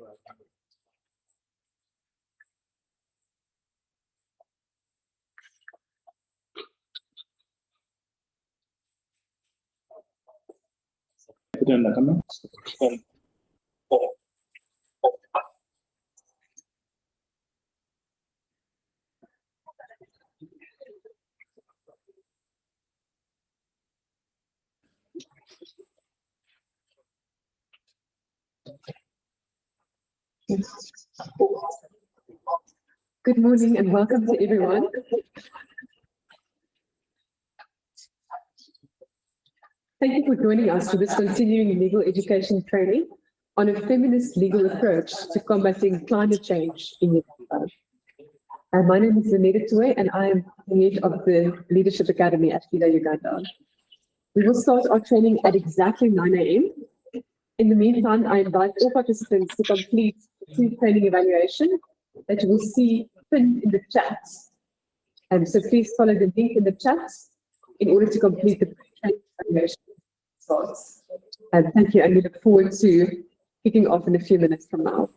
Put it in the comments. Good morning and welcome to everyone. Thank you for joining us for this continuing legal education training on a feminist legal approach to combating climate change in Uganda. My name is Annette and I am the head of the Leadership Academy at FIDA Uganda. We will start our training at exactly 9 a.m. In the meantime, I invite all participants to complete the pre-training evaluation that you will see pinned in the chat. So please follow the link in the chat in order to complete the pre-training evaluation. Thank you, and we look forward to kicking off in a few minutes from now.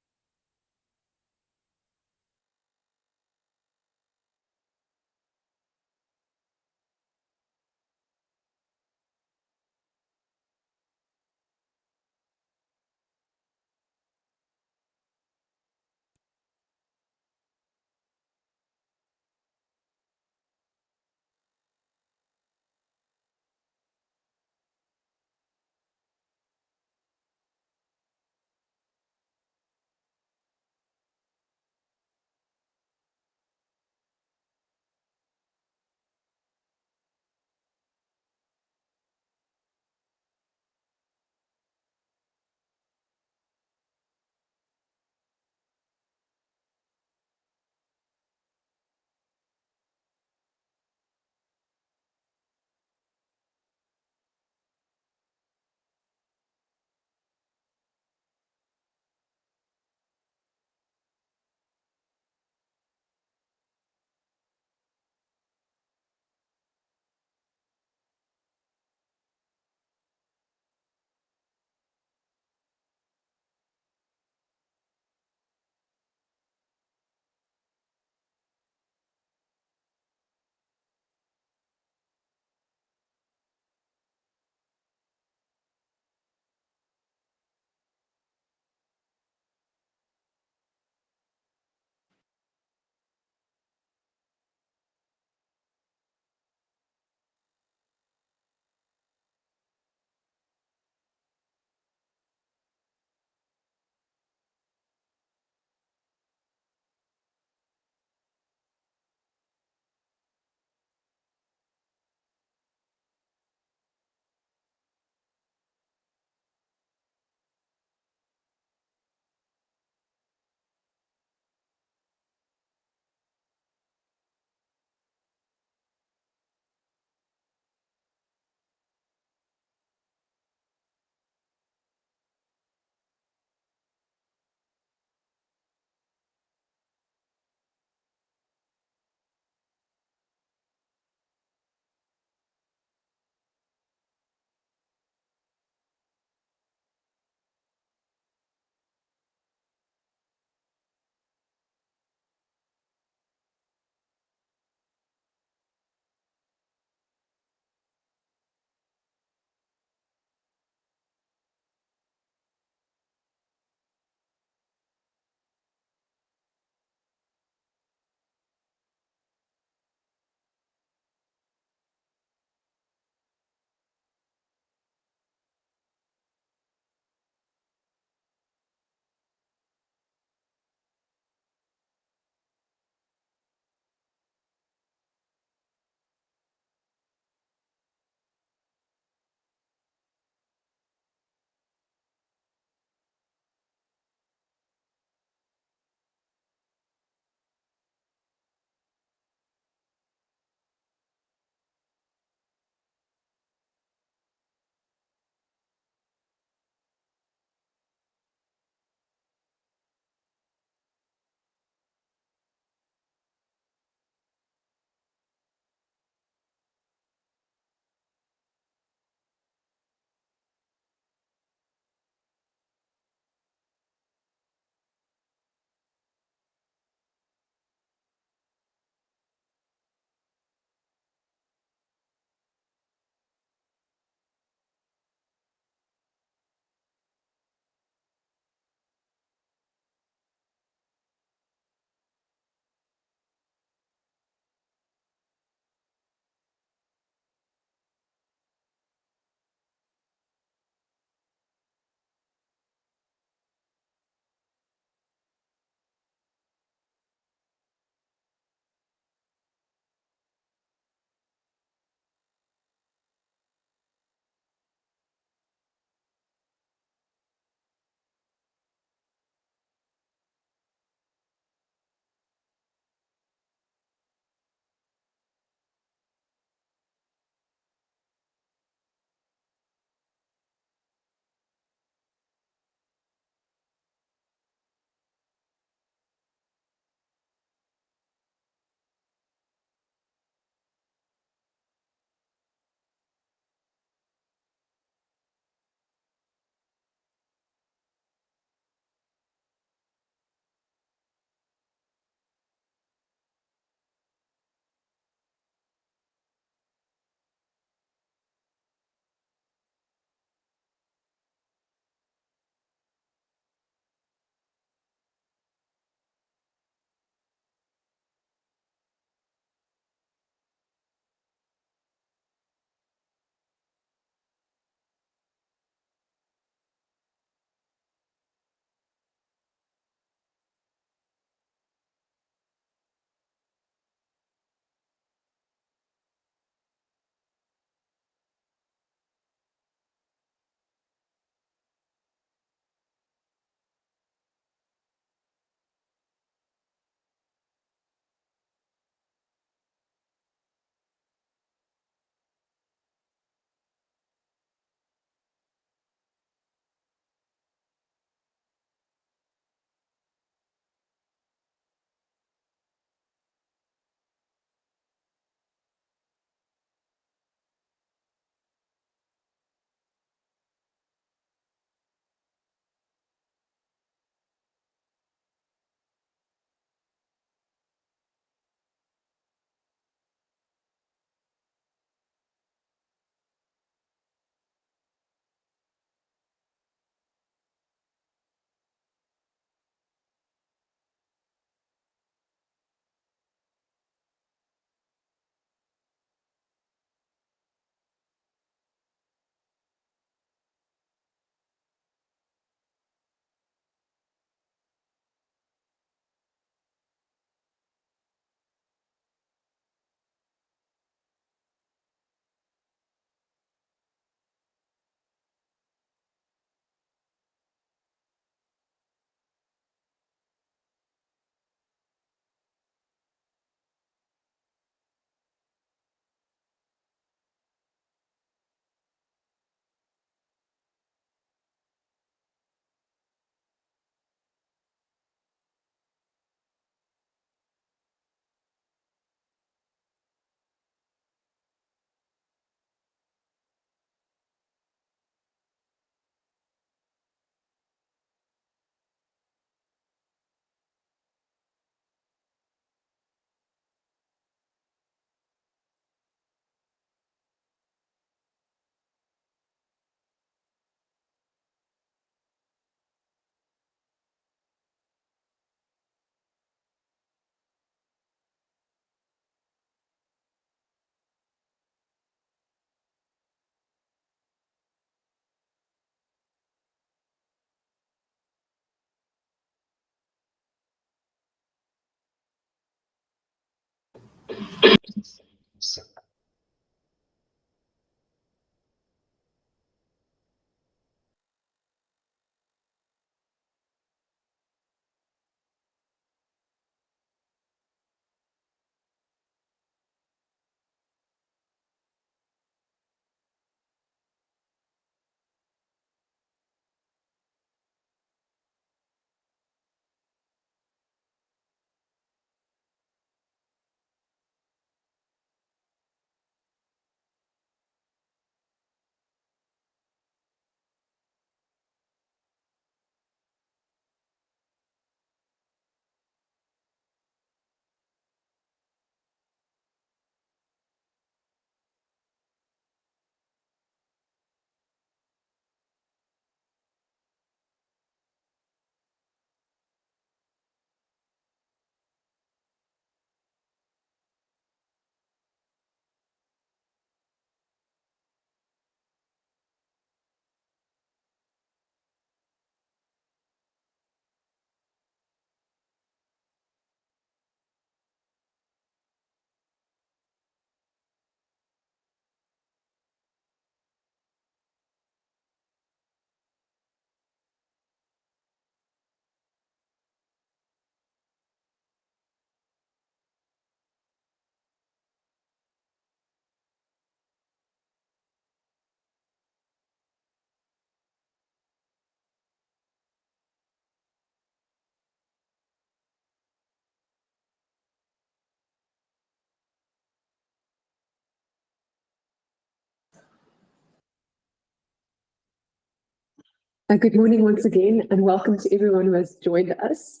Good morning once again, and welcome to everyone who has joined us.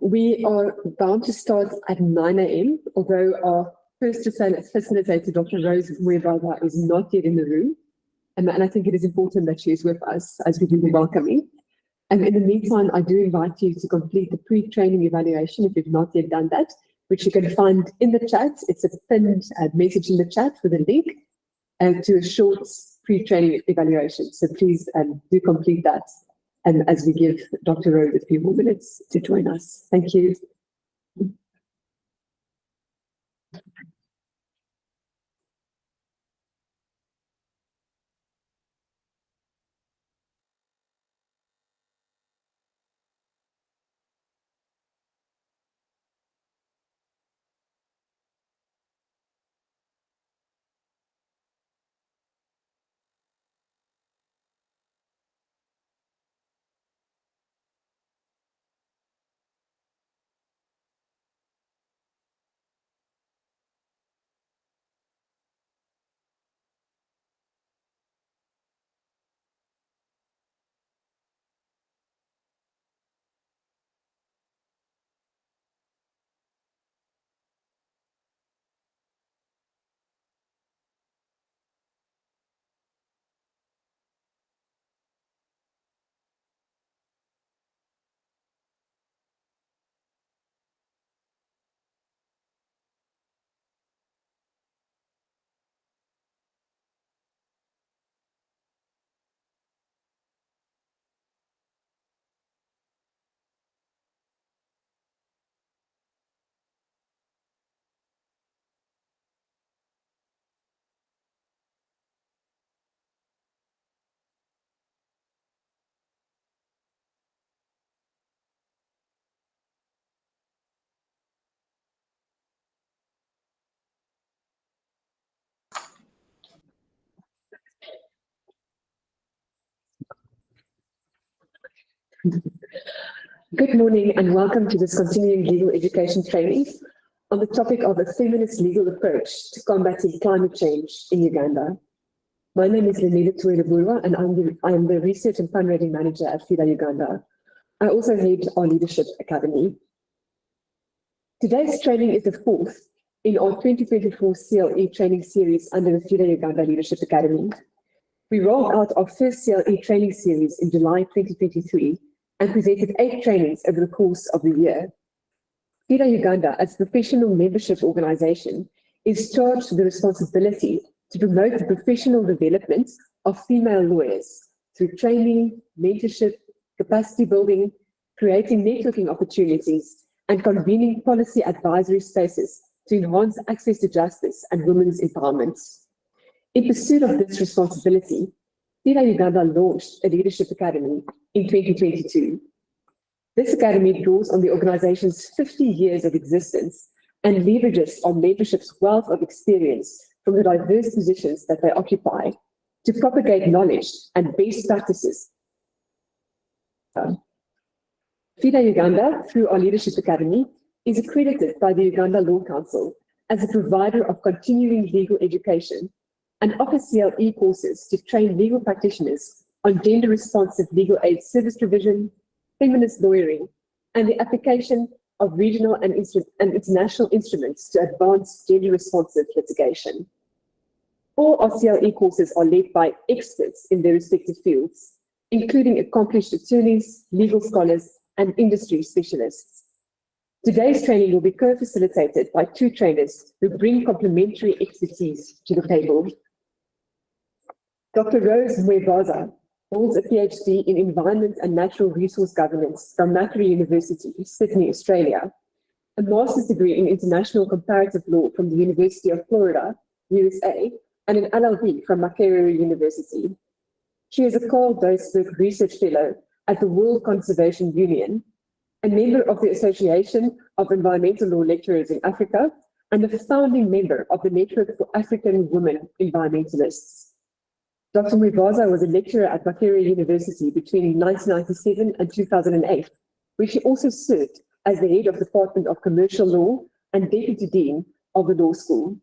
We are bound to start at 9 a.m., although our first facilitator, Dr.Rose Mwebaza, is not yet in the room. And I think it is important that she is with us as we do the welcoming. And in the meantime, I do invite you to complete the pre-training evaluation if you've not yet done that, which you can find in the chat. It's a pinned message in the chat with a link to a short pre-training evaluation. So please do complete that. And as we give Dr. Rose a few more minutes to join us. Thank you. Good morning and welcome to this continuing legal education training on the topic of a feminist legal approach to combating climate change in Uganda. My name is Annette and I am the Research and Fundraising Manager at FIDA Uganda. I also head our Leadership Academy. Today's training is the fourth in our 2024 CLE training series under the FIDA Uganda Leadership Academy. We rolled out our first CLE training series in July 2023 and presented 8 trainings over the course of the year. FIDA Uganda, as a professional membership organization, is charged with the responsibility to promote the professional development of female lawyers through training, mentorship, capacity building, creating networking opportunities, and convening policy advisory spaces to enhance access to justice and women's empowerment. In pursuit of this responsibility, FIDA Uganda launched a leadership academy in 2022. This academy draws on the organization's 50 years of existence and leverages on membership's wealth of experience from the diverse positions that they occupy to propagate knowledge and best practices. FIDA Uganda, through our Leadership Academy, is accredited by the Uganda Law Council as a provider of continuing legal education and offers CLE courses to train legal practitioners on gender-responsive legal aid service provision, feminist lawyering, and the application of regional and international instruments to advance gender-responsive litigation. All our CLE courses are led by experts in their respective fields, including accomplished attorneys, legal scholars, and industry specialists. Today's training will be co-facilitated by two trainers who bring complementary expertise to the table. Dr.Rose Mwebaza holds a PhD in Environment and Natural Resource Governance from Macquarie University, Sydney, Australia, a master's degree in International Comparative Law from the University of Florida, USA, and an LLB from Makerere University. She is a Carl Doesberg Research Fellow at the World Conservation Union, a member of the Association of Environmental Law Lecturers in Africa, and a founding member of the Network for African Women Environmentalists. Dr. Mwebaza was a lecturer at Makerere University between 1997 and 2008, where she also served as the head of the Department of Commercial Law and Deputy Dean of the Law School.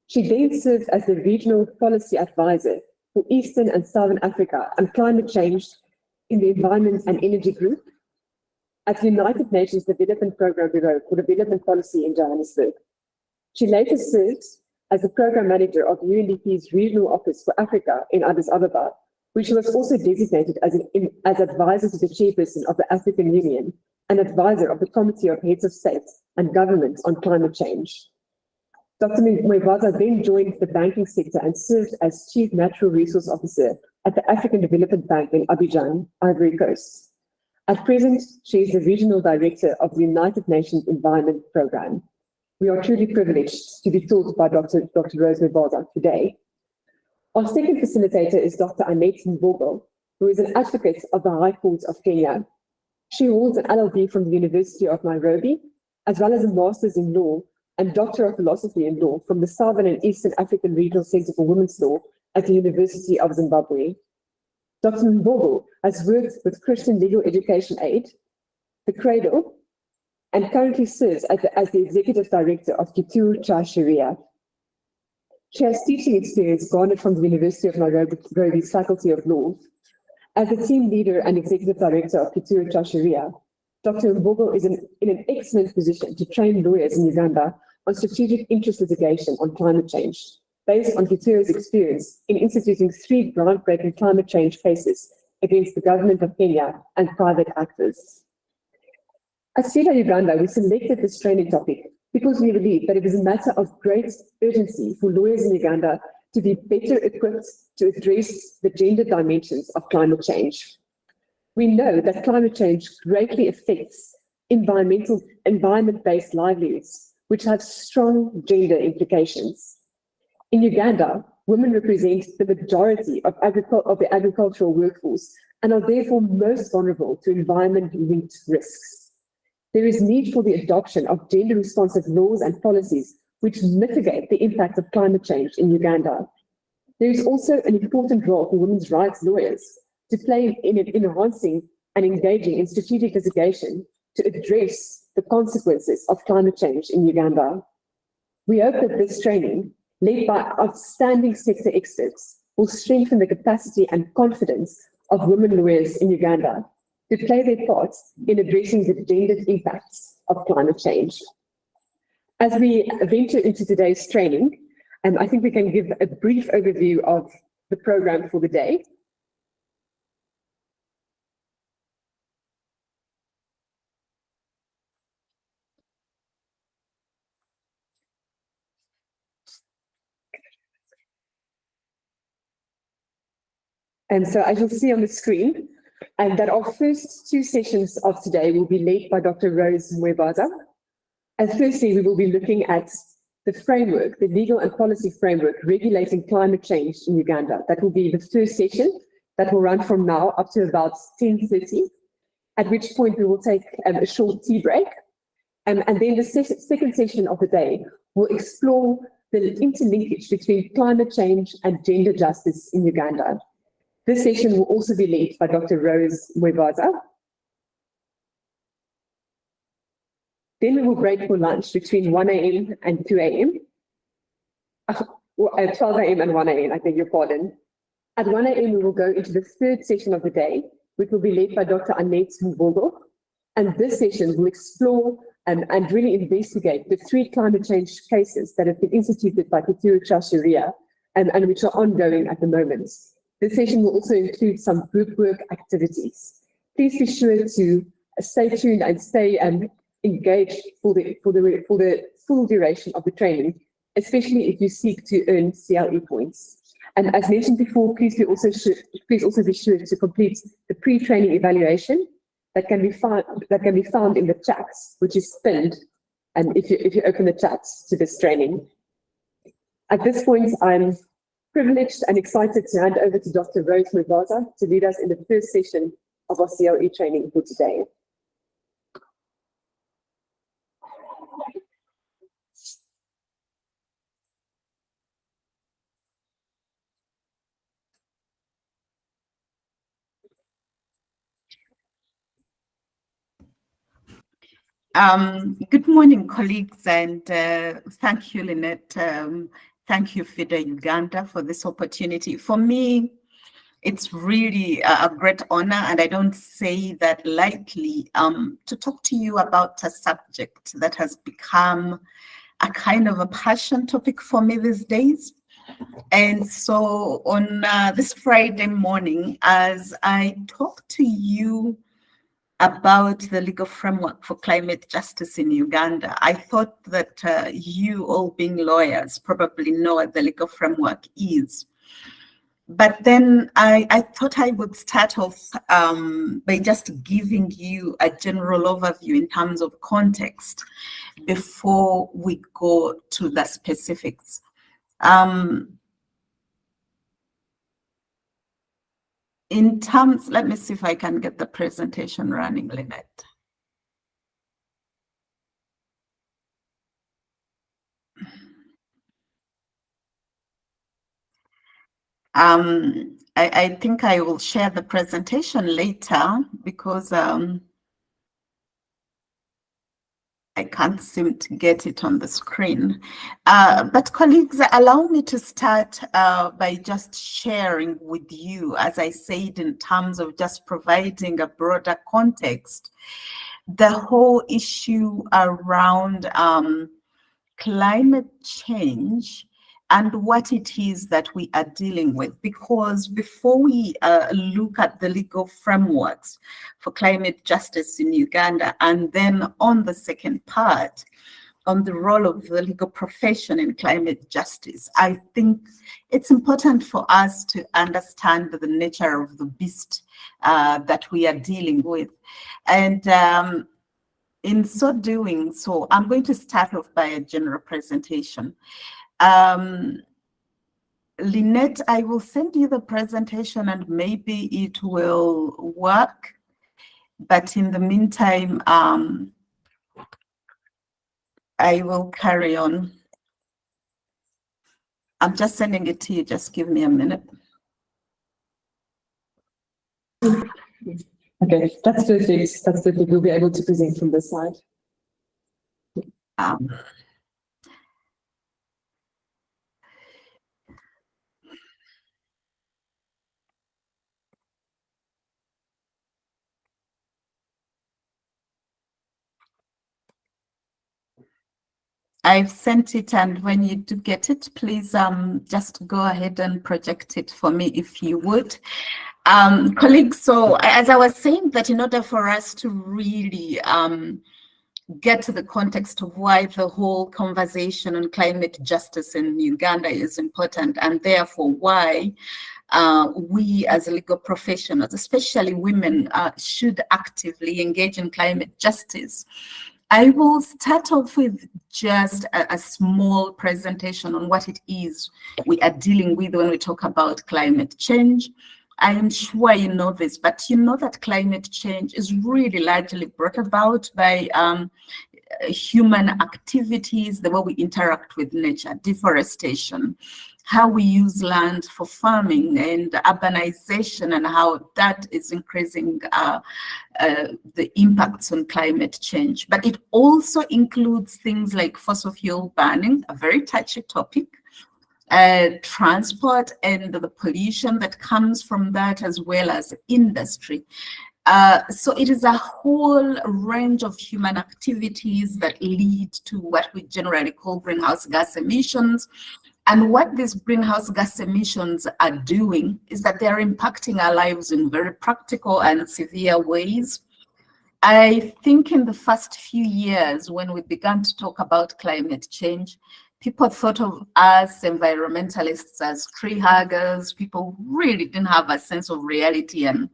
She then served as the Regional Policy Advisor for Eastern and Southern Africa and climate change in the Environment and Energy Group at the United Nations Development Programme Bureau for Development Policy in Johannesburg. She later served as the Program Manager of UNDP's Regional Office for Africa in Addis Ababa, where she was also designated as advisor to the Chairperson of the African Union and advisor of the Committee of Heads of State and Government on Climate Change. Dr. Mwebaza then joined the banking sector and served as Chief Natural Resource Officer at the African Development Bank in Abidjan, Ivory Coast. At present, she is the Regional Director of the United Nations Environment Programme. We are truly privileged to be taught by Dr. Rose Mwebaza today. Our second facilitator is Dr. Annette Mbogoh, who is an advocate of the High Court of Kenya. She holds an LLB from the University of Nairobi, as well as a Master's in Law and Doctor of Philosophy in Law from the Southern and Eastern African Regional Center for Women's Law at the University of Zimbabwe. Dr. Mbogoh has worked with Christian Legal Education Aid, the Cradle, and currently serves as the Executive Director of Kituo cha Sheria. She has teaching experience garnered from the University of Nairobi's Faculty of Law. As the team leader and Executive Director of Kituo cha Sheria, Dr. Mbogoh is in an excellent position to train lawyers in Uganda on strategic interest litigation on climate change, based on Kituo's experience in instituting 3 groundbreaking climate change cases against the government of Kenya and private actors. At FIDA Uganda, we selected this training topic because we believe that it is a matter of great urgency for lawyers in Uganda to be better equipped to address the gender dimensions of climate change. We know that climate change greatly affects environment-based livelihoods, which have strong gender implications. In Uganda, women represent the majority of the agricultural workforce and are therefore most vulnerable to environment-linked risks. There is need for the adoption of gender-responsive laws and policies which mitigate the impact of climate change in Uganda. There is also an important role for women's rights lawyers to play in enhancing and engaging in strategic litigation to address the consequences of climate change in Uganda. We hope that this training, led by outstanding sector experts, will strengthen the capacity and confidence of women lawyers in Uganda to play their parts in addressing the gendered impacts of climate change. As we venture into today's training, I think we can give a brief overview of the program for the day. And so as you'll see on the screen, and that our first 2 sessions of today will be led by Dr. Rose Mwebaza. And firstly, we will be looking at the framework, the legal and policy framework regulating climate change in Uganda. That will be the first session that will run from now up to about 10:30, at which point we will take a short tea break. And then the second session of the day will explore the interlinkage between climate change and gender justice in Uganda. This session will also be led by Dr.Rose Mwebaza. Then we will break for lunch between 1 a.m. and 2 a.m. 12 a.m. and 1 a.m., I beg your pardon. At 1 a.m. we will go into the third session of the day, which will be led by Dr. Annette Mbogoh. And this session will explore and really investigate the 3 climate change cases that have been instituted by Kituo Sharia and which are ongoing at the moment. This session will also include some group work activities. Please be sure to stay tuned and stay engaged for the full duration of the training, especially if you seek to earn CLE points. And as mentioned before, please also be sure to complete the pre-training evaluation that can be found in the chats, which is pinned, and if you open the chats to this training. At this point, I'm privileged and excited to hand over to Dr. Rose Mwebaza to lead us in the first session of our CLE training for today. Good morning, colleagues, and thank you, Annette. Thank you, FIDA Uganda, for this opportunity. For me, it's really a great honor, and I don't say that lightly, to talk to you about a subject that has become a kind of a passion topic for me these days. And so on this Friday morning, as I talk to you about the legal framework for climate justice in Uganda, I thought that you all being lawyers probably know what the legal framework is. But then I thought I would start off by just giving you a general overview in terms of context before we go to the specifics. In terms, let me see if I can get the presentation running, Lynette. I think I will share the presentation later because I can't seem to get it on the screen. But colleagues, allow me to start by just sharing with you, as I said, in terms of just providing a broader context, the whole issue around climate change and what it is that we are dealing with. Because before we look at the legal frameworks for climate justice in Uganda, and then on the second part, on the role of the legal profession in climate justice, I think it's important for us to understand the nature of the beast that we are dealing with. And in so doing, so I'm going to start off by a general presentation. Lynette, I will send you the presentation and maybe it will work. But in the meantime, I will carry on. I'm just sending it to you. Just give me a minute. Okay, that's perfect. That's perfect. We'll be able to present from this side. I've sent it, and when you do get it, please just go ahead and project it for me if you would. Colleagues, so as I was saying, that in order for us to really get to the context of why the whole conversation on climate justice in Uganda is important, and therefore why we as legal professionals, especially women, should actively engage in climate justice, I will start off with just a small presentation on what it is we are dealing with when we talk about climate change. I am sure you know this, but you know that climate change is really largely brought about by human activities, the way we interact with nature, deforestation, how we use land for farming, and urbanization, and how that is increasing the impacts on climate change. But it also includes things like fossil fuel burning, a very touchy topic, transport and the pollution that comes from that, as well as industry. So it is a whole range of human activities that lead to what we generally call greenhouse gas emissions. And what these greenhouse gas emissions are doing is that they are impacting our lives in very practical and severe ways. I think in the first few years, when we began to talk about climate change, people thought of us environmentalists as tree huggers. People really didn't have a sense of reality, and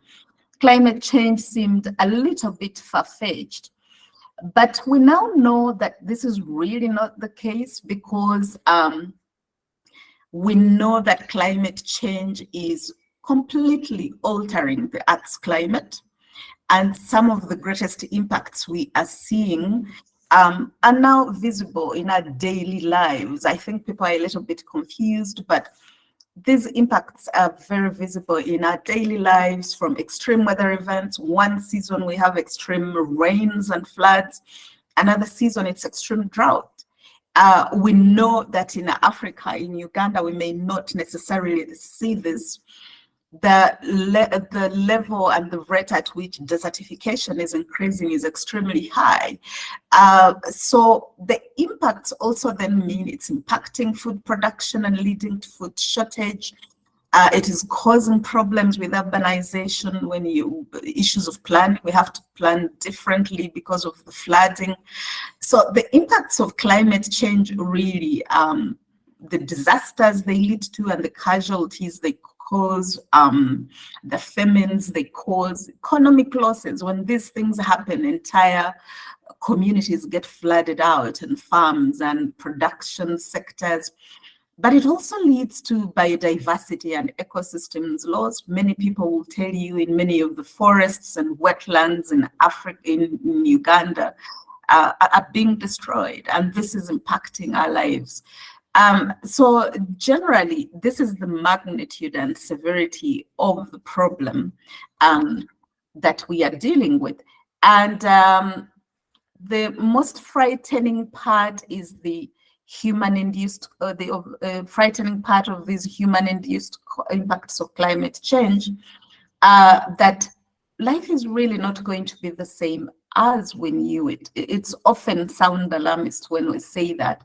climate change seemed a little bit far-fetched. But we now know that this is really not the case, because we know that climate change is completely altering the Earth's climate. And some of the greatest impacts we are seeing are now visible in our daily lives. I think people are a little bit confused, but these impacts are very visible in our daily lives, from extreme weather events. One season we have extreme rains and floods. Another season it's extreme drought. We know that in Africa, in Uganda, we may not necessarily see this. The level and the rate at which desertification is increasing is extremely high. So the impacts also then mean it's impacting food production and leading to food shortage. It is causing problems with urbanization. When issues of planting, we have to plan differently because of the flooding. So the impacts of climate change really, the disasters they lead to and the casualties they cause, the famines they cause, economic losses. When these things happen, entire communities get flooded out, and farms and production sectors. But it also leads to biodiversity and ecosystems loss. Many people will tell you in many of the forests and wetlands in Africa, in Uganda, are being destroyed, and this is impacting our lives. So generally, this is the magnitude and severity of the problem that we are dealing with. And the most frightening part is the human-induced, frightening part of these human-induced impacts of climate change, that life is really not going to be the same as we knew it. It's often sound alarmist when we say that,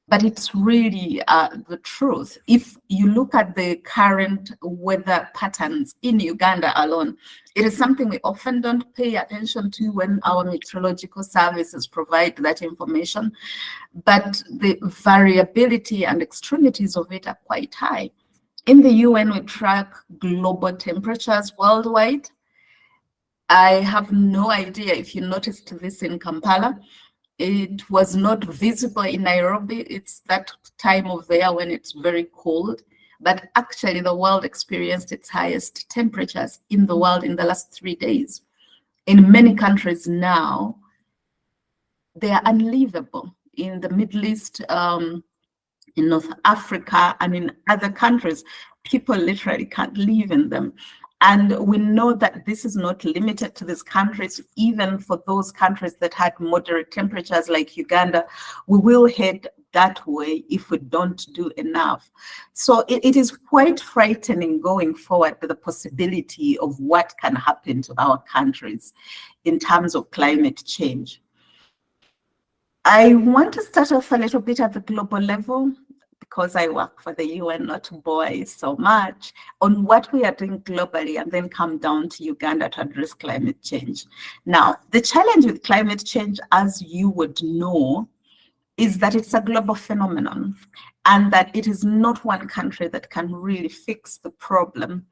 but it's really the truth. If you look at the current weather patterns in Uganda alone, it is something we often don't pay attention to when our meteorological services provide that information, but the variability and extremities of it are quite high. In the UN, we track global temperatures worldwide. I have no idea if you noticed this in Kampala. It was not visible in Nairobi. It's that time of the year when it's very cold. But actually, the world experienced its highest temperatures in the world in the last 3 days. In many countries now, they are unlivable. In the Middle East, in North Africa, and in other countries, people literally can't live in them. And we know that this is not limited to these countries. Even for those countries that had moderate temperatures like Uganda, we will head that way if we don't do enough. So it is quite frightening going forward with the possibility of what can happen to our countries in terms of climate change. I want to start off a little bit at the global level, because I work for the UN, not to bore you so much, on what we are doing globally, and then come down to Uganda to address climate change. Now, the challenge with climate change, as you would know, is that it's a global phenomenon, and that it is not one country that can really fix the problem.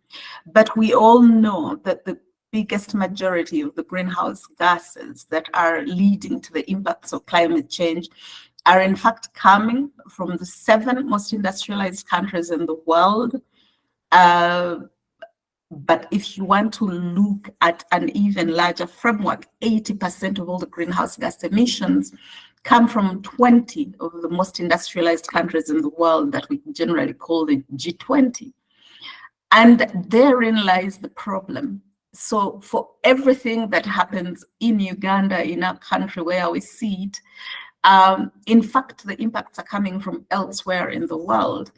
But we all know that the biggest majority of the greenhouse gases that are leading to the impacts of climate change are in fact coming from the 7 most industrialized countries in the world. But if you want to look at an even larger framework, 80% of all the greenhouse gas emissions come from 20 of the most industrialized countries in the world that we generally call the G20. And therein lies the problem. So for everything that happens in Uganda, in our country where we see it, in fact, the impacts are coming from elsewhere in the world.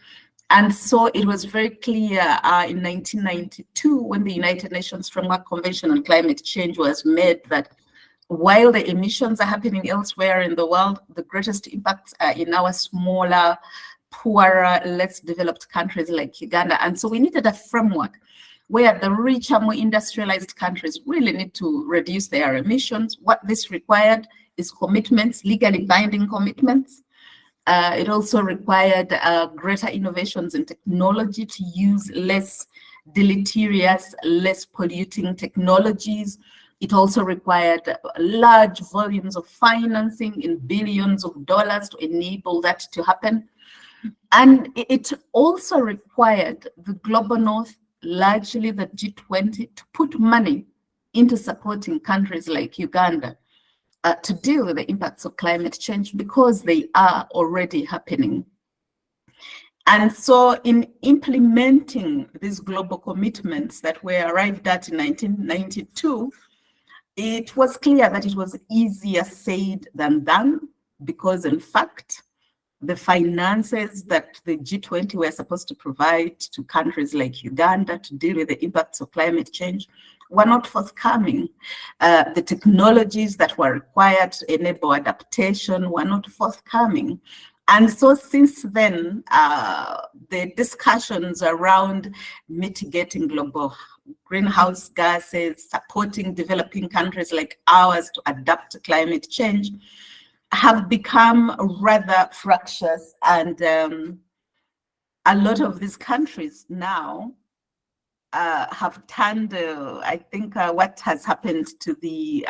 And so it was very clear in 1992 when the United Nations Framework Convention on Climate Change was made that while the emissions are happening elsewhere in the world, the greatest impacts are in our smaller, poorer, less developed countries like Uganda. And so we needed a framework where the richer, more industrialized countries really need to reduce their emissions. What this required is commitments, legally binding commitments. It also required greater innovations in technology to use less deleterious, less polluting technologies. It also required large volumes of financing in billions of dollars to enable that to happen. And it also required the global north, largely the G20, to put money into supporting countries like Uganda to deal with the impacts of climate change, because they are already happening. And so in implementing these global commitments that were arrived at in 1992, it was clear that it was easier said than done, because in fact, the finances that the G20 were supposed to provide to countries like Uganda to deal with the impacts of climate change were not forthcoming. The technologies that were required to enable adaptation were not forthcoming. And so since then, the discussions around mitigating global greenhouse gases, supporting developing countries like ours to adapt to climate change, have become rather fractious. And a lot of these countries now have turned, I think what has happened to the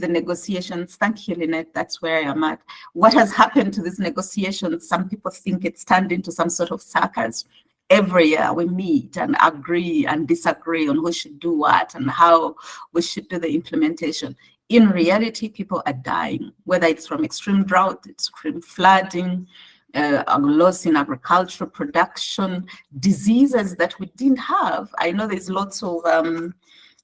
negotiations, thank you, Lynette, that's where I am at. What has happened to these negotiations, some people think it's turned into some sort of circus. Every year we meet and agree and disagree on who should do what and how we should do the implementation. In reality, people are dying, whether it's from extreme drought, extreme flooding, a loss in agricultural production, diseases that we didn't have. I know there's lots of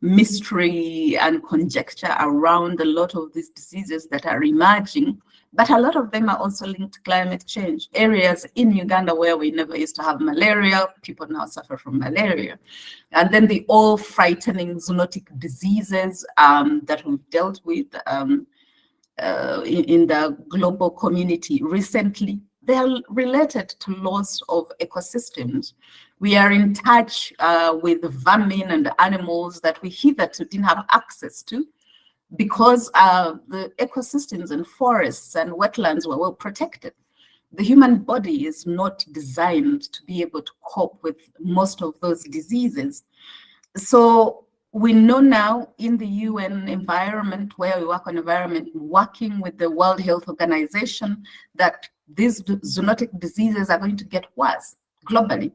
mystery and conjecture around a lot of these diseases that are emerging, but a lot of them are also linked to climate change. Areas in Uganda where we never used to have malaria, people now suffer from malaria. And then the all frightening zoonotic diseases that we've dealt with in the global community recently, they are related to loss of ecosystems. We are in touch with vermin and animals that we hitherto didn't have access to, because the ecosystems and forests and wetlands were well protected. The human body is not designed to be able to cope with most of those diseases. So we know now in the UN environment, where we work on environment, working with the World Health Organization, that these zoonotic diseases are going to get worse globally.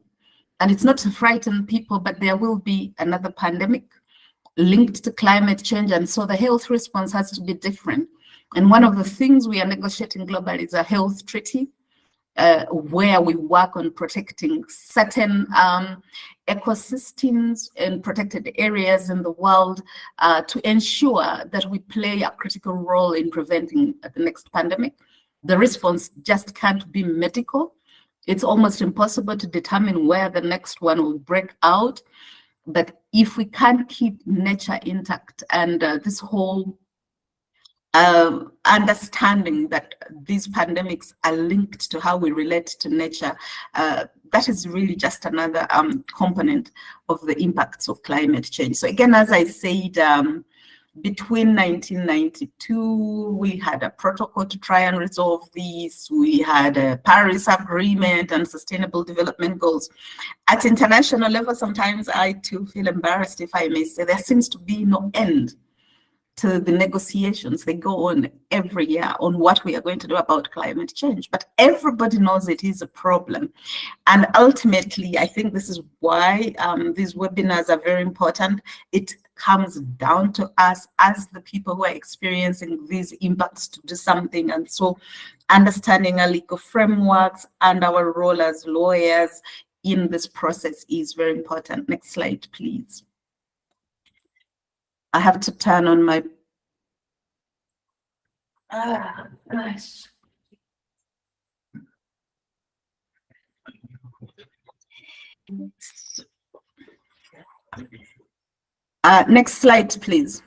And it's not to frighten people, but there will be another pandemic linked to climate change. And so the health response has to be different. And one of the things we are negotiating globally is a health treaty, where we work on protecting certain ecosystems and protected areas in the world to ensure that we play a critical role in preventing the next pandemic. The response just can't be medical. It's almost impossible to determine where the next one will break out. But if we can't keep nature intact and this whole understanding that these pandemics are linked to how we relate to nature, that is really just another component of the impacts of climate change. So again, as I said, Between 1992, we had a protocol to try and resolve these. We had a Paris Agreement and Sustainable Development Goals. At international level, sometimes I too feel embarrassed, if I may say. There seems to be no end to the negotiations. They go on every year on what we are going to do about climate change, but everybody knows it is a problem. And ultimately, I think this is why these webinars are very important. It comes down to us as the people who are experiencing these impacts to do something. And so understanding our legal frameworks and our role as lawyers in this process is very important. Next slide, please. I have to turn on my, gosh. Next slide, please.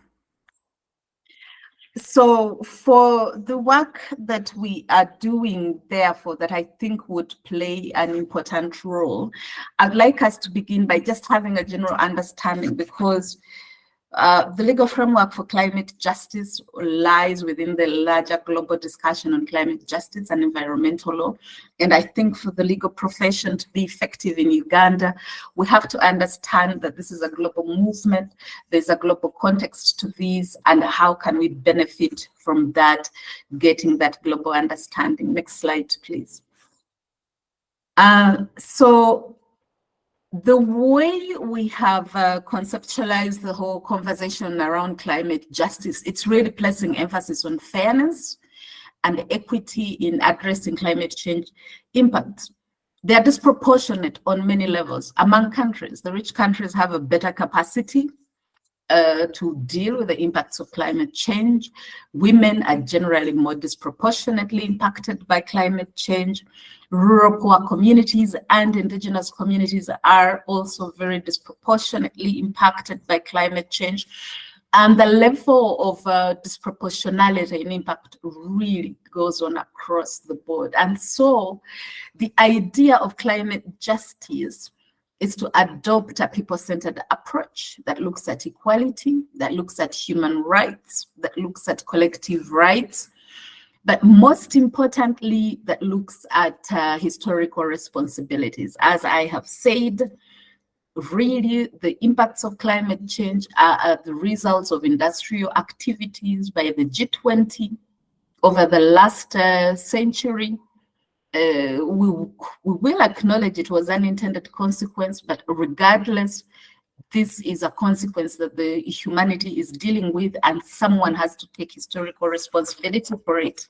So for the work that we are doing, therefore, that I think would play an important role, I'd like us to begin by just having a general understanding, because the legal framework for climate justice lies within the larger global discussion on climate justice and environmental law. And I think for the legal profession to be effective in Uganda, we have to understand that this is a global movement. There's a global context to this, and how can we benefit from that, getting that global understanding. Next slide, please. So the way we have conceptualized the whole conversation around climate justice, it's really placing emphasis on fairness and equity in addressing climate change impacts. They are disproportionate on many levels among countries. The rich countries have a better capacity to deal with the impacts of climate change. Women are generally more disproportionately impacted by climate change. Rural poor communities and indigenous communities are also very disproportionately impacted by climate change. And the level of disproportionality in impact really goes on across the board. And so the idea of climate justice is to adopt a people-centered approach that looks at equality, that looks at human rights, that looks at collective rights, but most importantly, that looks at historical responsibilities. As I have said, really the impacts of climate change are the results of industrial activities by the G20 over the last century. We will acknowledge it was an unintended consequence, but regardless, this is a consequence that the humanity is dealing with, and someone has to take historical responsibility for it.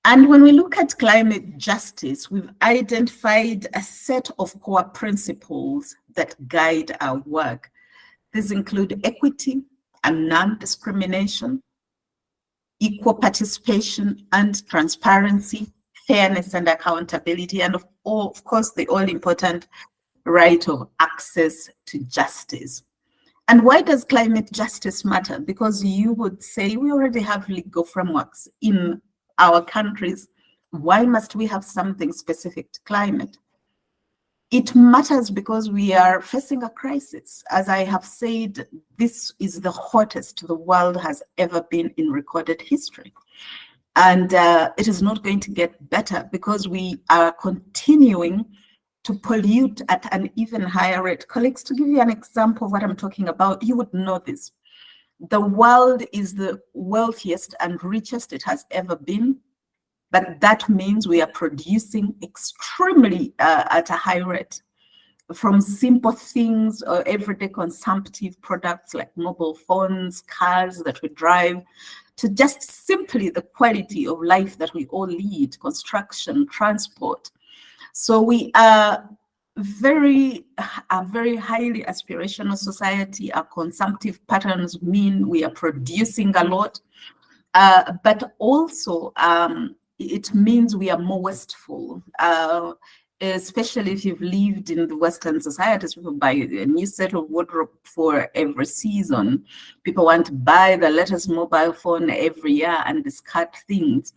And when we look at climate justice, we've identified a set of core principles that guide our work. These include equity and non-discrimination, equal participation and transparency, fairness and accountability, and of course, the all-important right of access to justice. And why does climate justice matter? Because you would say we already have legal frameworks in our countries. Why must we have something specific to climate? It matters because we are facing a crisis. As I have said, this is the hottest the world has ever been in recorded history. And it is not going to get better because we are continuing to pollute at an even higher rate. Colleagues, to give you an example of what I'm talking about, you would know this. The world is the wealthiest and richest it has ever been, but that means we are producing extremely at a high rate, from simple things or everyday consumptive products like mobile phones, cars that we drive, to just simply the quality of life that we all lead, construction, transport. So we are a very highly aspirational society. Our consumptive patterns mean we are producing a lot, but also it means we are more wasteful, especially if you've lived in the Western societies. People buy a new set of wardrobe for every season. People want to buy the latest mobile phone every year and discard things.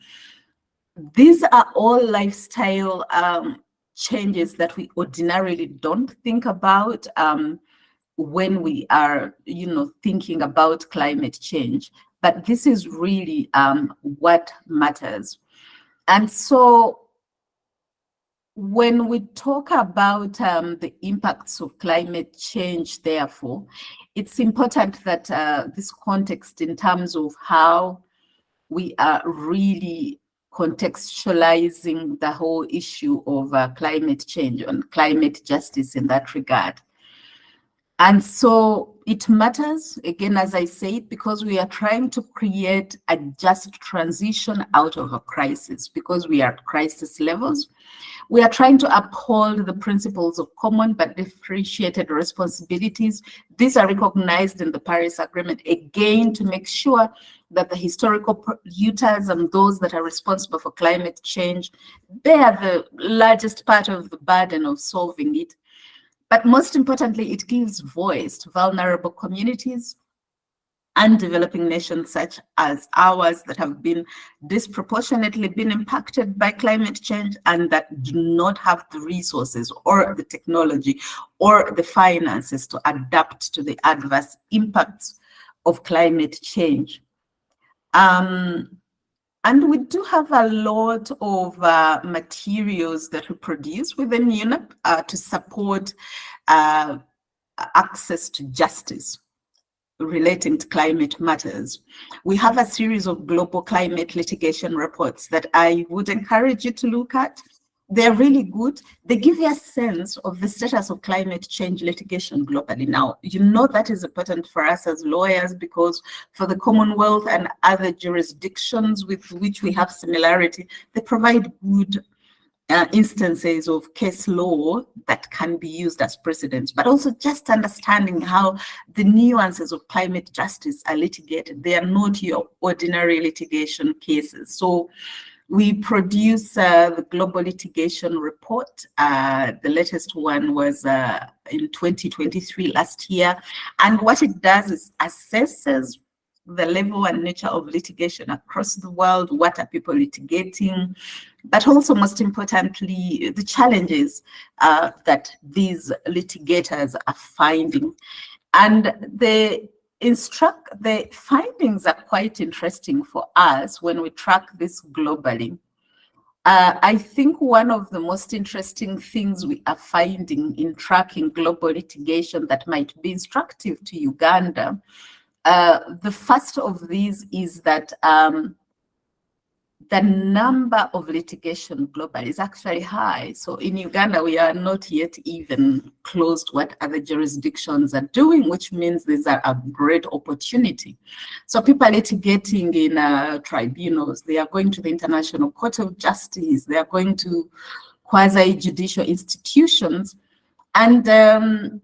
These are all lifestyle changes that we ordinarily don't think about. when we are, thinking about climate change. But this is really what matters. And so when we talk about the impacts of climate change, therefore, it's important that this context in terms of how we are really contextualizing the whole issue of climate change and climate justice in that regard. And so it matters, again, as I said, because we are trying to create a just transition out of a crisis, because we are at crisis levels. We are trying to uphold the principles of common but differentiated responsibilities. These are recognized in the Paris Agreement, again, to make sure that the historical polluters and those that are responsible for climate change bear the largest part of the burden of solving it. But most importantly, it gives voice to vulnerable communities and developing nations such as ours that have been disproportionately been impacted by climate change and that do not have the resources or the technology or the finances to adapt to the adverse impacts of climate change. And we do have a lot of materials that we produce within UNEP to support access to justice relating to climate matters. We have a series of global climate litigation reports that I would encourage you to look at. They're really good. They give you a sense of the status of climate change litigation globally. Now, that is important for us as lawyers, because for the Commonwealth and other jurisdictions with which we have similarity, they provide good instances of case law that can be used as precedents, but also just understanding how the nuances of climate justice are litigated. They are not your ordinary litigation cases. So we produce the Global Litigation Report. The latest one was in 2023, last year. And what it does is assesses the level and nature of litigation across the world. What are people litigating? But also, most importantly, the challenges that these litigators are finding. And the findings are quite interesting for us when we track this globally. I think one of the most interesting things we are finding in tracking global litigation that might be instructive to Uganda, the first of these is that the number of litigation globally is actually high. So in Uganda, we are not yet even close to what other jurisdictions are doing, which means these are a great opportunity. So people are litigating in tribunals. They are going to the International Court of Justice. They are going to quasi-judicial institutions. And the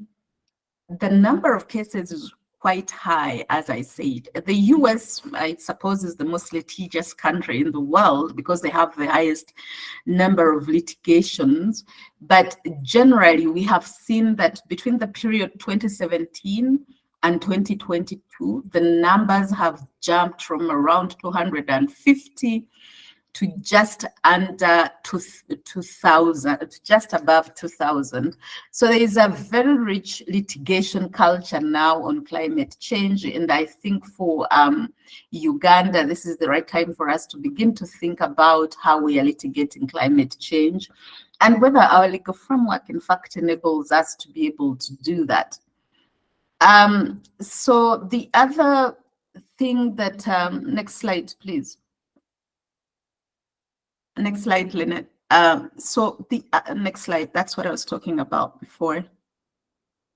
number of cases is quite high, as I said. The US, I suppose, is the most litigious country in the world because they have the highest number of litigations. But generally, we have seen that between the period 2017 and 2022, the numbers have jumped from around 250 to just under 2,000, just above 2,000. So there is a very rich litigation culture now on climate change. And I think for Uganda, this is the right time for us to begin to think about how we are litigating climate change and whether our legal framework, in fact, enables us to be able to do that. So the other thing that, next slide, please. Next slide, Lynette. So the next slide, that's what I was talking about before.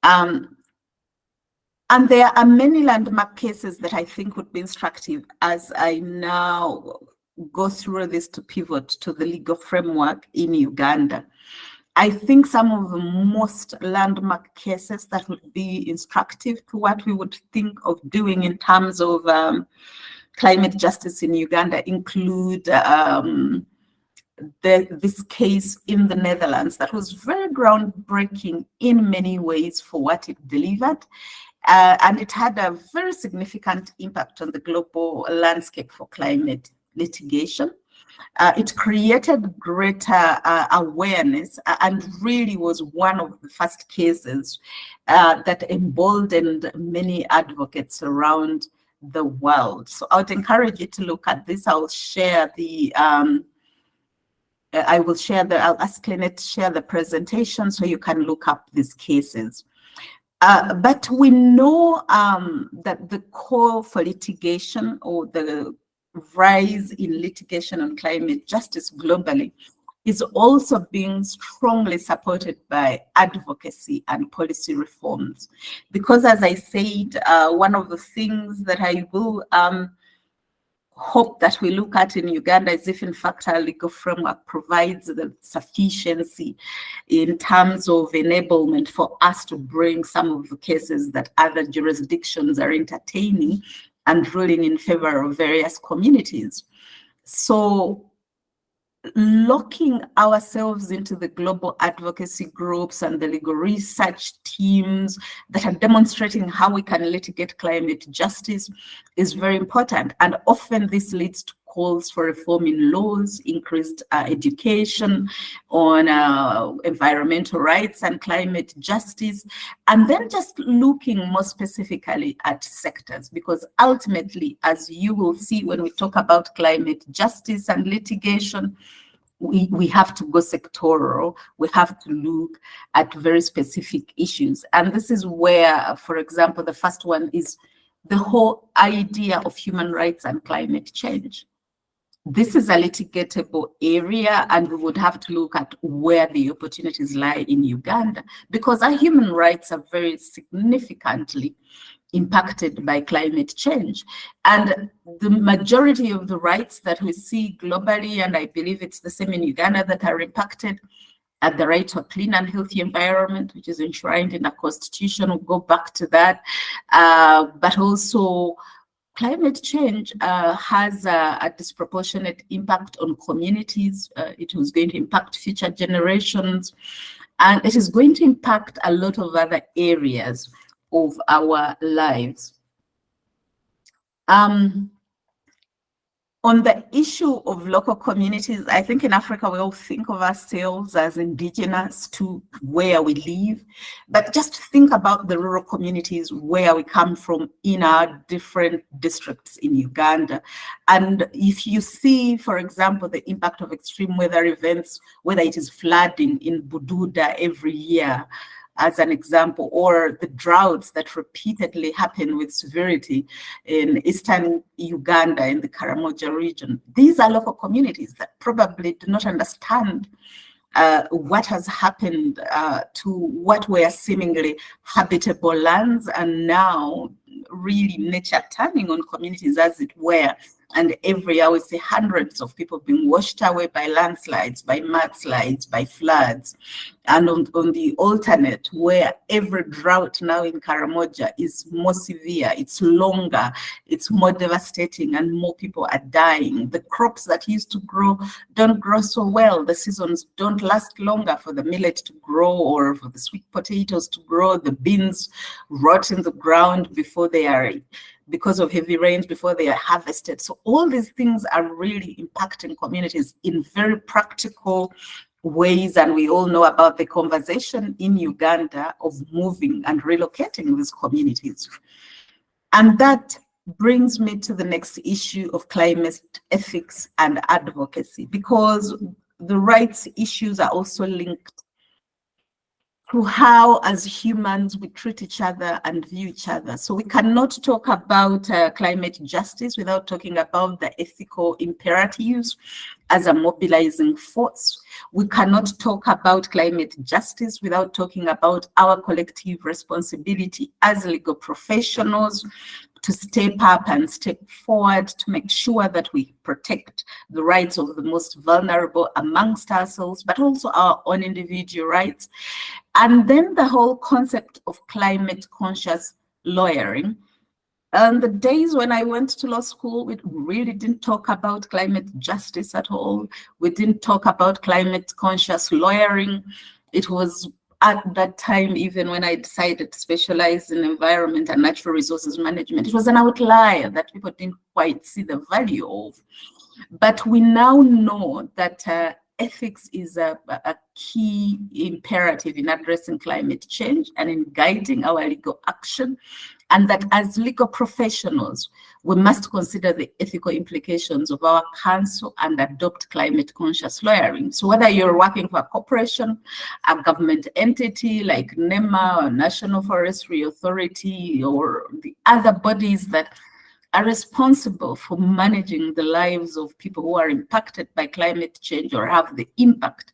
And there are many landmark cases that I think would be instructive as I now go through this to pivot to the legal framework in Uganda. I think some of the most landmark cases that would be instructive to what we would think of doing in terms of climate justice in Uganda include this case in the Netherlands that was very groundbreaking in many ways for what it delivered. And it had a very significant impact on the global landscape for climate litigation. It created greater awareness and really was one of the first cases that emboldened many advocates around the world. So I would encourage you to look at this. I'll share the, I'll ask Annette to share the presentation so you can look up these cases. But we know that the call for litigation, or the rise in litigation on climate justice globally, is also being strongly supported by advocacy and policy reforms. Because, as I said, one of the things that I will hope that we look at in Uganda is if in fact our legal framework provides the sufficiency in terms of enablement for us to bring some of the cases that other jurisdictions are entertaining and ruling in favor of various communities. So locking ourselves into the global advocacy groups and the legal research teams that are demonstrating how we can litigate climate justice is very important. And often this leads to calls for reform in laws, increased education on environmental rights and climate justice, and then just looking more specifically at sectors, because ultimately, as you will see when we talk about climate justice and litigation, we have to go sectoral. We have to look at very specific issues. And this is where, for example, the first one is the whole idea of human rights and climate change. This is a litigatable area, and we would have to look at where the opportunities lie in Uganda, because our human rights are very significantly impacted by climate change. And the majority of the rights that we see globally, and I believe it's the same in Uganda, that are impacted at the right to a clean and healthy environment, which is enshrined in the Constitution. We'll go back to that. But also, climate change has a disproportionate impact on communities. It is going to impact future generations, and it is going to impact a lot of other areas of our lives. On the issue of local communities, I think in Africa we all think of ourselves as indigenous to where we live, but just think about the rural communities where we come from in our different districts in Uganda. And if you see, for example, the impact of extreme weather events, whether it is flooding in Bududa every year, as an example, or the droughts that repeatedly happen with severity in eastern Uganda in the Karamoja region. These are local communities that probably do not understand what has happened to what were seemingly habitable lands, and now really nature turning on communities, as it were. And every year we see hundreds of people being washed away by landslides, by mudslides, by floods. And on the alternate, where every drought now in Karamoja is more severe, it's longer, it's more devastating, and more people are dying. The crops that used to grow don't grow so well. The seasons don't last longer for the millet to grow or for the sweet potatoes to grow. The beans rot in the ground before they are, because of heavy rains, before they are harvested. So all these things are really impacting communities in very practical ways. And we all know about the conversation in Uganda of moving and relocating these communities. And that brings me to the next issue of climate ethics and advocacy, because the rights issues are also linked to how, as humans, we treat each other and view each other. So we cannot talk about climate justice without talking about the ethical imperatives as a mobilizing force. We cannot talk about climate justice without talking about our collective responsibility as legal professionals to step up and step forward to make sure that we protect the rights of the most vulnerable amongst ourselves, but also our own individual rights. And then the whole concept of climate conscious lawyering. And the days when I went to law school, we really didn't talk about climate justice at all. We didn't talk about climate conscious lawyering. It was at that time, even when I decided to specialize in environment and natural resources management, it was an outlier that people didn't quite see the value of. But we now know that ethics is a key imperative in addressing climate change and in guiding our legal action, and that as legal professionals, we must consider the ethical implications of our counsel and adopt climate-conscious lawyering. So whether you're working for a corporation, a government entity like NEMA or National Forestry Authority, or the other bodies that are responsible for managing the lives of people who are impacted by climate change or have the impact,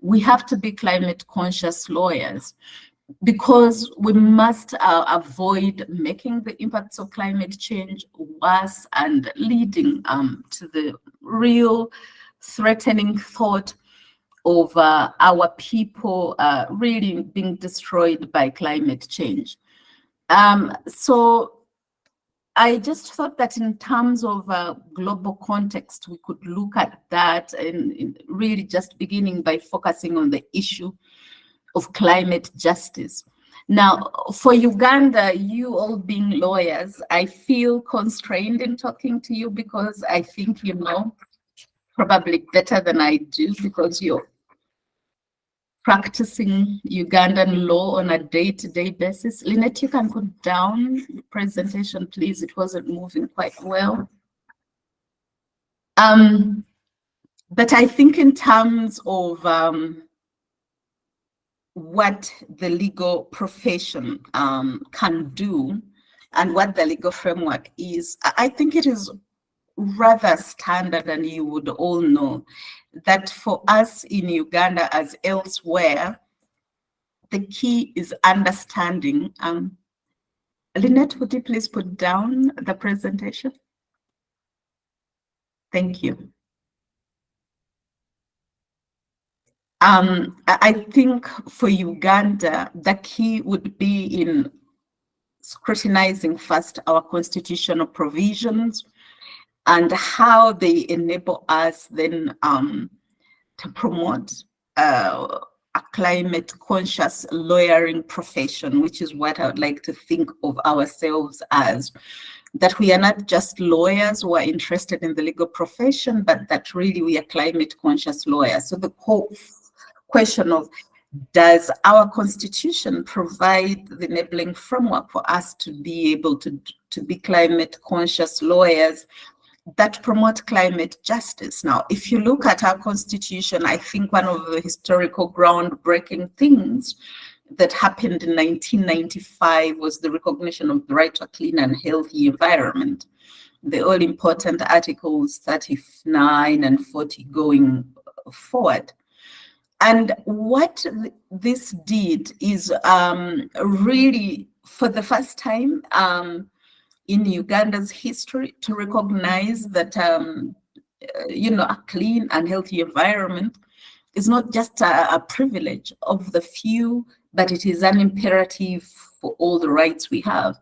we have to be climate-conscious lawyers, because we must avoid making the impacts of climate change worse and leading to the real threatening thought of our people really being destroyed by climate change. So I just thought that in terms of global context, we could look at that and really just beginning by focusing on the issue of climate justice. Now, for Uganda, you all being lawyers, I feel constrained in talking to you because I think you know probably better than I do, because you're practicing Ugandan law on a day-to-day basis. Lynette, you can put down the presentation, please. It wasn't moving quite well. But I think in terms of what the legal profession can do and what the legal framework is, I think it is rather standard, and you would all know that for us in Uganda as elsewhere, the key is understanding. Lynette, would you please put down the presentation? Thank you. I think for Uganda, the key would be in scrutinizing first our constitutional provisions and how they enable us then to promote a climate conscious lawyering profession, which is what I would like to think of ourselves as. That we are not just lawyers who are interested in the legal profession, but that really we are climate conscious lawyers. So the whole question of, does our constitution provide the enabling framework for us to be able to be climate conscious lawyers that promote climate justice? Now, if you look at our constitution, I think one of the historical groundbreaking things that happened in 1995 was the recognition of the right to a clean and healthy environment. The all important articles 39 and 40 going forward. And what this did is really, for the first time in Uganda's history, to recognize that a clean and healthy environment is not just a privilege of the few, but it is an imperative for all the rights we have.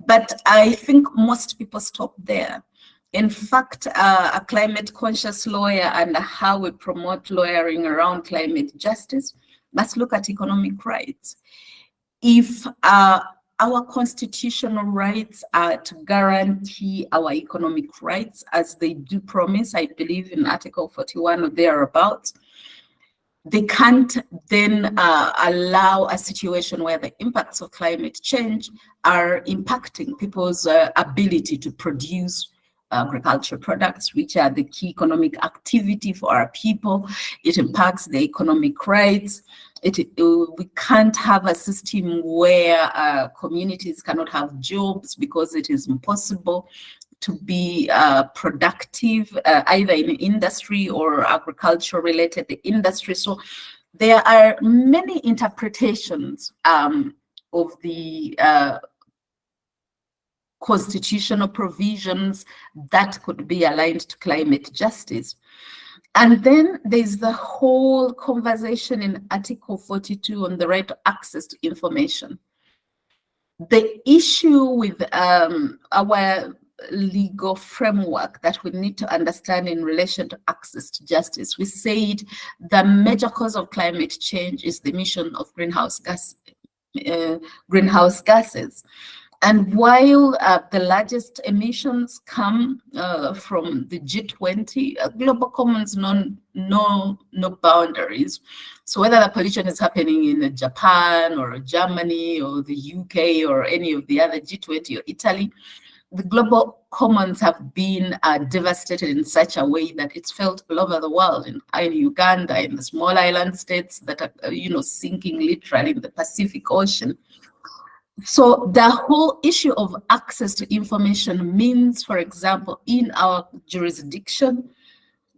But I think most people stop there. In fact, a climate conscious lawyer and how we promote lawyering around climate justice must look at economic rights. If our constitutional rights are to guarantee our economic rights, as they do promise, I believe in Article 41 or thereabouts, they can't then allow a situation where the impacts of climate change are impacting people's ability to produce agricultural products, which are the key economic activity for our people. It impacts the economic rights. We can't have a system where communities cannot have jobs because it is impossible to be productive either in industry or agriculture related industry. So there are many interpretations of the constitutional provisions that could be aligned to climate justice. And then there's the whole conversation in Article 42 on the right to access to information. The issue with our legal framework that we need to understand in relation to access to justice, we said the major cause of climate change is the emission of greenhouse gases. And while the largest emissions come from the G20, global commons know no boundaries. So whether the pollution is happening in Japan or Germany or the UK or any of the other G20 or Italy, the global commons have been devastated in such a way that it's felt all over the world, in Uganda, in the small island states that are, sinking literally in the Pacific Ocean. So the whole issue of access to information means, for example, in our jurisdiction,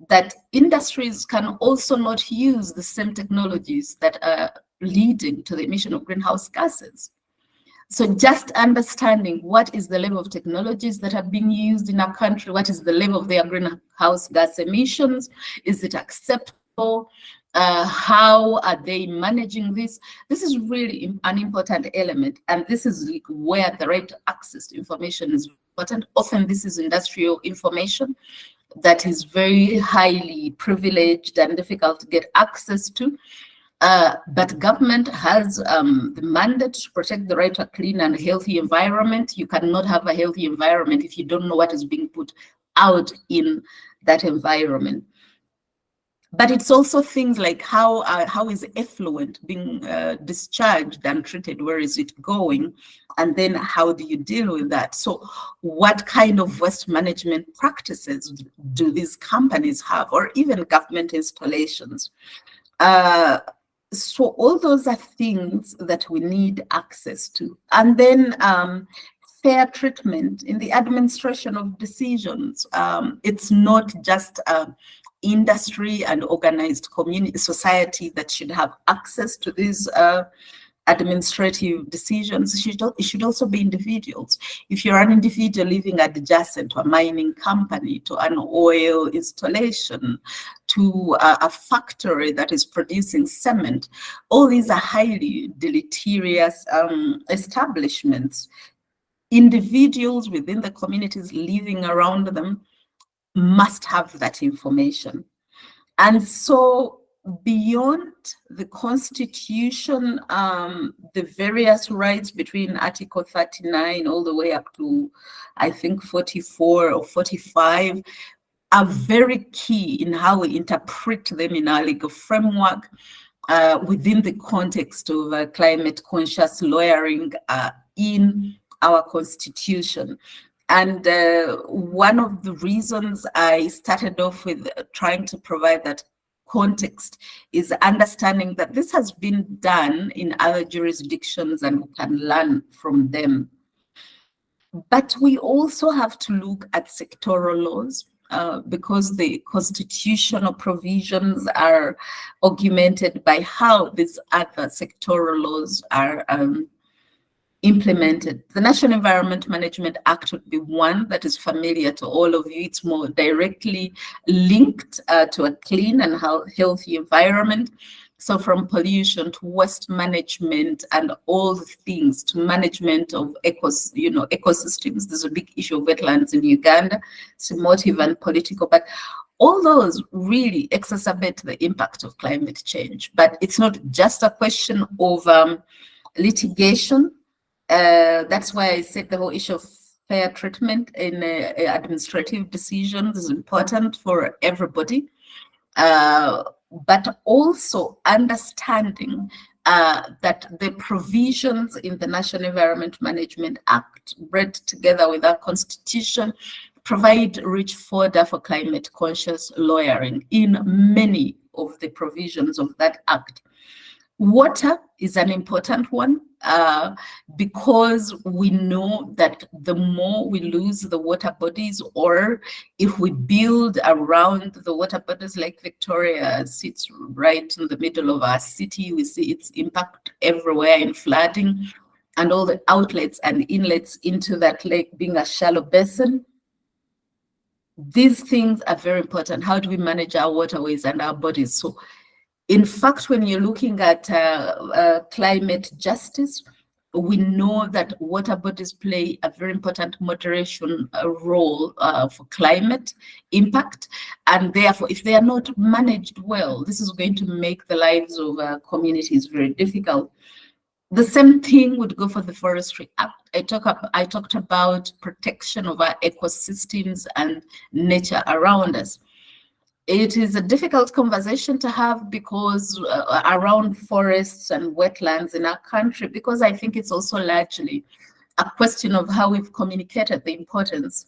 that industries can also not use the same technologies that are leading to the emission of greenhouse gases. So just understanding what is the level of technologies that are being used in our country, what is the level of their greenhouse gas emissions, is it acceptable? How are they managing this? This is really an important element, and this is where the right to access to information is important. Often this is industrial information that is very highly privileged and difficult to get access to. But government has the mandate to protect the right to a clean and healthy environment. You cannot have a healthy environment if you don't know what is being put out in that environment. But it's also things like how is effluent being discharged and treated? Where is it going? And then how do you deal with that? So what kind of waste management practices do these companies have, or even government installations? So all those are things that we need access to. And then fair treatment in the administration of decisions. It's not just industry and organized community society that should have access to these administrative decisions. It should also be individuals. If you're an individual living adjacent to a mining company, to an oil installation, to a factory that is producing cement, all these are highly deleterious establishments. Individuals within the communities living around them must have that information. And so beyond the Constitution, the various rights between Article 39 all the way up to, I think, 44 or 45 are very key in how we interpret them in our legal framework within the context of climate conscious lawyering in our Constitution. And one of the reasons I started off with trying to provide that context is understanding that this has been done in other jurisdictions and we can learn from them. But we also have to look at sectoral laws because the constitutional provisions are augmented by how these other sectoral laws are implemented. The National Environment Management Act would be one that is familiar to all of you. It's more directly linked to a clean and healthy environment. So from pollution to waste management and all the things to management of ecosystems. There's a big issue of wetlands in Uganda. It's emotive and political, but all those really exacerbate the impact of climate change. But it's not just a question of litigation. That's why I said the whole issue of fair treatment in administrative decisions is important for everybody, but also understanding that the provisions in the National Environment Management Act, read together with our Constitution, provide rich fodder for climate conscious lawyering in many of the provisions of that act. Water is an important one because we know that the more we lose the water bodies, or if we build around the water bodies, like Victoria sits right in the middle of our city, we see its impact everywhere in flooding and all the outlets and inlets into that lake being a shallow basin. These things are very important. How do we manage our waterways and our bodies? So in fact, when you're looking at climate justice, we know that water bodies play a very important moderation role for climate impact. And therefore, if they are not managed well, this is going to make the lives of communities very difficult. The same thing would go for the Forestry Act. I talked about protection of our ecosystems and nature around us. It is a difficult conversation to have because around forests and wetlands in our country, because I think it's also largely a question of how we've communicated the importance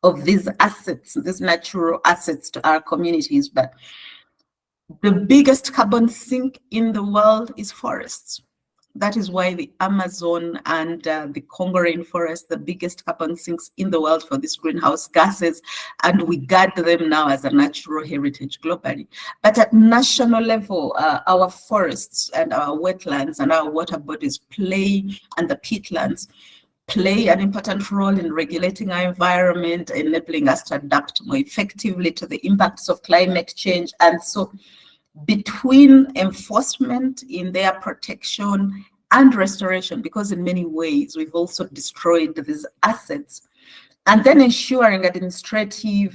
of these assets, these natural assets to our communities. But the biggest carbon sink in the world is forests. That is why the Amazon and the Congo rainforest, the biggest carbon sinks in the world for these greenhouse gases, and we guard them now as a natural heritage globally. But at national level, our forests and our wetlands and our water bodies play, and the peatlands play an important role in regulating our environment, enabling us to adapt more effectively to the impacts of climate change. And so between enforcement in their protection and restoration, because in many ways we've also destroyed these assets, and then ensuring administrative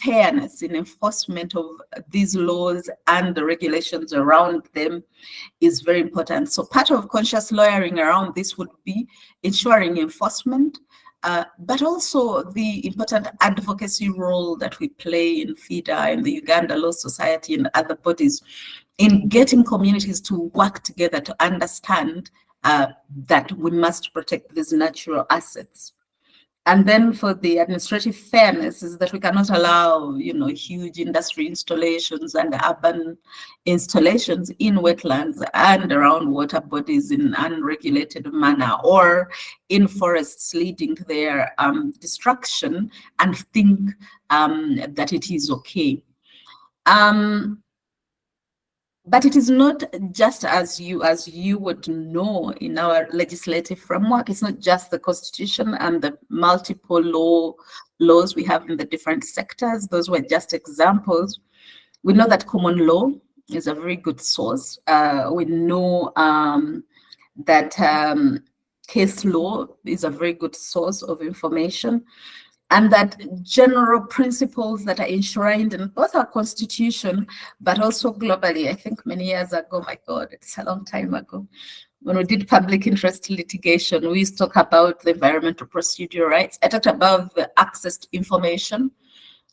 fairness in enforcement of these laws and the regulations around them is very important. So part of conscious lawyering around this would be ensuring enforcement, but also the important advocacy role that we play in FIDA and the Uganda Law Society and other bodies in getting communities to work together to understand that we must protect these natural assets. And then for the administrative fairness is that we cannot allow, huge industry installations and urban installations in wetlands and around water bodies in unregulated manner, or in forests leading to their destruction, and think that it is okay. But it is not just as you would know in our legislative framework. It's not just the Constitution and the multiple laws we have in the different sectors. Those were just examples. We know that common law is a very good source. We know that case law is a very good source of information, and that general principles that are enshrined in both our constitution, but also globally. I think many years ago, my God, it's a long time ago, when we did public interest litigation, we used to talk about the environmental procedure rights. I talked about the access to information,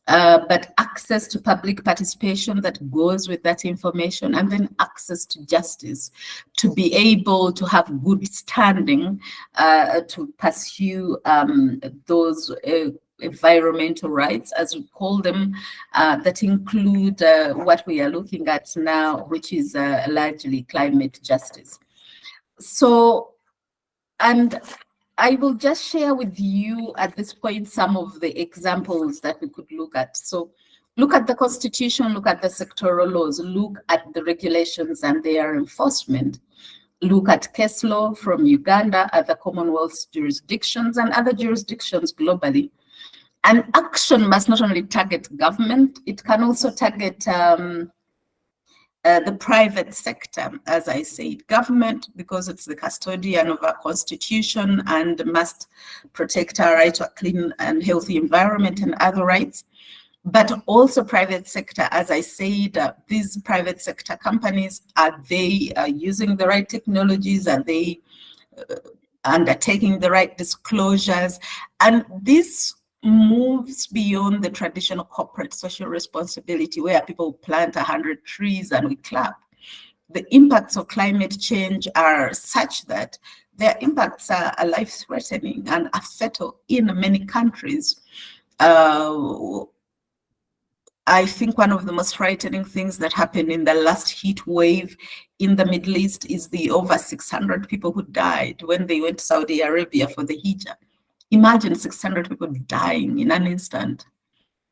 but access to public participation that goes with that information, and then access to justice, to be able to have good standing to pursue those environmental rights, as we call them, that include what we are looking at now, which is largely climate justice. So, and I will just share with you at this point some of the examples that we could look at. So look at the Constitution, look at the sectoral laws, look at the regulations and their enforcement, look at case law from Uganda, other Commonwealth jurisdictions and other jurisdictions globally. And action must not only target government, it can also target the private sector, as I said. Government, because it's the custodian of our constitution and must protect our right to a clean and healthy environment and other rights. But also private sector, as I said, these private sector companies, are they using the right technologies? Are they undertaking the right disclosures? And this moves beyond the traditional corporate social responsibility where people plant 100 trees and we clap. The impacts of climate change are such that their impacts are life-threatening and are fatal in many countries. I think one of the most frightening things that happened in the last heat wave in the Middle East is the over 600 people who died when they went to Saudi Arabia for the hijab. Imagine 600 people dying in an instant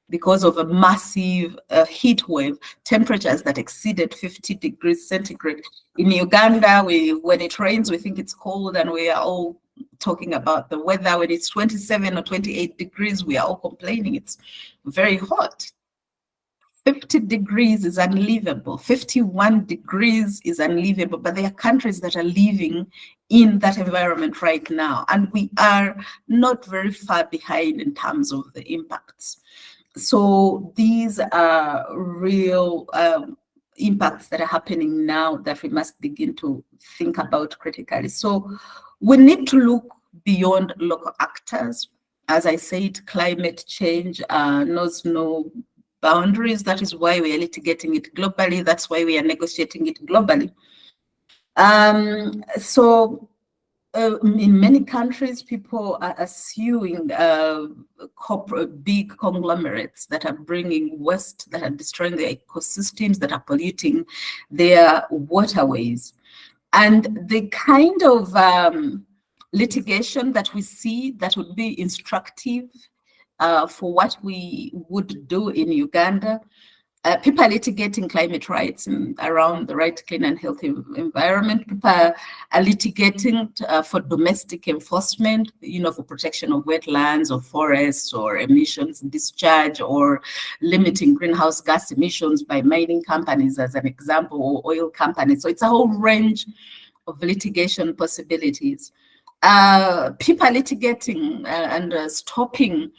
because of a massive heat wave, temperatures that exceeded 50 degrees centigrade. In Uganda, when it rains, we think it's cold, and we are all talking about the weather. When it's 27 or 28 degrees, we are all complaining it's very hot. 50 degrees is unlivable. 51 degrees is unlivable, but there are countries that are living in that environment right now, and we are not very far behind in terms of the impacts. So these are real impacts that are happening now that we must begin to think about critically. So we need to look beyond local actors. As I said, climate change knows no boundaries. That is why we are litigating it globally. That's why we are negotiating it globally. In many countries, people are suing big conglomerates that are bringing waste, that are destroying their ecosystems, that are polluting their waterways. And the kind of litigation that we see that would be instructive for what we would do in Uganda, people are litigating climate rights and around the right to clean and healthy environment. People are litigating for domestic enforcement, for protection of wetlands or forests or emissions discharge or limiting greenhouse gas emissions by mining companies, as an example, or oil companies. So it's a whole range of litigation possibilities. People are litigating and stopping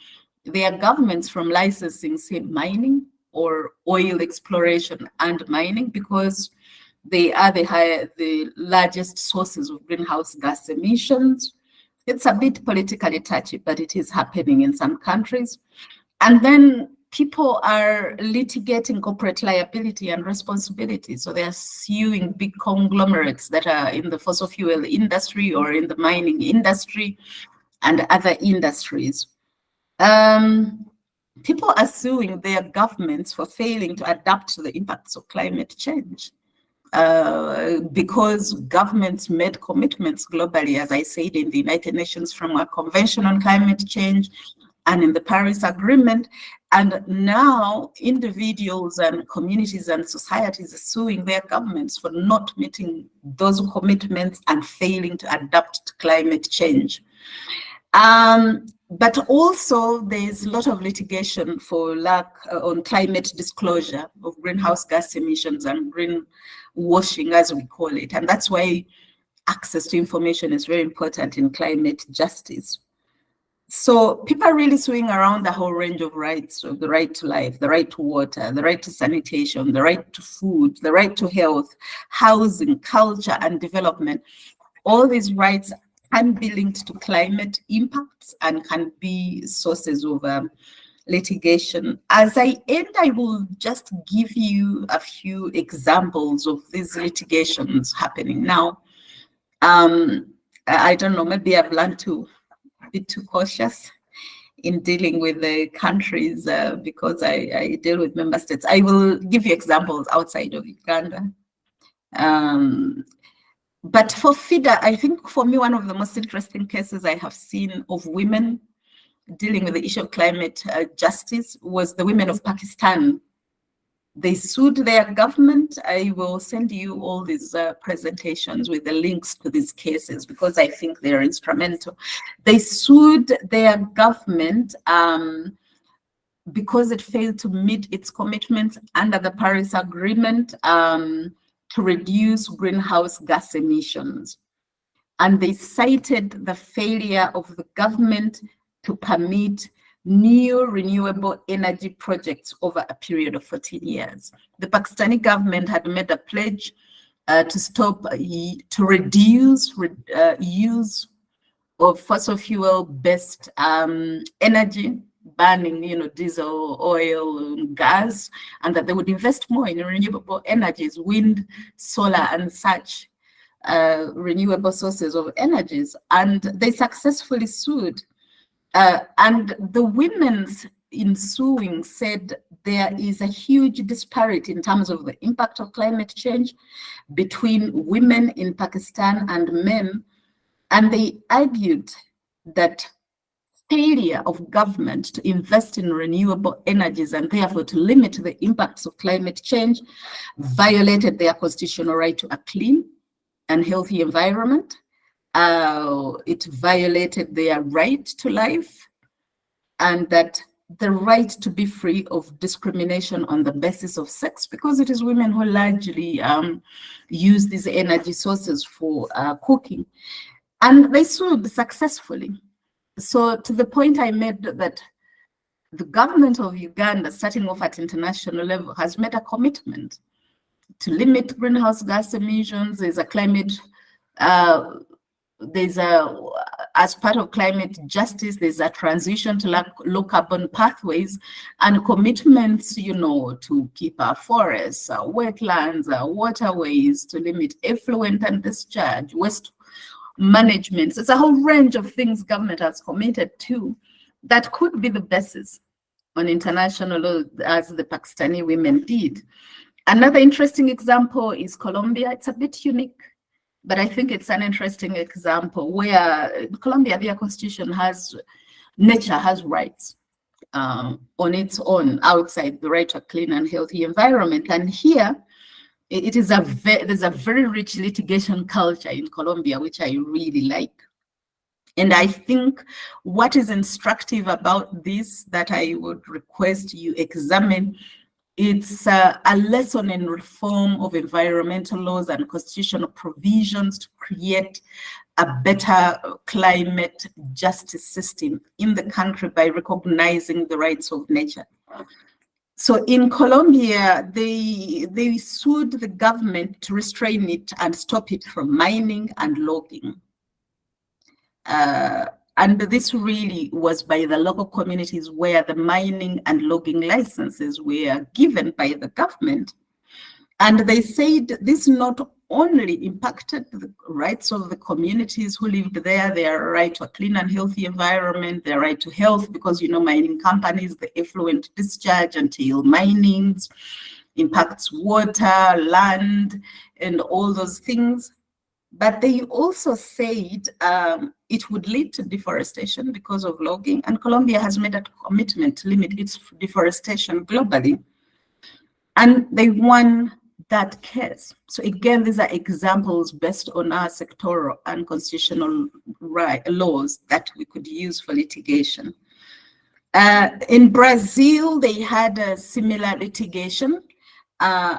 their governments from licensing, say, mining or oil exploration and mining, because they are the largest sources of greenhouse gas emissions. It's a bit politically touchy, but it is happening in some countries. And then people are litigating corporate liability and responsibility. So they are suing big conglomerates that are in the fossil fuel industry or in the mining industry and other industries. People are suing their governments for failing to adapt to the impacts of climate change because governments made commitments globally, as I said, in the United Nations Framework Convention on Climate Change and in the Paris Agreement. And now individuals and communities and societies are suing their governments for not meeting those commitments and failing to adapt to climate change. But also there's a lot of litigation for lack on climate disclosure of greenhouse gas emissions and greenwashing, as we call it. And that's why access to information is very important in climate justice. So people are really suing around the whole range of rights, of the right to life, the right to water, the right to sanitation, the right to food, the right to health, housing, culture, and development. All these rights can be linked to climate impacts and can be sources of litigation. As I end, I will just give you a few examples of these litigations happening now. I don't know, maybe I've learned to be too cautious in dealing with the countries because I deal with member states. I will give you examples outside of Uganda. But for FIDA, I think for me, one of the most interesting cases I have seen of women dealing with the issue of climate justice was the women of Pakistan. They sued their government. I will send you all these presentations with the links to these cases because I think they're instrumental. They sued their government because it failed to meet its commitments under the Paris Agreement to reduce greenhouse gas emissions. And they cited the failure of the government to permit new renewable energy projects over a period of 14 years. The Pakistani government had made a pledge to stop, to reduce use of fossil fuel-based energy, burning, diesel, oil, gas, and that they would invest more in renewable energies, wind, solar, and such renewable sources of energies. And they successfully sued. And the women in suing said there is a huge disparity in terms of the impact of climate change between women in Pakistan and men. And they argued that failure of government to invest in renewable energies and therefore to limit the impacts of climate change violated their constitutional right to a clean and healthy environment. It violated their right to life, and that the right to be free of discrimination on the basis of sex, because it is women who largely use these energy sources for cooking. And they sued successfully. So to the point I made that the government of Uganda, starting off at international level, has made a commitment to limit greenhouse gas emissions. There's a climate, as part of climate justice, there's a transition to low carbon pathways and commitments, you know, to keep our forests, our wetlands, our waterways, to limit effluent and discharge, waste management. So it's a whole range of things government has committed to that could be the basis on international law, as the Pakistani women did. Another interesting example is Colombia. It's a bit unique, but I think it's an interesting example where in Colombia, their constitution has, nature has rights on its own outside the right to a clean and healthy environment. And here, it is there's a very rich litigation culture in Colombia, which I really like. And I think what is instructive about this that I would request you examine, it's a lesson in reform of environmental laws and constitutional provisions to create a better climate justice system in the country by recognizing the rights of nature. So in Colombia, they sued the government to restrain it and stop it from mining and logging. And this really was by the local communities where the mining and logging licenses were given by the government. And they said this not only impacted the rights of the communities who lived there, their right to a clean and healthy environment, their right to health, because, you know, mining companies, the effluent discharge until minings impacts water, land, and all those things. But they also said it would lead to deforestation because of logging, and Colombia has made a commitment to limit its deforestation globally. And they won that case. So again, these are examples based on our sectoral and constitutional laws that we could use for litigation. In Brazil, they had a similar litigation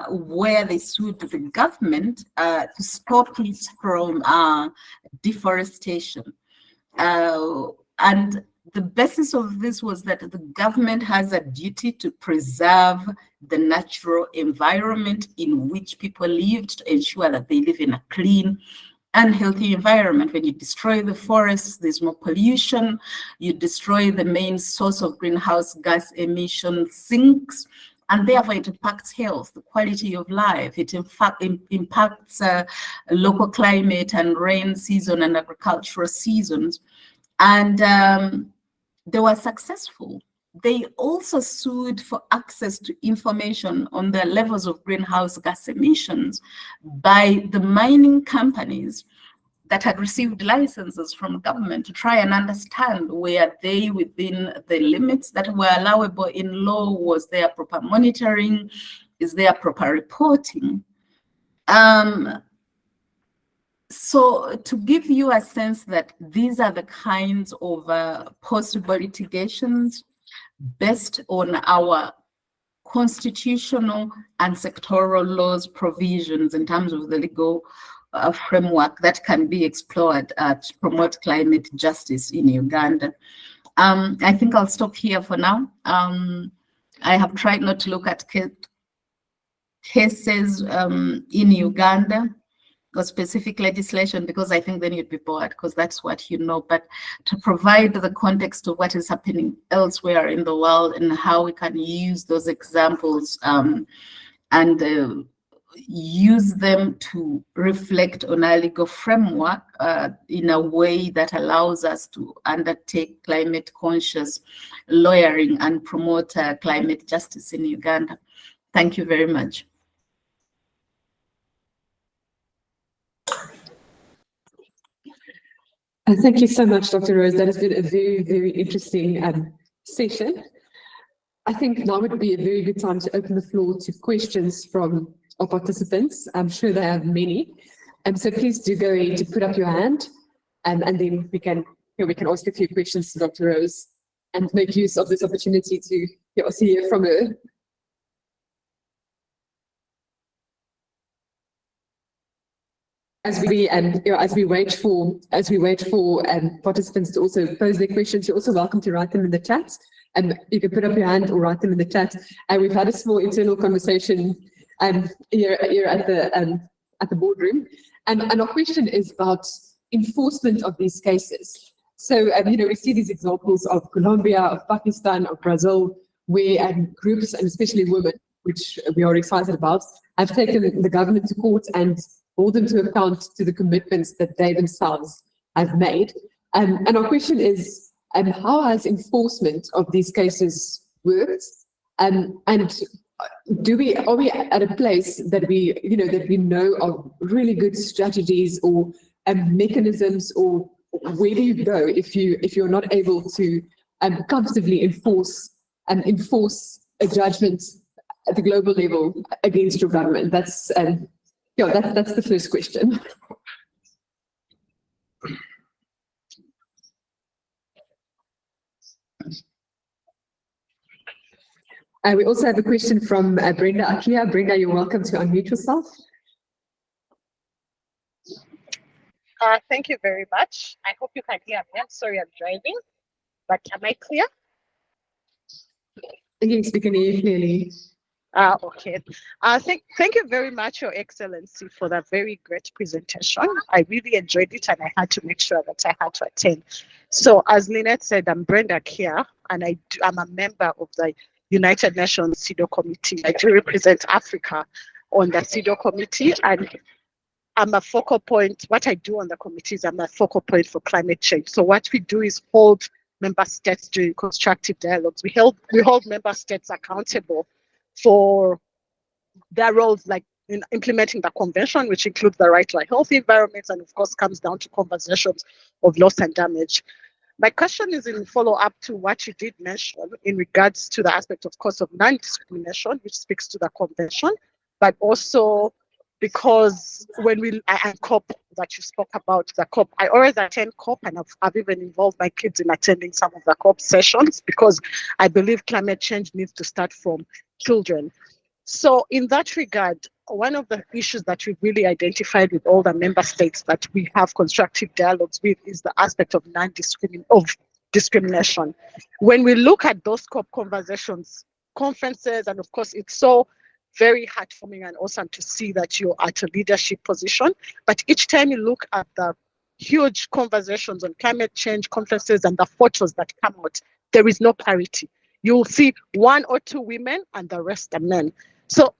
where they sued the government to stop it from deforestation. And the basis of this was that the government has a duty to preserve the natural environment in which people lived, to ensure that they live in a clean and healthy environment. When you destroy the forests, there's more pollution. You destroy the main source of greenhouse gas emission sinks, and therefore it impacts health, the quality of life. It in fact impacts local climate and rain season and agricultural seasons. And they were successful. They also sued for access to information on the levels of greenhouse gas emissions by the mining companies that had received licenses from government to try and understand where they, within the limits that were allowable in law, was there proper monitoring, is there proper reporting. So to give you a sense that these are the kinds of possible litigations based on our constitutional and sectoral laws provisions in terms of the legal framework that can be explored to promote climate justice in Uganda. I think I'll stop here for now. I have tried not to look at cases in Uganda or specific legislation, because I think then you'd be bored, because that's what you know, but to provide the context of what is happening elsewhere in the world and how we can use those examples and use them to reflect on our legal framework in a way that allows us to undertake climate conscious lawyering and promote climate justice in Uganda. Thank you very much. Thank you so much, Dr. Rose. That has been a very, very interesting session. I think now would be a very good time to open the floor to questions from our participants. I'm sure they have many. So please do go ahead to put up your hand, and then we can ask a few questions to Dr. Rose and make use of this opportunity to also hear from her. As we wait for participants to also pose their questions, you're also welcome to write them in the chat, and you can put up your hand or write them in the chat. And we've had a small internal conversation here at the boardroom. And our question is about enforcement of these cases. So, we see these examples of Colombia, of Pakistan, of Brazil, where groups, and especially women, which we are excited about, have taken the government to court and hold them to account to the commitments that they themselves have made. And our question is, how has enforcement of these cases worked? And are we at a place that we know of really good strategies or mechanisms, or where do you go if you're not able to comfortably enforce a judgment at the global level against your government? That's the first question. We also have a question from Brenda Akia. Brenda, you're welcome to unmute yourself. Thank you very much. I hope you can hear me. I'm sorry, I'm driving, but am I clear? Yes, we can hear you clearly. Okay. Thank you very much, Your Excellency, for that very great presentation. I really enjoyed it, and I had to make sure that I had to attend. So, as Lynette said, I'm Brenda Kia, and I'm a member of the United Nations CEDAW Committee. I do represent Africa on the CEDAW Committee, and I'm a focal point. What I do on the committee is I'm a focal point for climate change. So what we do is hold member states during constructive dialogues. We hold member states accountable for their roles, like in implementing the convention, which includes the right to a healthy environment, and of course comes down to conversations of loss and damage. My question is in follow-up to what you did mention in regards to the aspect, of course, of non-discrimination, which speaks to the convention, but also because when and COP that you spoke about, the COP, I always attend COP, and I've even involved my kids in attending some of the COP sessions, because I believe climate change needs to start from children. So in that regard, one of the issues that we've really identified with all the member states that we have constructive dialogues with is the aspect of discrimination. When we look at those COP conversations, conferences, and of course it's so very heartwarming and awesome to see that you're at a leadership position, but each time you look at the huge conversations on climate change conferences and the photos that come out, there is no parity. You'll see one or two women and the rest are men. So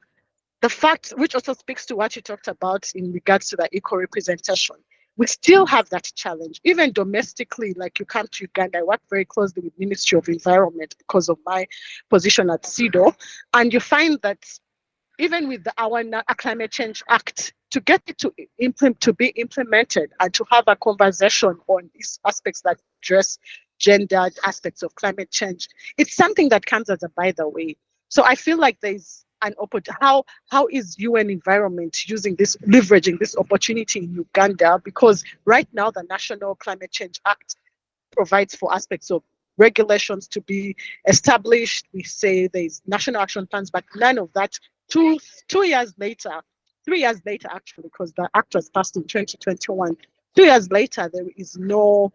the fact, which also speaks to what you talked about in regards to the equal representation, we still have that challenge. Even domestically, like you come to Uganda, I work very closely with Ministry of Environment because of my position at CEDAW, and you find that even with our Climate Change Act, to get it to be implemented and to have a conversation on these aspects that address gendered aspects of climate change, it's something that comes as a by the way. So I feel like there's an opportunity. How is UN Environment leveraging this opportunity in Uganda? Because right now the National Climate Change Act provides for aspects of regulations to be established. We say there's national action plans, but none of that. 3 years later actually, because the act was passed in 2021. 2 years later, there's no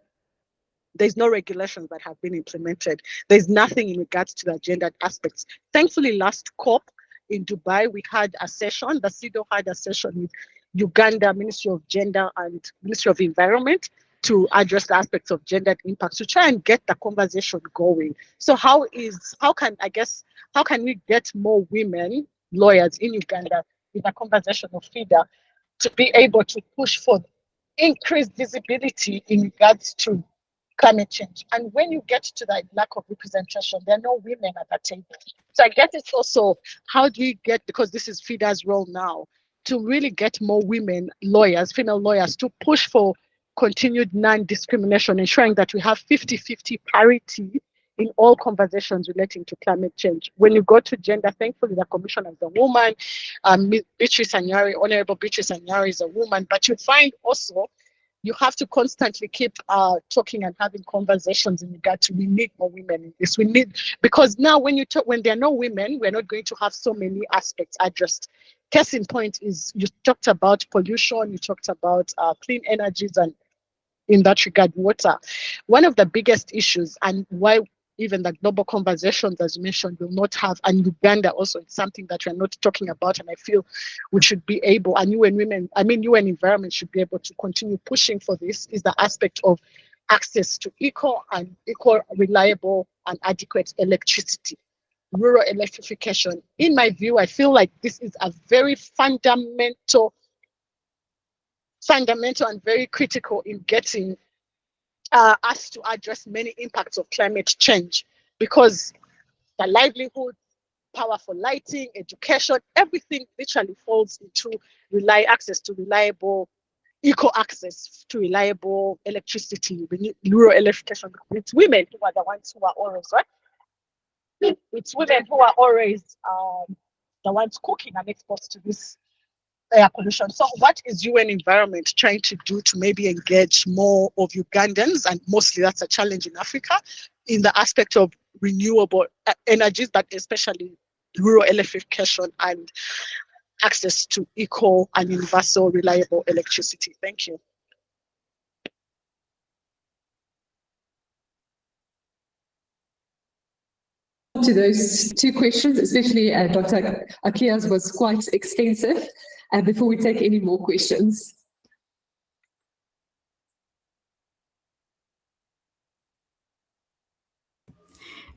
regulations that have been implemented. There's nothing in regards to the gendered aspects. Thankfully, last COP in Dubai, we had a session, the CEDAW had a session with Uganda Ministry of Gender and Ministry of Environment to address the aspects of gendered impacts, to try and get the conversation going. So how can we get more women lawyers in Uganda with a conversation of FIDA to be able to push for increased visibility in regards to climate change? And when you get to that lack of representation, there are no women at that table. So I guess it's also, how do we get, because this is FIDA's role now, to really get more women lawyers, female lawyers, to push for continued non-discrimination, ensuring that we have 50-50 parity in all conversations relating to climate change. When you go to gender, thankfully the commissioner is a woman, Beatrice Anyari, Honorable Beatrice Anyari is a woman, but you find also you have to constantly keep talking and having conversations in regard to, we need more women in this. We need, because now when there are no women, we're not going to have so many aspects addressed. Case in point is, you talked about pollution, you talked about clean energies, and in that regard, water. One of the biggest issues, and why even the global conversations, as you mentioned, will not have, and Uganda also, it's something that we're not talking about, and I feel we should be able, and UN Women, UN Environment should be able to continue pushing for this, is the aspect of access to equal, reliable, and adequate electricity, rural electrification. In my view, I feel like this is a very fundamental and very critical in getting us to address many impacts of climate change, because the livelihood, power for lighting, education, everything literally falls into access to reliable, equal access to reliable electricity, rural electrification. It's women who are the ones who are always, right? It's women who are always the ones cooking and exposed to this air pollution. So what is UN Environment trying to do to maybe engage more of Ugandans, and mostly that's a challenge in Africa, in the aspect of renewable energies, but especially rural electrification and access to equal and universal reliable electricity? Thank you. To those two questions, especially Dr. Akia's was quite extensive. And before we take any more questions.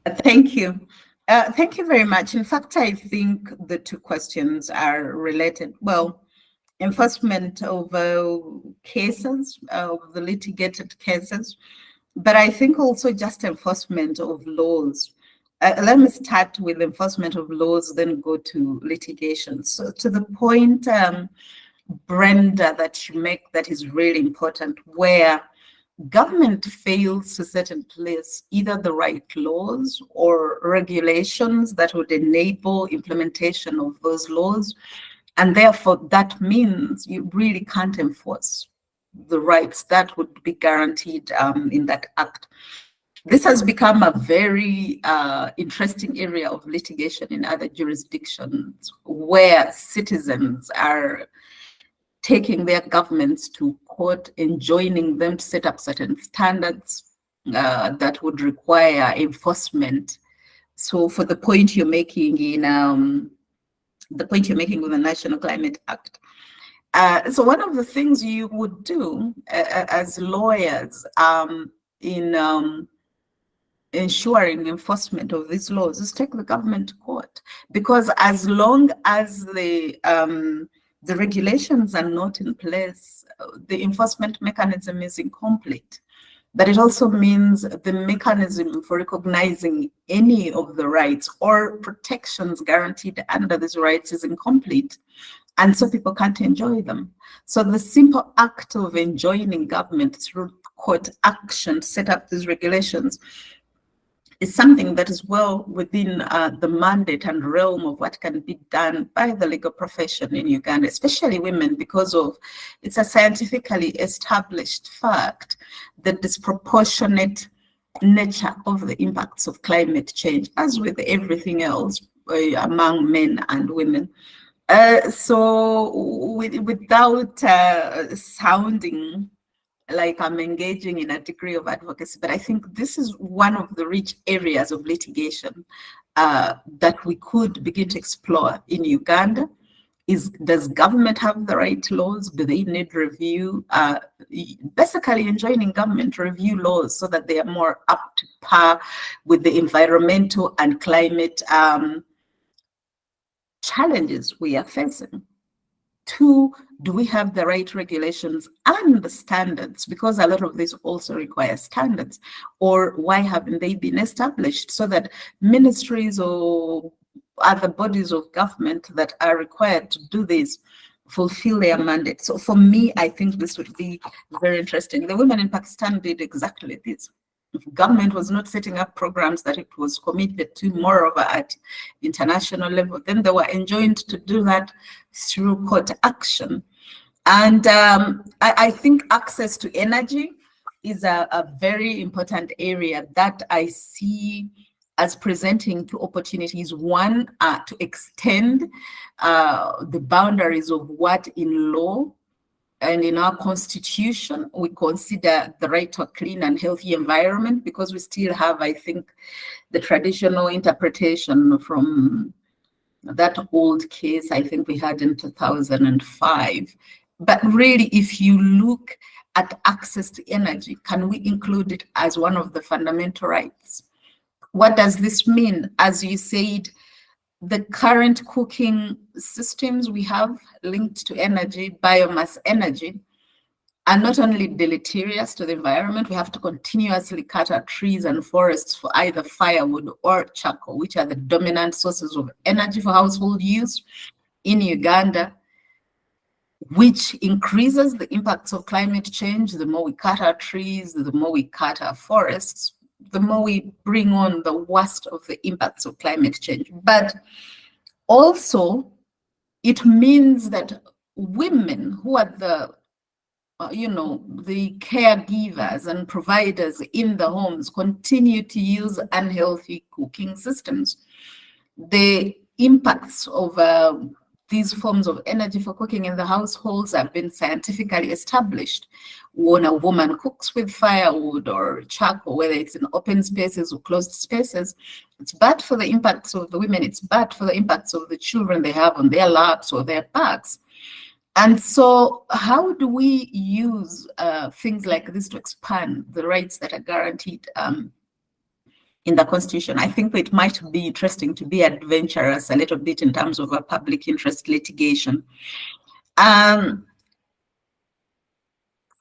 Thank you. Thank you very much. In fact, I think the two questions are related. Well, enforcement of cases, of the litigated cases, but I think also just enforcement of laws. Let me start with enforcement of laws, then go to litigation. So to the point, Brenda, that you make, that is really important, where government fails to set in place either the right laws or regulations that would enable implementation of those laws. And therefore, that means you really can't enforce the rights that would be guaranteed in that act. This has become a very interesting area of litigation in other jurisdictions, where citizens are taking their governments to court, enjoining them to set up certain standards that would require enforcement. So for the point you're making in with the National Climate Act. So one of the things you would do as lawyers in ensuring enforcement of these laws is take the government to court, because as long as the regulations are not in place, the enforcement mechanism is incomplete. But it also means the mechanism for recognizing any of the rights or protections guaranteed under these rights is incomplete. And so people can't enjoy them. So the simple act of enjoining government through court action to set up these regulations is something that is well within the mandate and realm of what can be done by the legal profession in Uganda, especially women, because of it's a scientifically established fact, the disproportionate nature of the impacts of climate change, as with everything else among men and women. So without sounding like I'm engaging in a degree of advocacy, but I think this is one of the rich areas of litigation that we could begin to explore in Uganda. Does government have the right laws? Do they need review? Basically enjoining government review laws so that they are more up to par with the environmental and climate challenges we are facing. Two, do we have the right regulations and the standards? Because a lot of this also requires standards. Or why haven't they been established so that ministries or other bodies of government that are required to do this fulfill their mandate? So for me, I think this would be very interesting. The women in Pakistan did exactly this. If government was not setting up programs that it was committed to moreover at international level, then they were enjoined to do that through court action. And I think access to energy is a very important area that I see as presenting two opportunities. One, to extend the boundaries of what in law And in our constitution, we consider the right to a clean and healthy environment, because we still have, I think, the traditional interpretation from that old case I think we had in 2005. But really, if you look at access to energy, can we include it as one of the fundamental rights? What does this mean? As you said, the current cooking systems we have linked to energy, biomass energy, are not only deleterious to the environment, we have to continuously cut our trees and forests for either firewood or charcoal, which are the dominant sources of energy for household use in Uganda, which increases the impacts of climate change. The more we cut our trees, the more we cut our forests, the more we bring on the worst of the impacts of climate change. But also, it means that women who are the the caregivers and providers in the homes continue to use unhealthy cooking systems. The impacts of these forms of energy for cooking in the households have been scientifically established. When a woman cooks with firewood or charcoal, whether it's in open spaces or closed spaces, it's bad for the impacts of the women, it's bad for the impacts of the children they have on their laps or their backs. And so how do we use things like this to expand the rights that are guaranteed in the Constitution? I think it might be interesting to be adventurous a little bit in terms of a public interest litigation.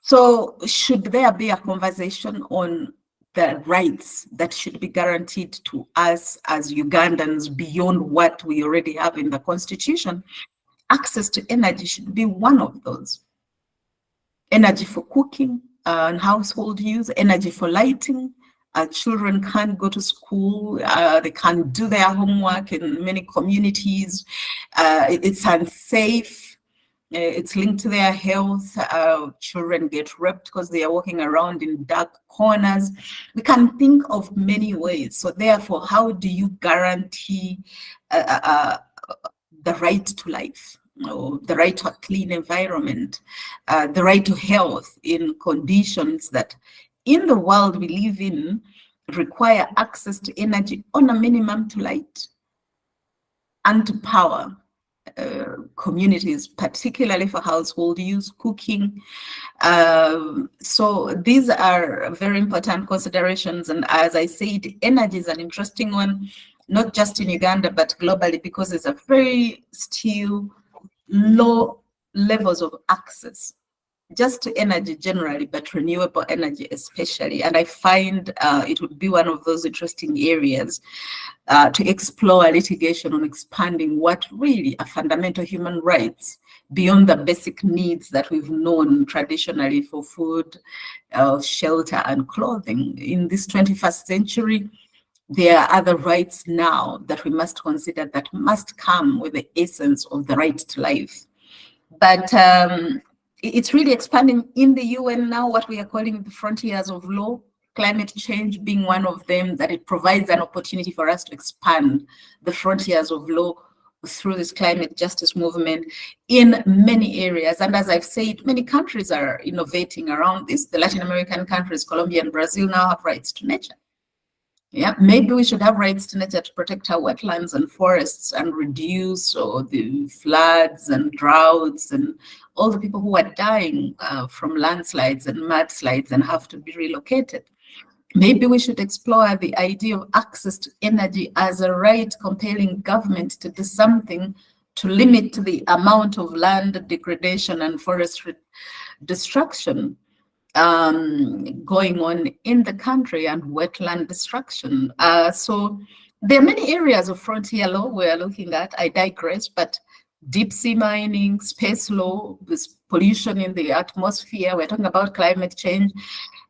So should there be a conversation on the rights that should be guaranteed to us as Ugandans beyond what we already have in the Constitution? Access to energy should be one of those. Energy for cooking and household use, energy for lighting. Children can't go to school, they can't do their homework in many communities. It's unsafe, it's linked to their health. Children get raped because they are walking around in dark corners. We can think of many ways. So therefore, how do you guarantee the right to life, or the right to a clean environment, the right to health in conditions that in the world we live in require access to energy on a minimum to light and to power communities, particularly for household use, cooking. So these are very important considerations. And as I said, energy is an interesting one, not just in Uganda, but globally, because there's a very still low levels of access just to energy generally, but renewable energy especially. And I find it would be one of those interesting areas to explore litigation on expanding what really are fundamental human rights beyond the basic needs that we've known traditionally for food, shelter, and clothing. In this 21st century, there are other rights now that we must consider that must come with the essence of the right to life. But it's really expanding in the UN now, what we are calling the frontiers of law, climate change being one of them, that it provides an opportunity for us to expand the frontiers of law through this climate justice movement in many areas. And as I've said, many countries are innovating around this. The Latin American countries, Colombia and Brazil, now have rights to nature. Yeah, maybe we should have rights to nature to protect our wetlands and forests and reduce the floods and droughts and all the people who are dying from landslides and mudslides and have to be relocated. Maybe we should explore the idea of access to energy as a right, compelling government to do something to limit the amount of land degradation and forest destruction going on in the country, and wetland destruction. So there are many areas of frontier law we're looking at. I digress, but deep sea mining, space law, this pollution in the atmosphere, we're talking about climate change.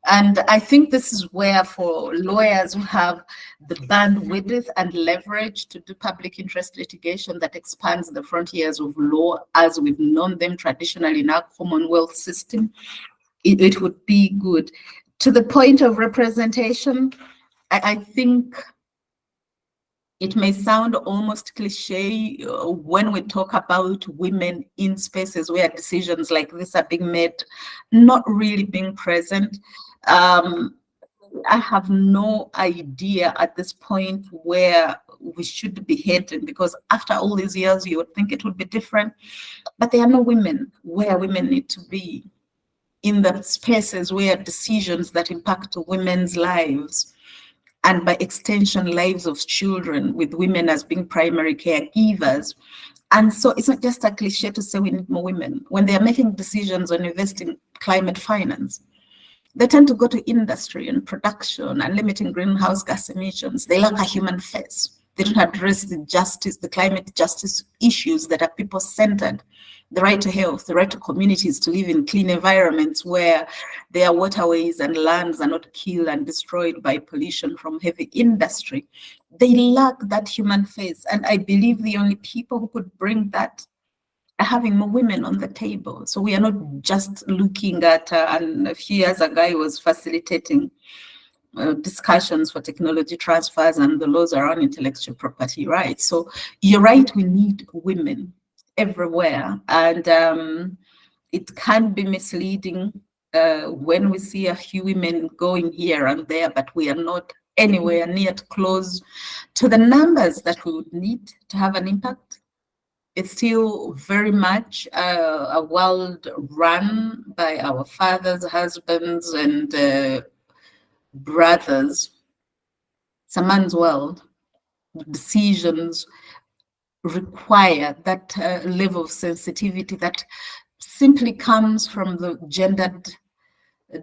And I think this is where, for lawyers who have the bandwidth and leverage to do public interest litigation that expands the frontiers of law as we've known them traditionally in our Commonwealth system, it would be good. To the point of representation, I think It may sound almost cliche when we talk about women in spaces where decisions like this are being made, not really being present. I have no idea at this point where we should be heading, because after all these years, you would think it would be different, but there are no women where women need to be, in the spaces where decisions that impact women's lives, and by extension, lives of children, with women as being primary caregivers. And so it's not just a cliche to say we need more women. When they are making decisions on investing climate finance, they tend to go to industry and production and limiting greenhouse gas emissions. They lack a human face. They don't address the justice, the climate justice issues that are people-centered. The right to health, the right to communities to live in clean environments where their waterways and lands are not killed and destroyed by pollution from heavy industry. They lack that human face. And I believe the only people who could bring that are having more women on the table. So we are not just looking at, and a few years ago, I was facilitating discussions for technology transfers and the laws around intellectual property rights. So you're right, we need women everywhere. And it can be misleading when we see a few women going here and there, but we are not anywhere near close to the numbers that we would need to have an impact. It's still very much a world run by our fathers, husbands, and brothers. It's a man's world. Decisions require that level of sensitivity that simply comes from the gendered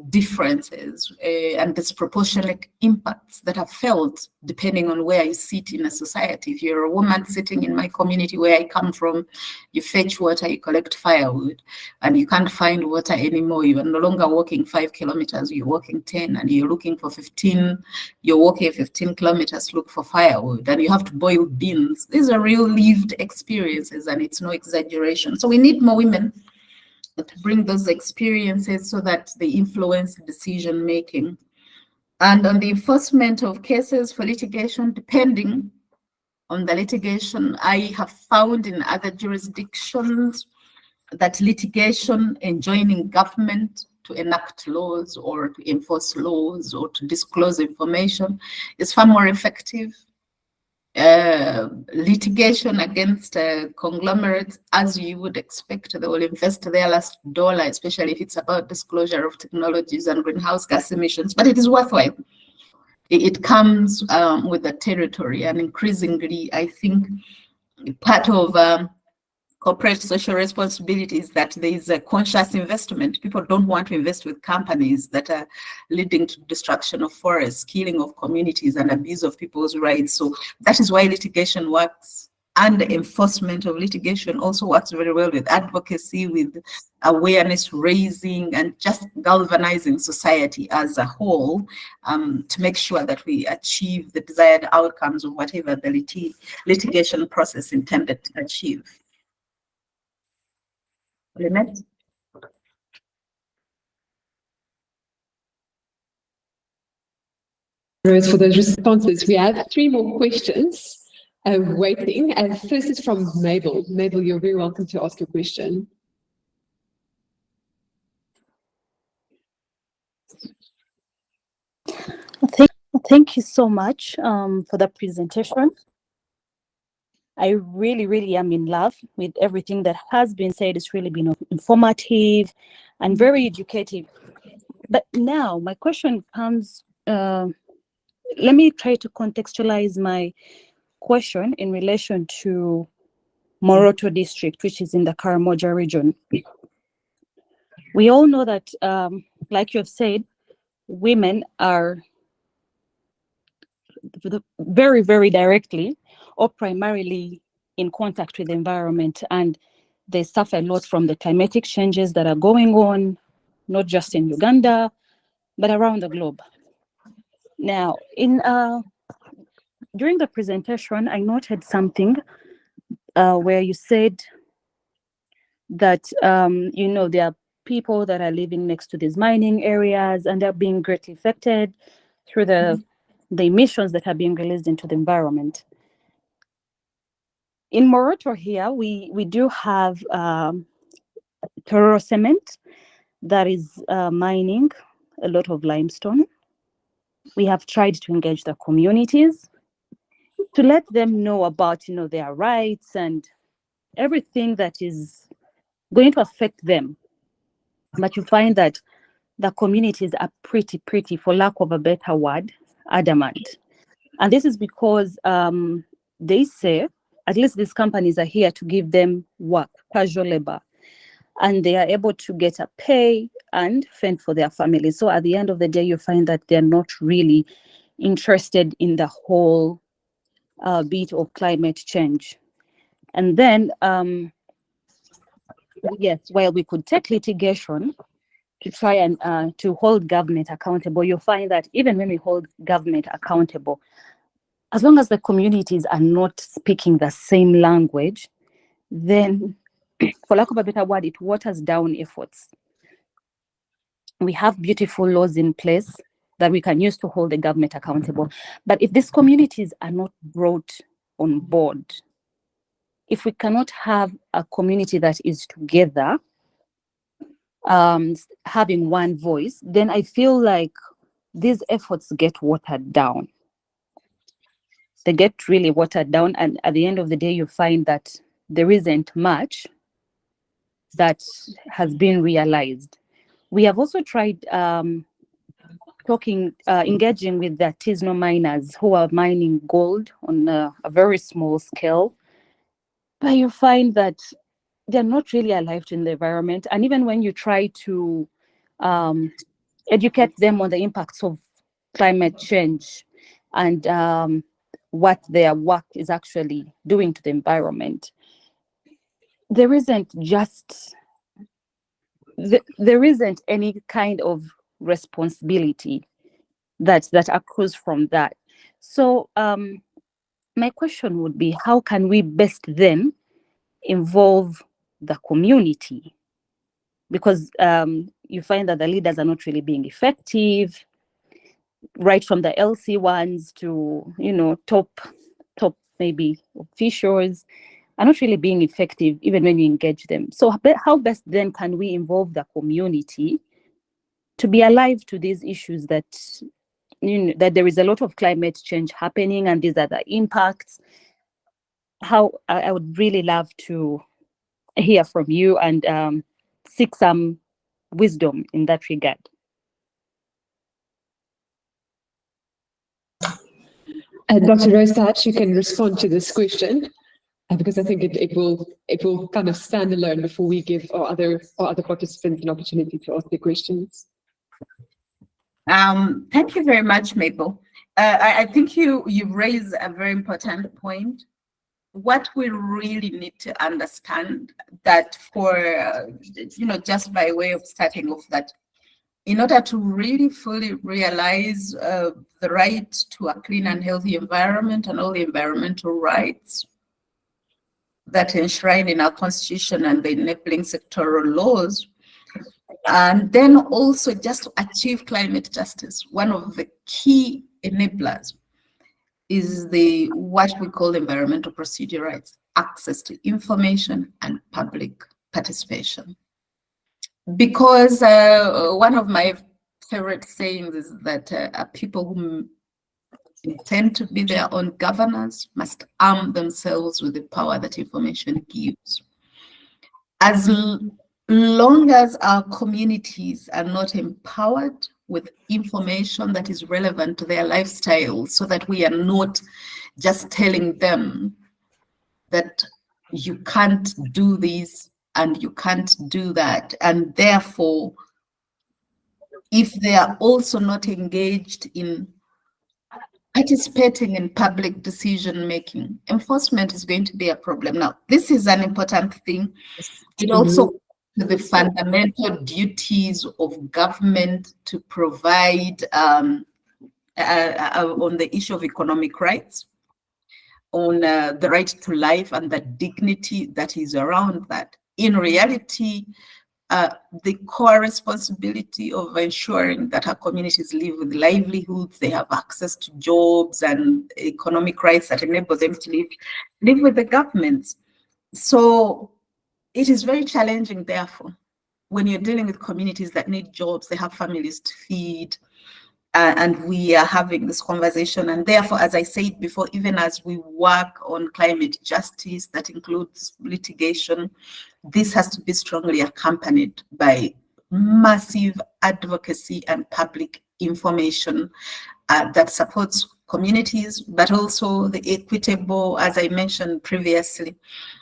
differences and disproportionate impacts that are felt depending on where you sit in a society. If you're a woman sitting in my community where I come from, you fetch water, you collect firewood, and you can't find water anymore. You are no longer walking 5 kilometers, you're walking 10, and you're looking for 15, you're walking 15 kilometers to look for firewood, and you have to boil beans. These are real lived experiences, and it's no exaggeration. So we need more women to bring those experiences so that they influence decision making. And on the enforcement of cases for litigation, depending on the litigation, I have found in other jurisdictions that litigation enjoining government to enact laws or to enforce laws or to disclose information is far more effective. Litigation against conglomerates, as you would expect, they will invest their last dollar, especially if it's about disclosure of technologies and greenhouse gas emissions, but it is worthwhile. It comes with the territory, and increasingly, I think part of corporate social responsibility is that there is a conscious investment. People don't want to invest with companies that are leading to destruction of forests, killing of communities, and abuse of people's rights. So that is why litigation works, and the enforcement of litigation also works very well with advocacy, with awareness raising, and just galvanizing society as a whole to make sure that we achieve the desired outcomes of whatever the litigation process intended to achieve. Annette? Rose, for those responses. We have 3 more questions waiting. And first is from Mabel. Mabel, you're very welcome to ask your question. Thank you so much for the presentation. I really am in love with everything that has been said. It's really been informative and very educative. But now my question comes, let me try to contextualize my question in relation to Moroto district, which is in the Karamoja region. We all know that, like you have said, women are very directly or primarily in contact with the environment, and they suffer a lot from the climatic changes that are going on, not just in Uganda, but around the globe. Now, during the presentation, I noted something where you said that, there are people that are living next to these mining areas and they're being greatly affected through the emissions that are being released into the environment. In Moroto here, we do have Tororo Cement that is mining a lot of limestone. We have tried to engage the communities to let them know about, their rights and everything that is going to affect them. But you find that the communities are pretty, for lack of a better word, adamant. And this is because they say, at least these companies are here to give them work, casual labor, and they are able to get a pay and fend for their families. So at the end of the day, you find that they're not really interested in the whole bit of climate change. And then, yes, while we could take litigation to try and to hold government accountable, you'll find that even when we hold government accountable, as long as the communities are not speaking the same language, then, for lack of a better word, it waters down efforts. We have beautiful laws in place that we can use to hold the government accountable. But if these communities are not brought on board, if we cannot have a community that is together, having one voice, then I feel like these efforts get watered down. They get really watered down, and at the end of the day, you find that there isn't much that has been realized. We have also tried engaging with the artisanal miners who are mining gold on a very small scale, but you find that they're not really alive in the environment. And even when you try to educate them on the impacts of climate change and what their work is actually doing to the environment, there isn't any kind of responsibility that accrues from that. So my question would be, how can we best then involve the community? Because you find that the leaders are not really being effective, right from the LC ones to top maybe officials are not really being effective even when you engage them. So how best then can we involve the community to be alive to these issues that that there is a lot of climate change happening and these are the impacts? How I would really love to hear from you and seek some wisdom in that regard. Dr.Rose, perhaps you can respond to this question, because I think it will kind of stand alone before we give our other participants an opportunity to ask their questions. Thank you very much, Mabel. I think you raise a very important point. What we really need to understand that for, just by way of starting off, that in order to really fully realize the right to a clean and healthy environment and all the environmental rights that enshrine in our constitution and the enabling sectoral laws, and then also just to achieve climate justice, one of the key enablers is what we call environmental procedure rights, access to information and public participation. Because one of my favorite sayings is that people who intend to be their own governors must arm themselves with the power that information gives. As long as our communities are not empowered with information that is relevant to their lifestyle, so that we are not just telling them that you can't do this and you can't do that, and therefore, if they are also not engaged in participating in public decision making, enforcement is going to be a problem. Now, this is an important thing. It also the fundamental duties of government to provide on the issue of economic rights, on the right to life and the dignity that is around that. In reality, the core responsibility of ensuring that our communities live with livelihoods, they have access to jobs and economic rights that enable them to live with the governments. So it is very challenging, therefore, when you're dealing with communities that need jobs, they have families to feed, and we are having this conversation. And therefore, as I said before, even as we work on climate justice, that includes litigation, this has to be strongly accompanied by massive advocacy and public information that supports communities, but also the equitable, as I mentioned previously,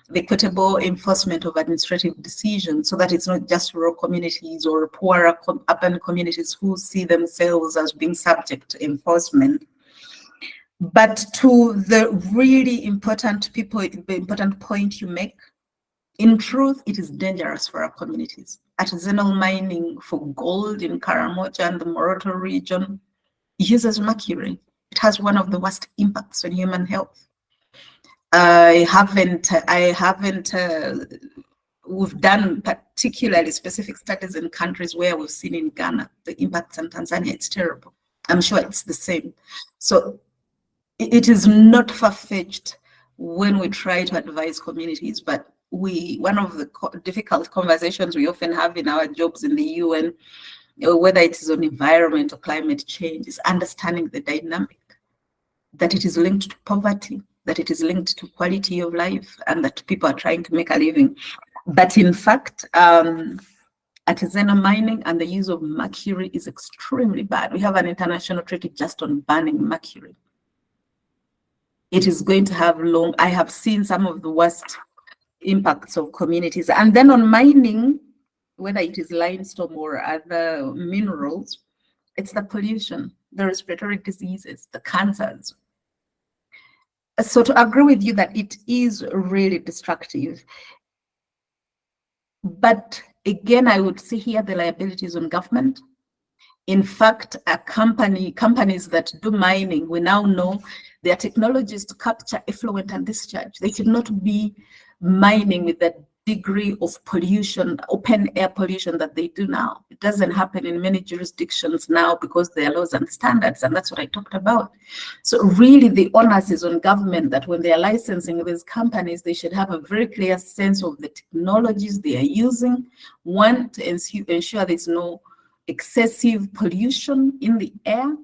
the equitable enforcement of administrative decisions, so that it's not just rural communities or poorer urban communities who see themselves as being subject to enforcement. But to the really important point you make, in truth, it is dangerous for our communities. Artisanal mining for gold in Karamoja and the Moroto region uses mercury. It has one of the worst impacts on human health. We've done particularly specific studies in countries where we've seen in Ghana, the impacts in Tanzania, it's terrible. I'm sure it's the same. So it is not far-fetched when we try to advise communities, but one of the difficult conversations we often have in our jobs in the UN, whether it is on environment or climate change, is understanding the dynamic, that it is linked to poverty, that it is linked to quality of life, and that people are trying to make a living. But in fact, artisanal mining and the use of mercury is extremely bad. We have an international treaty just on banning mercury. It is going to have I have seen some of the worst impacts of communities. And then on mining, whether it is limestone or other minerals, it's the pollution, the respiratory diseases, the cancers. So to agree with you that it is really destructive. But again, I would say here the liabilities on government. In fact, companies that do mining, we now know their technologies to capture effluent and discharge. They should not be mining with that degree of pollution, open air pollution that they do now. It doesn't happen in many jurisdictions now because there are laws and standards, and that's what I talked about. So really the onus is on government that when they are licensing these companies, they should have a very clear sense of the technologies they are using, one, to ensure there's no excessive pollution in the air,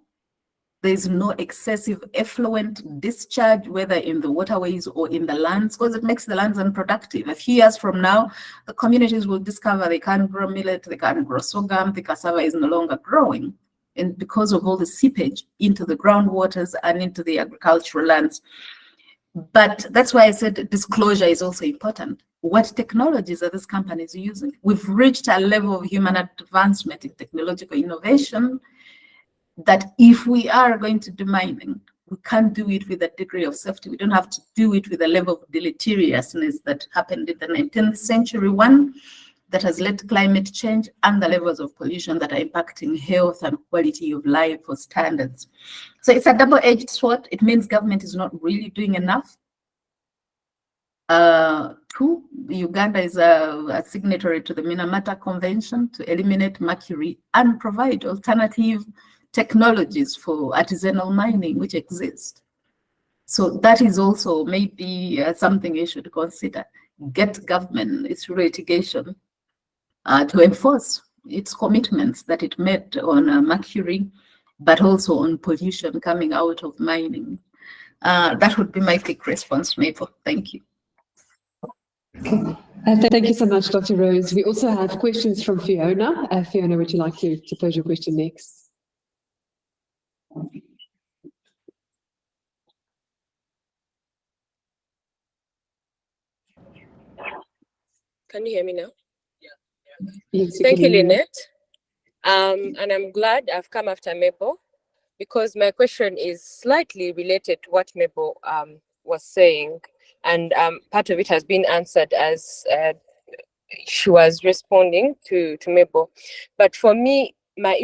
there's no excessive effluent discharge, whether in the waterways or in the lands, because it makes the lands unproductive. A few years from now, the communities will discover they can't grow millet, they can't grow sorghum, the cassava is no longer growing, and because of all the seepage into the groundwaters and into the agricultural lands. But that's why I said disclosure is also important. What technologies are these companies using? We've reached a level of human advancement in technological innovation that if we are going to do mining, we can't do it with a degree of safety. We don't have to do it with a level of deleteriousness that happened in the 19th century, one that has led to climate change, and the levels of pollution that are impacting health and quality of life or standards. So it's a double-edged sword. It means government is not really doing enough. Two, Uganda is a signatory to the Minamata Convention to eliminate mercury and provide alternative technologies for artisanal mining, which exist. So that is also maybe something you should consider. Get government its litigation to enforce its commitments that it made on mercury, but also on pollution coming out of mining. That would be my quick response, Mabel. Thank you. Thank you so much, Dr. Rose. We also have questions from Fiona. Fiona, would you like to pose your question next? Can you hear me now? Yes, Thank you, Lynette. And I'm glad I've come after Mabel, because my question is slightly related to what Mabel was saying. And part of it has been answered as she was responding to Mabel. But for me, my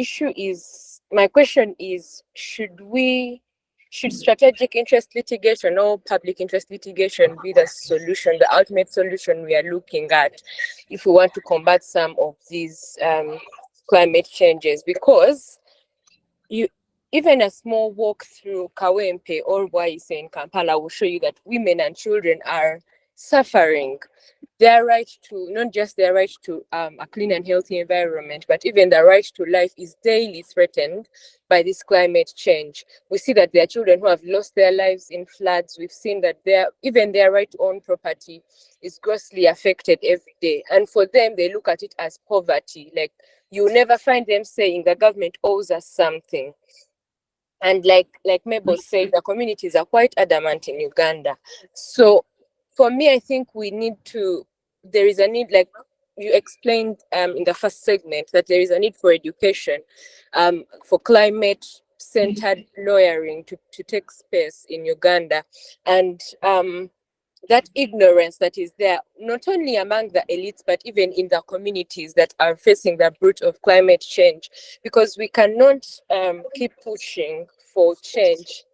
question is, should we should strategic interest litigation or public interest litigation be the solution, the ultimate solution we are looking at if we want to combat some of these climate changes? Because even a small walk through Kawempe or Waise in Kampala will show you that women and children are suffering. Their right to, not just their right to a clean and healthy environment, but even their right to life is daily threatened by this climate change. We see that there are children who have lost their lives in floods. We've seen that even their right to own property is grossly affected every day. And for them, they look at it as poverty. Like, you never find them saying the government owes us something. And like Mbogoh said, the communities are quite adamant in Uganda. So for me, I think there is a need, like you explained in the first segment, that there is a need for education, for climate-centered lawyering to take space in Uganda. And that ignorance that is there, not only among the elites, but even in the communities that are facing the brunt of climate change, because we cannot keep pushing for change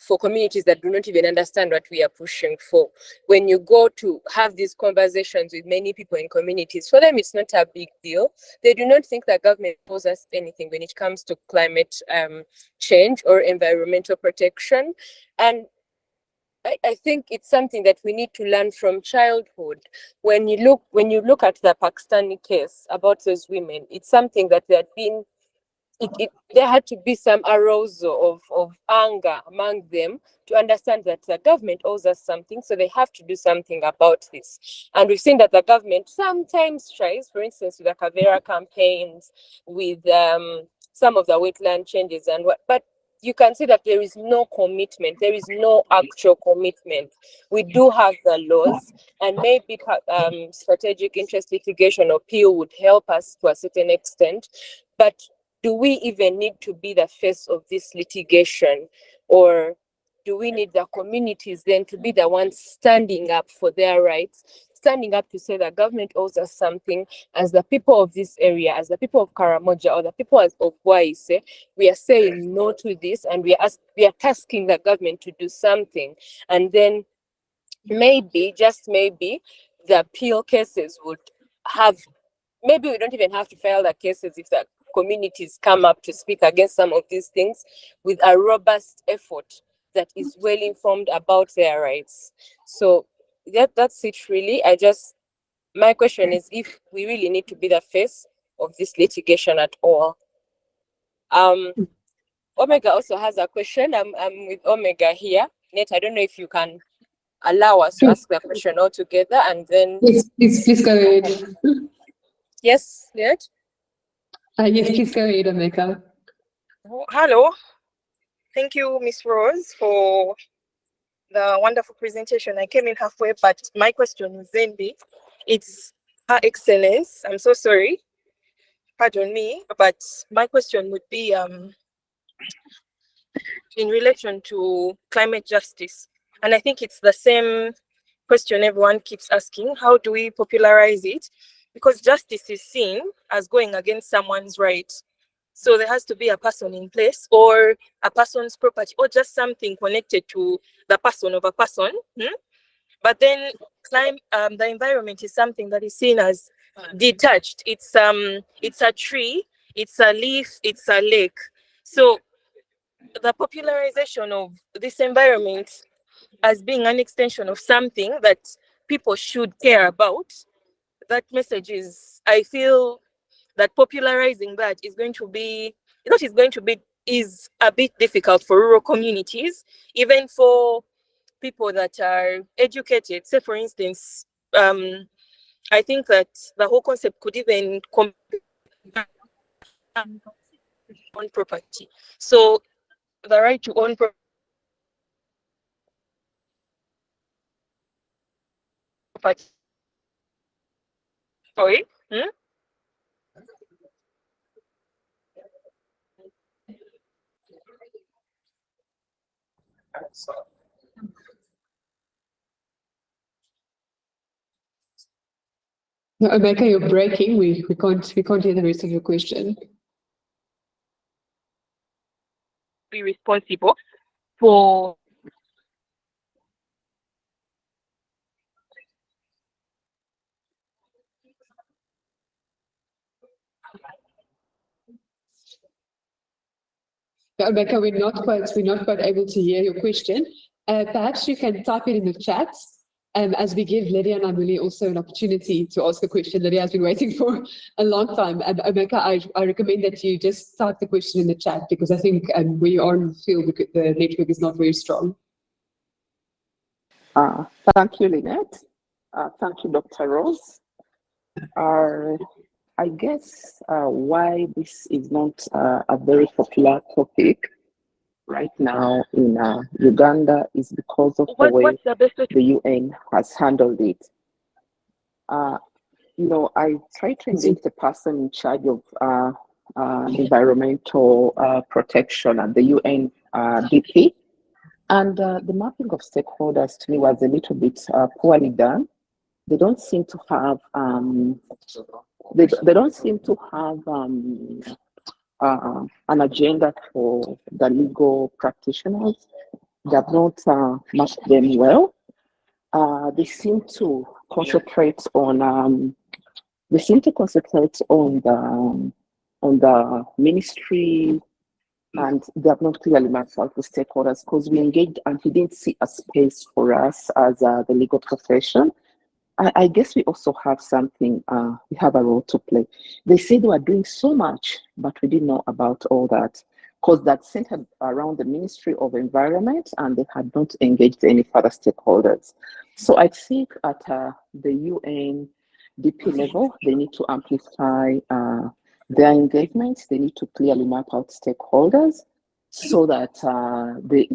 for communities that do not even understand what we are pushing for. When you go to have these conversations with many people in communities, for them it's not a big deal. They do not think that government owes us anything when it comes to climate change or environmental protection. And I think it's something that we need to learn from childhood. When you look at the Pakistani case about those women, it's something that there had to be some arousal of anger among them to understand that the government owes us something, so they have to do something about this. And we've seen that the government sometimes tries, for instance, with the Kavera campaigns, with some of the wetland changes and what, but you can see that there is no commitment. There is no actual commitment. We do have the laws, and maybe strategic interest litigation or appeal would help us to a certain extent. But do we even need to be the face of this litigation? Or do we need the communities then to be the ones standing up for their rights, standing up to say that government owes us something? As the people of this area, as the people of Karamoja, or the people of Waise, we are saying no to this, and we are tasking the government to do something. And then maybe, just maybe, the appeal cases would have, maybe we don't even have to file the cases if the communities come up to speak against some of these things with a robust effort that is well informed about their rights. So that's it really. My question is if we really need to be the face of this litigation at all. Omega also has a question. I'm with Omega here. Annette, I don't know if you can allow us to ask the question all together, and then Yes, please go ahead. Yes, Annette? Yes, please go ahead, Omega. Oh, hello. Thank you, Miss Rose, for the wonderful presentation. I came in halfway, but my question is Zendi. It's Her Excellence. I'm so sorry. Pardon me, but my question would be in relation to climate justice. And I think it's the same question everyone keeps asking. How do we popularize it? Because justice is seen as going against someone's right. So there has to be a person in place, or a person's property, or just something connected to the person of a person. But then the environment is something that is seen as detached. It's a tree, it's a leaf, it's a lake. So the popularization of this environment as being an extension of something that people should care about, that message is, I feel that popularizing that is a bit difficult for rural communities, even for people that are educated. Say, for instance, I think that the whole concept could even come on property. So the right to own property. Sorry. No, Omega, you're breaking. We can't hear the rest of your question. be responsible for Rebecca, we're not quite able to hear your question. Perhaps you can type it in the chat, as we give Lydia and Amuli also an opportunity to ask a question. Lydia has been waiting for a long time. Rebecca, I recommend that you just type the question in the chat, because I think we are in the field, the network is not very strong. Thank you, Lynette. Thank you, Dr.Rose. I guess why this is not a very popular topic right now in Uganda is because of the way the UN has handled it. You know, I tried to engage the person in charge of environmental protection at the UN DP, and the mapping of stakeholders to me was a little bit poorly done. They don't seem to have they don't seem to have an agenda for the legal practitioners. They have not mapped them well. They seem to concentrate on the ministry, and they have not clearly mapped out the stakeholders, because we engaged and we didn't see a space for us as the legal profession. I guess we also have something, we have a role to play. They say they were doing so much, but we didn't know about all that, because that's centered around the Ministry of Environment, and they had not engaged any further stakeholders. So I think at the UN DP level, they need to amplify their engagement. They need to clearly map out stakeholders so that the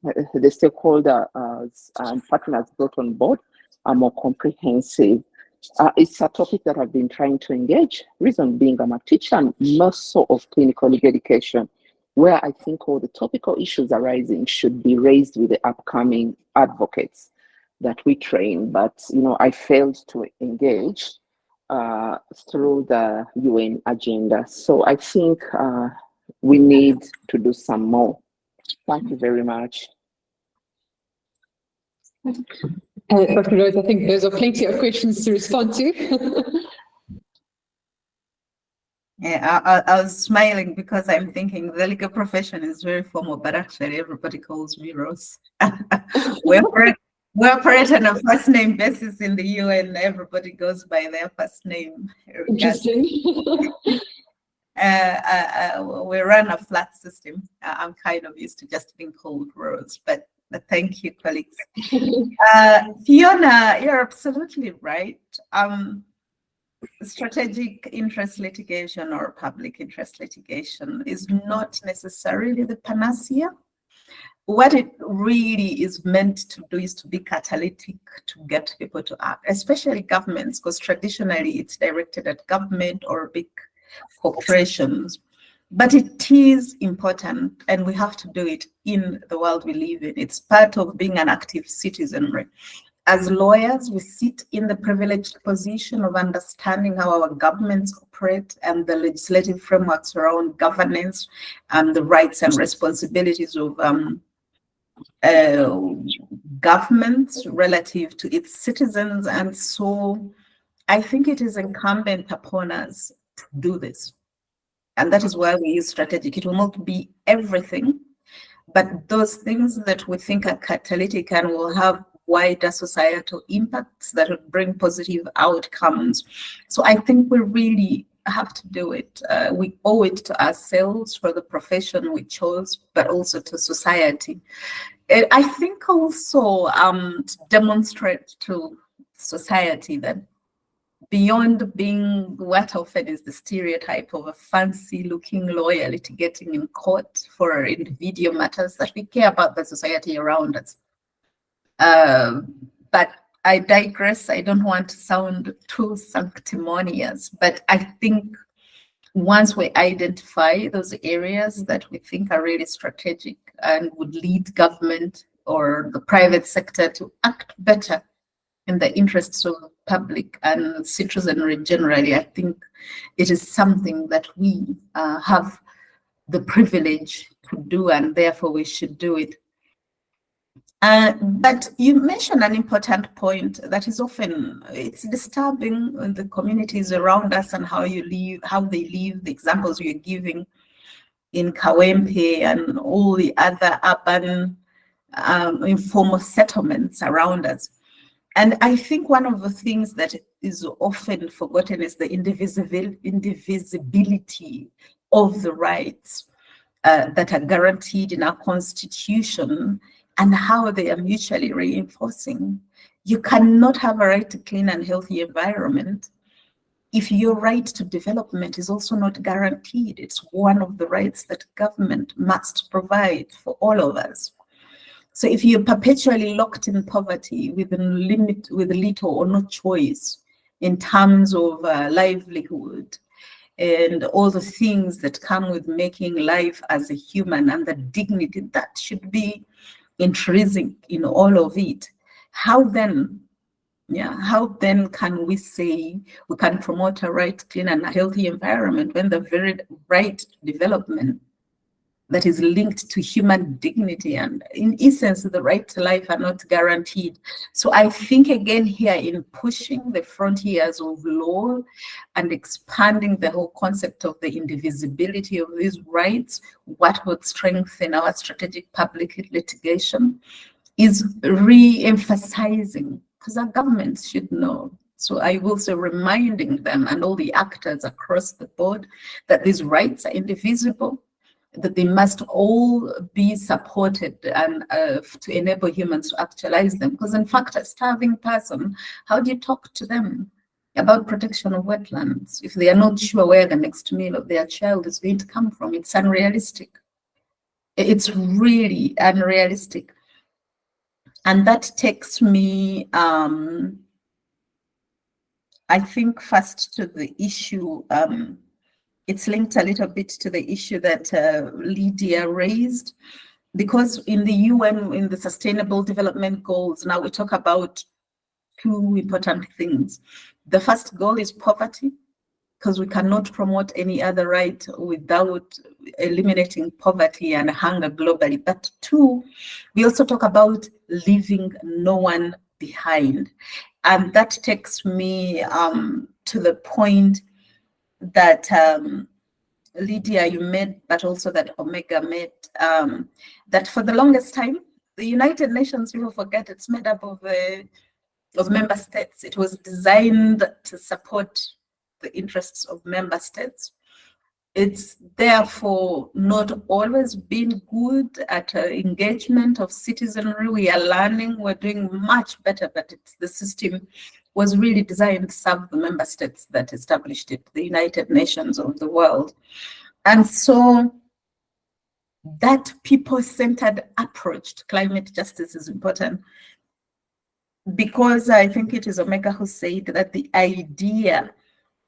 stakeholders and partners brought on board are more comprehensive. It's a topic that I've been trying to engage. Reason being, I'm a teacher and more so of clinical legal education, where I think all the topical issues arising should be raised with the upcoming advocates that we train. But you know, I failed to engage through the UN agenda. So I think we need to do some more. Thank you very much. Dr. Rose, I think those are plenty of questions to respond to. Yeah, I was smiling because I'm thinking the legal profession is very formal, but actually everybody calls me Rose. we operate on a first name basis in the UN. Everybody goes by their first name. Interesting. We run a flat system. I'm kind of used to just being called Rose, but thank you, colleagues. Fiona, you're absolutely right. Strategic interest litigation or public interest litigation is not necessarily the panacea. What it really is meant to do is to be catalytic to get people to act, especially governments, because traditionally it's directed at government or big corporations. But it is important, and we have to do it in the world we live in. It's part of being an active citizenry. As lawyers, we sit in the privileged position of understanding how our governments operate and the legislative frameworks around governance and the rights and responsibilities of governments relative to its citizens. And so I think it is incumbent upon us to do this. And that is why we use strategic. It will not be everything, but those things that we think are catalytic and will have wider societal impacts that would bring positive outcomes. So I think we really have to do it. We owe it to ourselves for the profession we chose, but also to society. I think also to demonstrate to society that beyond being what often is the stereotype of a fancy looking lawyer litigating in court for individual matters, that we care about the society around us. But I digress. I don't want to sound too sanctimonious, but I think once we identify those areas that we think are really strategic and would lead government or the private sector to act better in the interests of the public and citizenry generally, I think it is something that we have the privilege to do, and therefore we should do it. But you mentioned an important point that is often, it's disturbing in the communities around us and how you live, how they live, the examples you're giving in Kawempe and all the other urban informal settlements around us. And I think one of the things that is often forgotten is the indivisibility of the rights that are guaranteed in our constitution and how they are mutually reinforcing. You cannot have a right to clean and healthy environment if your right to development is also not guaranteed. It's one of the rights that government must provide for all of us. So if you're perpetually locked in poverty with little or no choice in terms of livelihood and all the things that come with making life as a human and the dignity that should be intrinsic in all of it, how then can we say we can promote a right, clean and healthy environment when the very right to development that is linked to human dignity and in essence the right to life are not guaranteed? So I think again here in pushing the frontiers of law and expanding the whole concept of the indivisibility of these rights, what would strengthen our strategic public litigation is re-emphasizing, because our governments should know. So I will say reminding them and all the actors across the board that these rights are indivisible, that they must all be supported and to enable humans to actualize them. Because in fact, a starving person, how do you talk to them about protection of wetlands if they are not sure where the next meal of their child is going to come from? It's unrealistic. It's really unrealistic. And that takes me, I think, first to the issue. It's linked a little bit to the issue that Lydia raised, because in the UN, in the Sustainable Development Goals, now we talk about two important things. The first goal is poverty, because we cannot promote any other right without eliminating poverty and hunger globally. But two, we also talk about leaving no one behind. And that takes me to the point that Lydia, you made, but also that Omega made, that for the longest time, the United Nations, people forget, it's made up of member states. It was designed to support the interests of member states. It's therefore not always been good at engagement of citizenry. We are learning, we're doing much better, but the system was really designed to serve the member states that established it, the United Nations of the world. And so that people-centered approach to climate justice is important, because I think it is Omega who said that the idea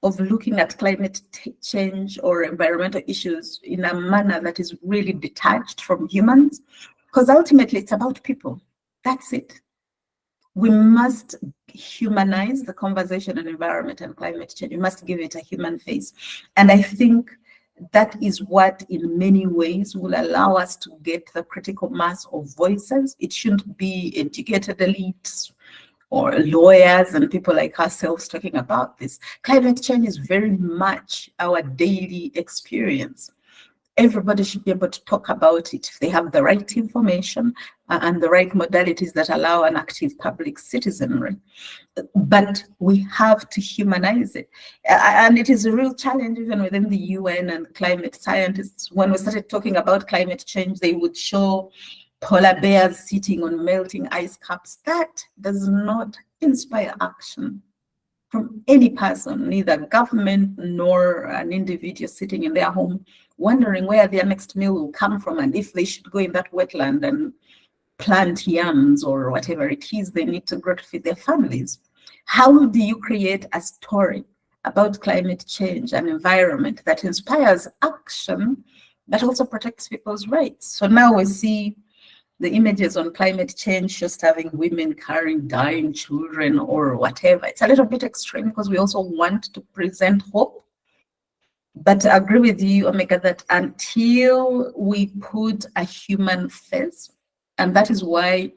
of looking at climate change or environmental issues in a manner that is really detached from humans, because ultimately it's about people. That's it. We must humanize the conversation on environment and climate change. We must give it a human face. And I think that is what in many ways will allow us to get the critical mass of voices. It shouldn't be educated elites or lawyers and people like ourselves talking about this. Climate change is very much our daily experience. Everybody should be able to talk about it if they have the right information and the right modalities that allow an active public citizenry. But we have to humanize it. And it is a real challenge even within the UN and climate scientists. When we started talking about climate change, they would show polar bears sitting on melting ice caps. That does not inspire action from any person, neither government nor an individual sitting in their home wondering where their next meal will come from and if they should go in that wetland and plant yams or whatever it is they need to grow to feed their families. How do you create a story about climate change and environment that inspires action but also protects people's rights? So now we see the images on climate change just having women carrying dying children or whatever. It's a little bit extreme because we also want to present hope. But I agree with you, Omega, that until we put a human face, and that is why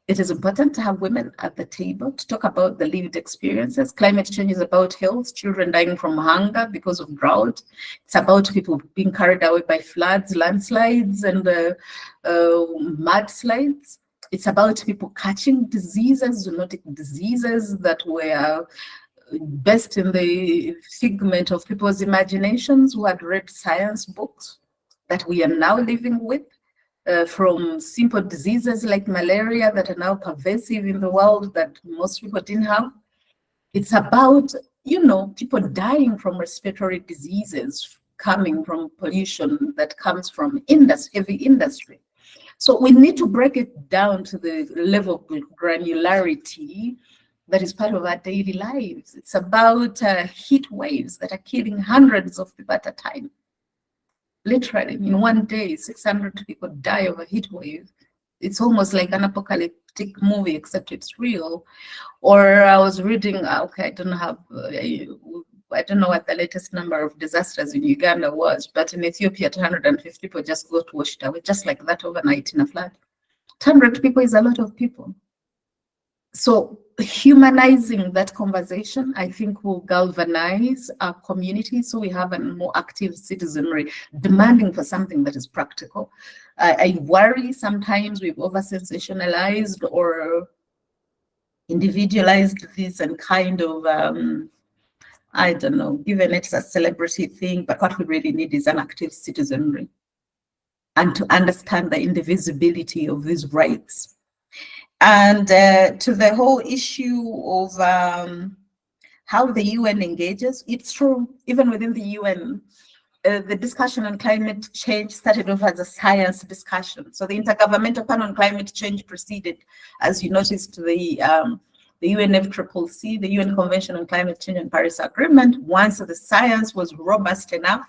it is important to have women at the table to talk about the lived experiences. Climate change is about health, children dying from hunger because of drought. It's about people being carried away by floods, landslides, and mudslides. It's about people catching diseases, zoonotic diseases that were best in the figment of people's imaginations who had read science books that we are now living with. From simple diseases like malaria that are now pervasive in the world that most people didn't have. It's about, people dying from respiratory diseases coming from pollution that comes from heavy industry. So we need to break it down to the level of granularity that is part of our daily lives. It's about heat waves that are killing hundreds of people at a time. Literally, in one day, 600 people die of a heat wave. It's almost like an apocalyptic movie, except it's real. Or I was reading, okay, I don't know what the latest number of disasters in Uganda was, but in Ethiopia, 250 people just got washed away, just like that overnight in a flood. 200 people is a lot of people. So humanizing that conversation, I think, will galvanize our community so we have a more active citizenry demanding for something that is practical. I worry sometimes we've over-sensationalized or individualized this and kind of, I don't know, given it's a celebrity thing, but what we really need is an active citizenry and to understand the indivisibility of these rights. And to the whole issue of how the UN engages, it's true, even within the UN, the discussion on climate change started off as a science discussion. So the Intergovernmental Panel on Climate Change proceeded, as you noticed, the UNFCCC, the UN Convention on Climate Change and Paris Agreement. Once the science was robust enough,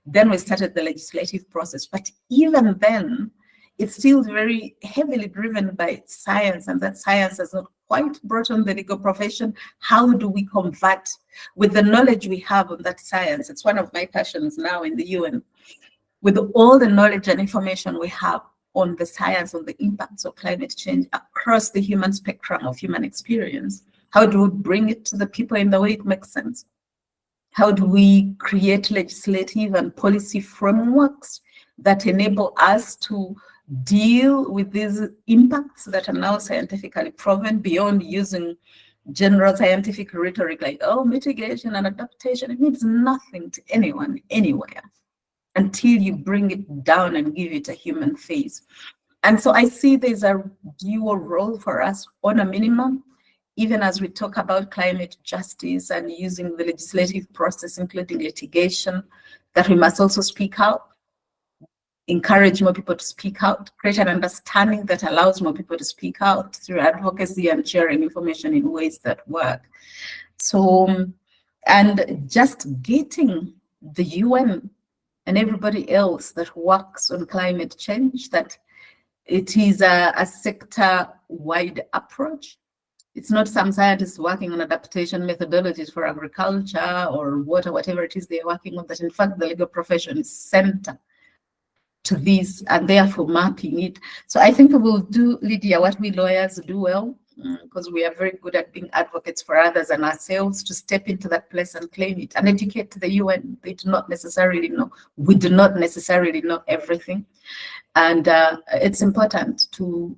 then we started the legislative process. But even then, it's still very heavily driven by science, and that science has not quite brought on the legal profession. How do we convert with the knowledge we have on that science? It's one of my passions now in the UN. With all the knowledge and information we have on the science, on the impacts of climate change across the human spectrum of human experience, how do we bring it to the people in the way it makes sense? How do we create legislative and policy frameworks that enable us to deal with these impacts that are now scientifically proven beyond using general scientific rhetoric like, oh, mitigation and adaptation? It means nothing to anyone, anywhere, until you bring it down and give it a human face. And so I see there's a dual role for us on a minimum, even as we talk about climate justice and using the legislative process, including litigation, that we must also speak out, encourage more people to speak out, create an understanding that allows more people to speak out through advocacy and sharing information in ways that work. So, and just getting the UN and everybody else that works on climate change, that it is a sector-wide approach. It's not some scientists working on adaptation methodologies for agriculture or water, whatever it is they're working on, that in fact the legal profession is center to this and therefore mapping it. So I think we will do, Lydia, what we lawyers do well, because we are very good at being advocates for others and ourselves, to step into that place and claim it and educate the UN. They do not necessarily know. We do not necessarily know everything. And it's important to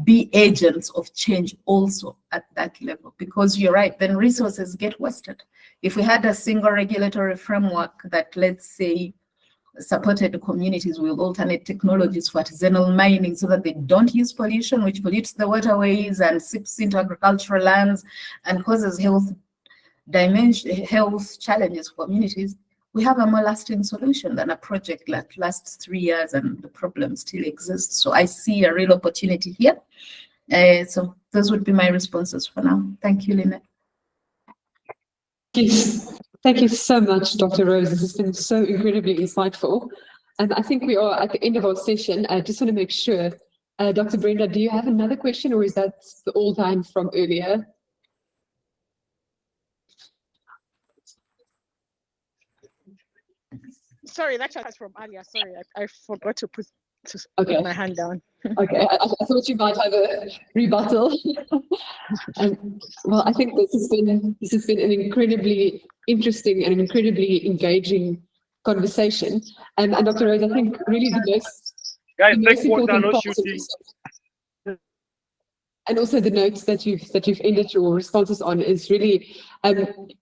be agents of change also at that level, because you're right, then resources get wasted. If we had a single regulatory framework that, let's say, supported communities with alternate technologies for artisanal mining so that they don't use pollution, which pollutes the waterways and seeps into agricultural lands and causes health challenges for communities, we have a more lasting solution than a project that lasts 3 years and the problem still exists. So I see a real opportunity here. So those would be my responses for now. Thank you, Lynette. Yes. Thank you so much, Dr. Rose. This has been so incredibly insightful. And I think we are at the end of our session. I just want to make sure, Dr. Brenda, do you have another question, or is that the all time from earlier? Sorry, that was from earlier. Sorry, I forgot to put Okay. my hand down. Okay, I thought you might have a rebuttal. Well, I think this has been an incredibly interesting and incredibly engaging conversation. And Dr. Rose, I think really the most important part of this, and also the notes that you've ended your responses on is really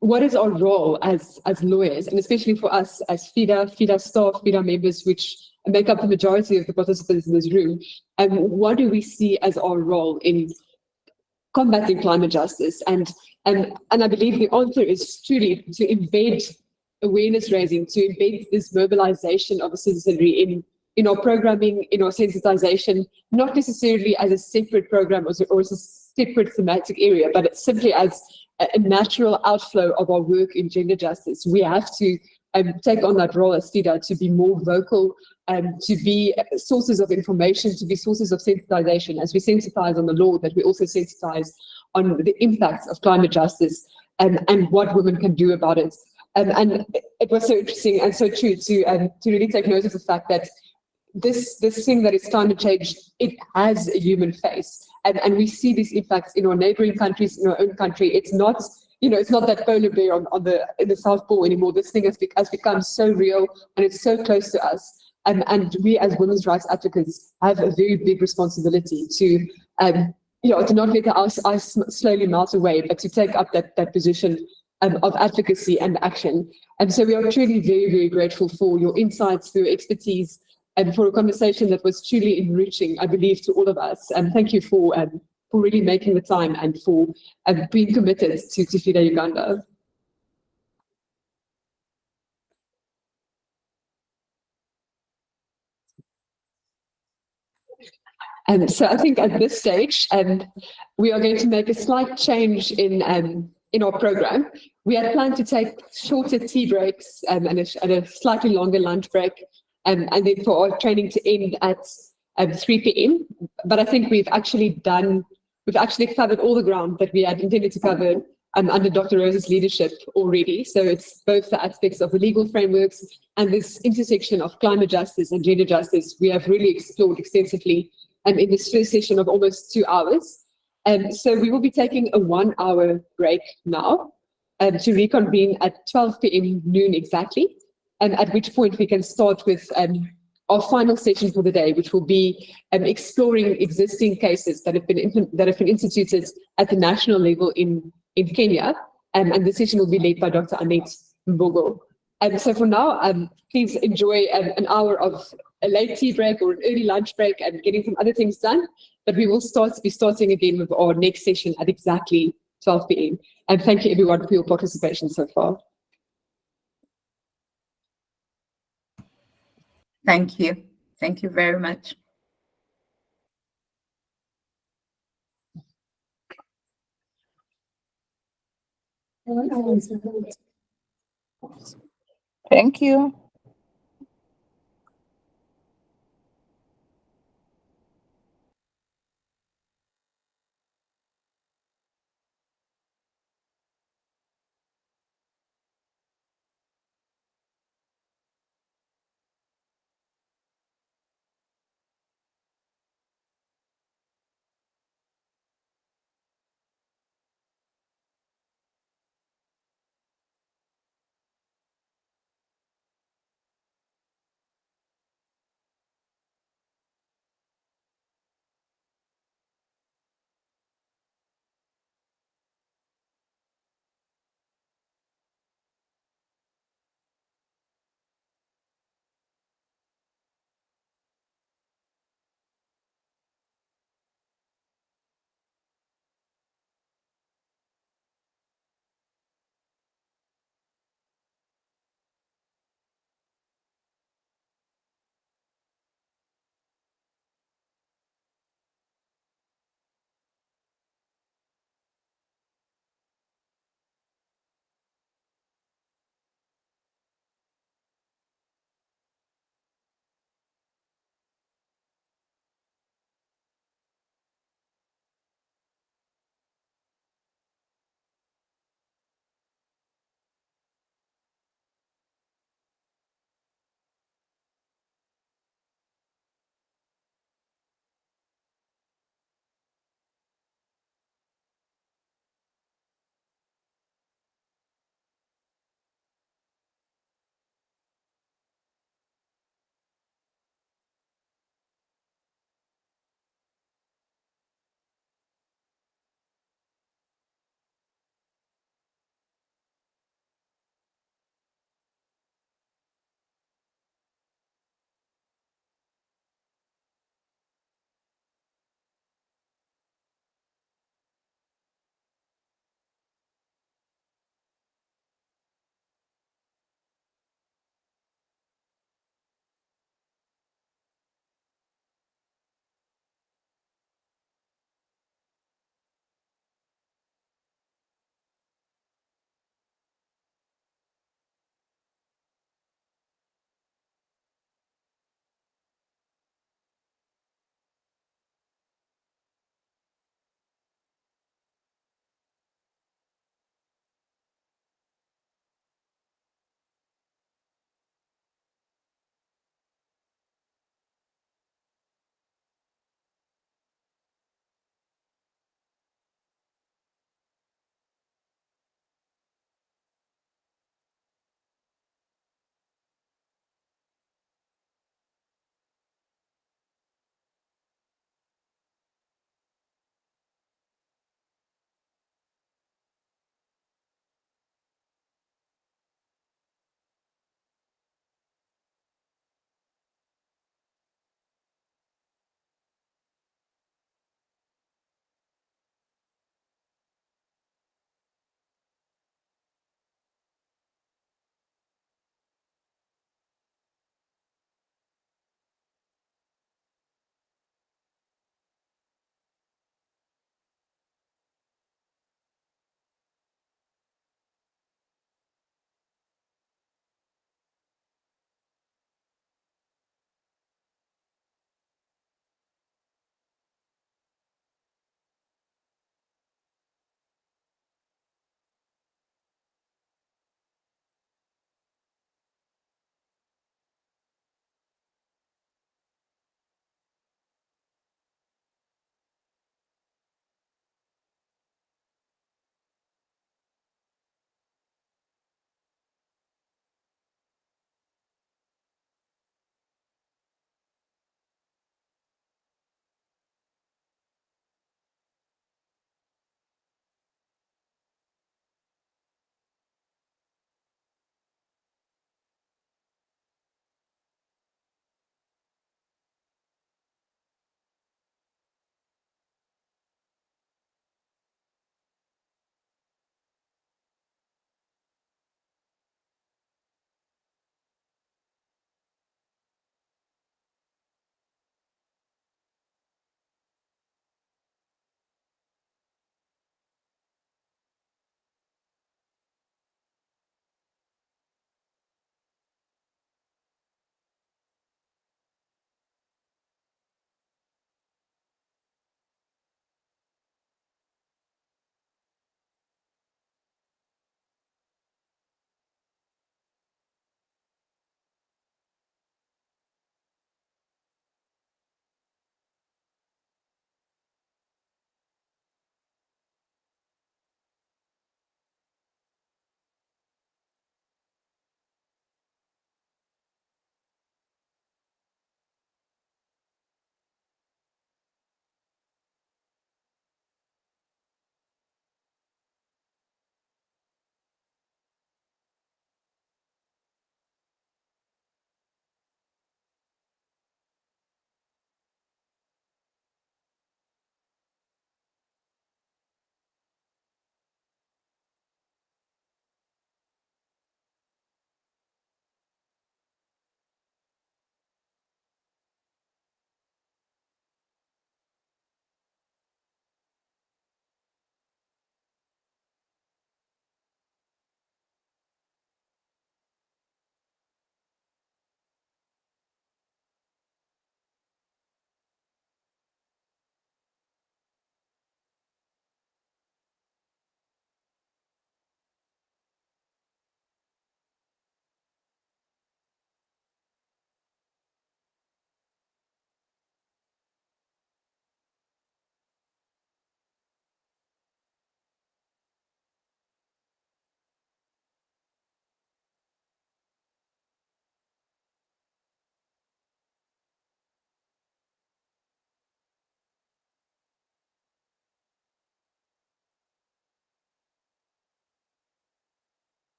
what is our role as lawyers, and especially for us as FIDA staff, FIDA members, which make up the majority of the participants in this room, and what do we see as our role in combating climate justice? And I believe the answer is truly to embed awareness raising, to embed this mobilization of a citizenry in our programming, in our sensitization, not necessarily as a separate program or as a separate thematic area, but it's simply as a natural outflow of our work in gender justice. We have to take on that role as FIDA to be more vocal, to be sources of information, to be sources of sensitization. As we sensitize on the law, that we also sensitize on the impacts of climate justice and what women can do about it. And it was so interesting and so true to really take note of the fact that this thing that is climate change, it has a human face, and we see these impacts in our neighboring countries, in our own country. It's not, it's not that polar bear in the South Pole anymore. This thing has become so real, and it's so close to us. And we as women's rights advocates have a very big responsibility to not let our eyes slowly melt away, but to take up that position of advocacy and action. And so we are truly very, very grateful for your insights, for your expertise, and for a conversation that was truly enriching, I believe, to all of us. And thank you for really making the time and for being committed to FIDA Uganda. And so I think at this stage, we are going to make a slight change in our program. We had planned to take shorter tea breaks and a slightly longer lunch break, and then for our training to end at 3 p.m. But I think we've actually covered all the ground that we had intended to cover under Dr. Rose's leadership already. So it's both the aspects of the legal frameworks and this intersection of climate justice and gender justice we have really explored extensively in this first session of almost 2 hours. So we will be taking a 1 hour break now to reconvene at 12 p.m. noon exactly, at which point we can start with our final session for the day, which will be exploring existing cases that have been instituted at the national level in Kenya, and the session will be led by Dr. Annette Mbogoh. So for now, please enjoy an hour of a late tea break or an early lunch break and getting some other things done. But we will be starting again with our next session at exactly 12 p.m. And thank you everyone for your participation so far. Thank you. Thank you very much. Thank you.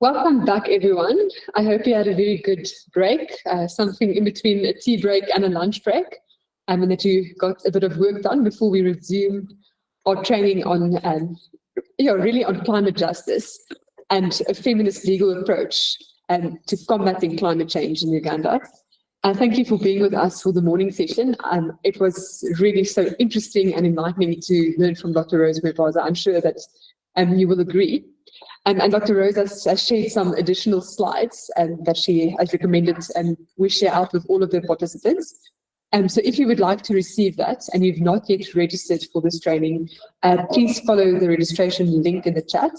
Welcome back, everyone. I hope you had a very good break, something in between a tea break and a lunch break, and that you got a bit of work done before we resume our training on, really on climate justice and a feminist legal approach to combating climate change in Uganda. Thank you for being with us for the morning session. It was really so interesting and enlightening to learn from Dr.Rose Mwebaza. I'm sure that you will agree. And Dr.Rose has shared some additional slides that she has recommended, and we share out with all of the participants. So if you would like to receive that and you've not yet registered for this training, please follow the registration link in the chat,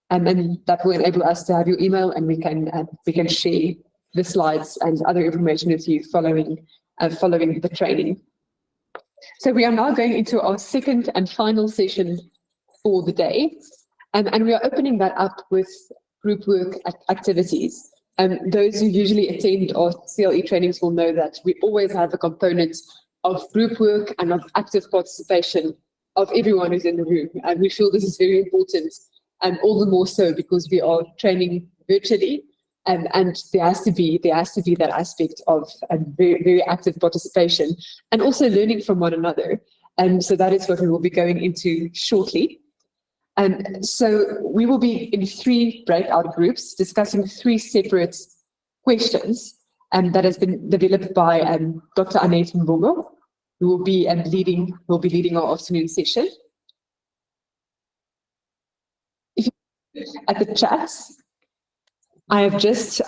and that will enable us to have your email, and we can share the slides and other information with you following the training. So we are now going into our second and final session for the day. And we are opening that up with group work activities. Those who usually attend our CLE trainings will know that we always have a component of group work and of active participation of everyone who's in the room. And we feel this is very important, and all the more so because we are training virtually. And there has to be that aspect of very, very active participation and also learning from one another. And so that is what we will be going into shortly. And so we will be in 3 breakout groups discussing 3 separate questions that has been developed by Dr. Annette Mbogoh, who will be leading our afternoon session. If you look at the chat, I've just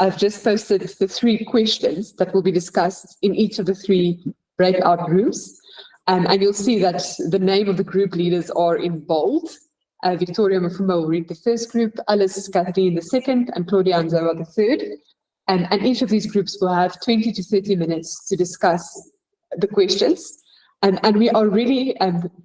posted the 3 questions that will be discussed in each of the 3 breakout groups, and you'll see that the name of the group leaders are in bold. Victoria Mufuma will read the first group, Alice Kathleen the second, and Claudia Anzoa the third. And each of these groups will have 20 to 30 minutes to discuss the questions. And we are really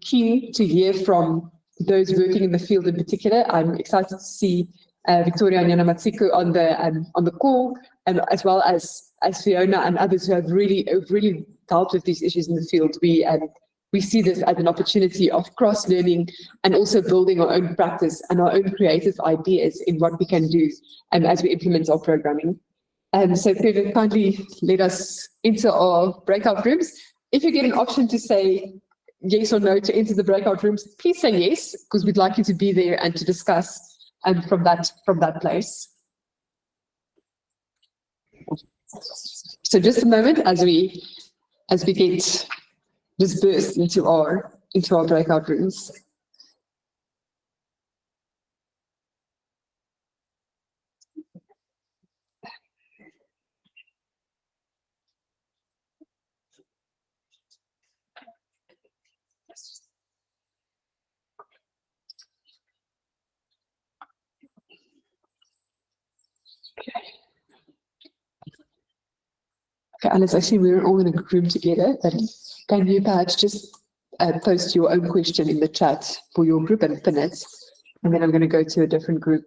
keen to hear from those working in the field in particular. I'm excited to see Victoria and Yana Matsiko on the call, as well as Fiona and others who have really dealt with these issues in the field. We see this as an opportunity of cross-learning and also building our own practice and our own creative ideas in what we can do as we implement our programming. So Peter, kindly lead us into our breakout rooms. If you get an option to say yes or no to enter the breakout rooms, please say yes, because we'd like you to be there and to discuss from that place. So just a moment as we get dispersed into our breakout rooms. Okay, Alice, actually we're all in a room together, but can you perhaps just post your own question in the chat for your group and pin it, and then I'm going to go to a different group.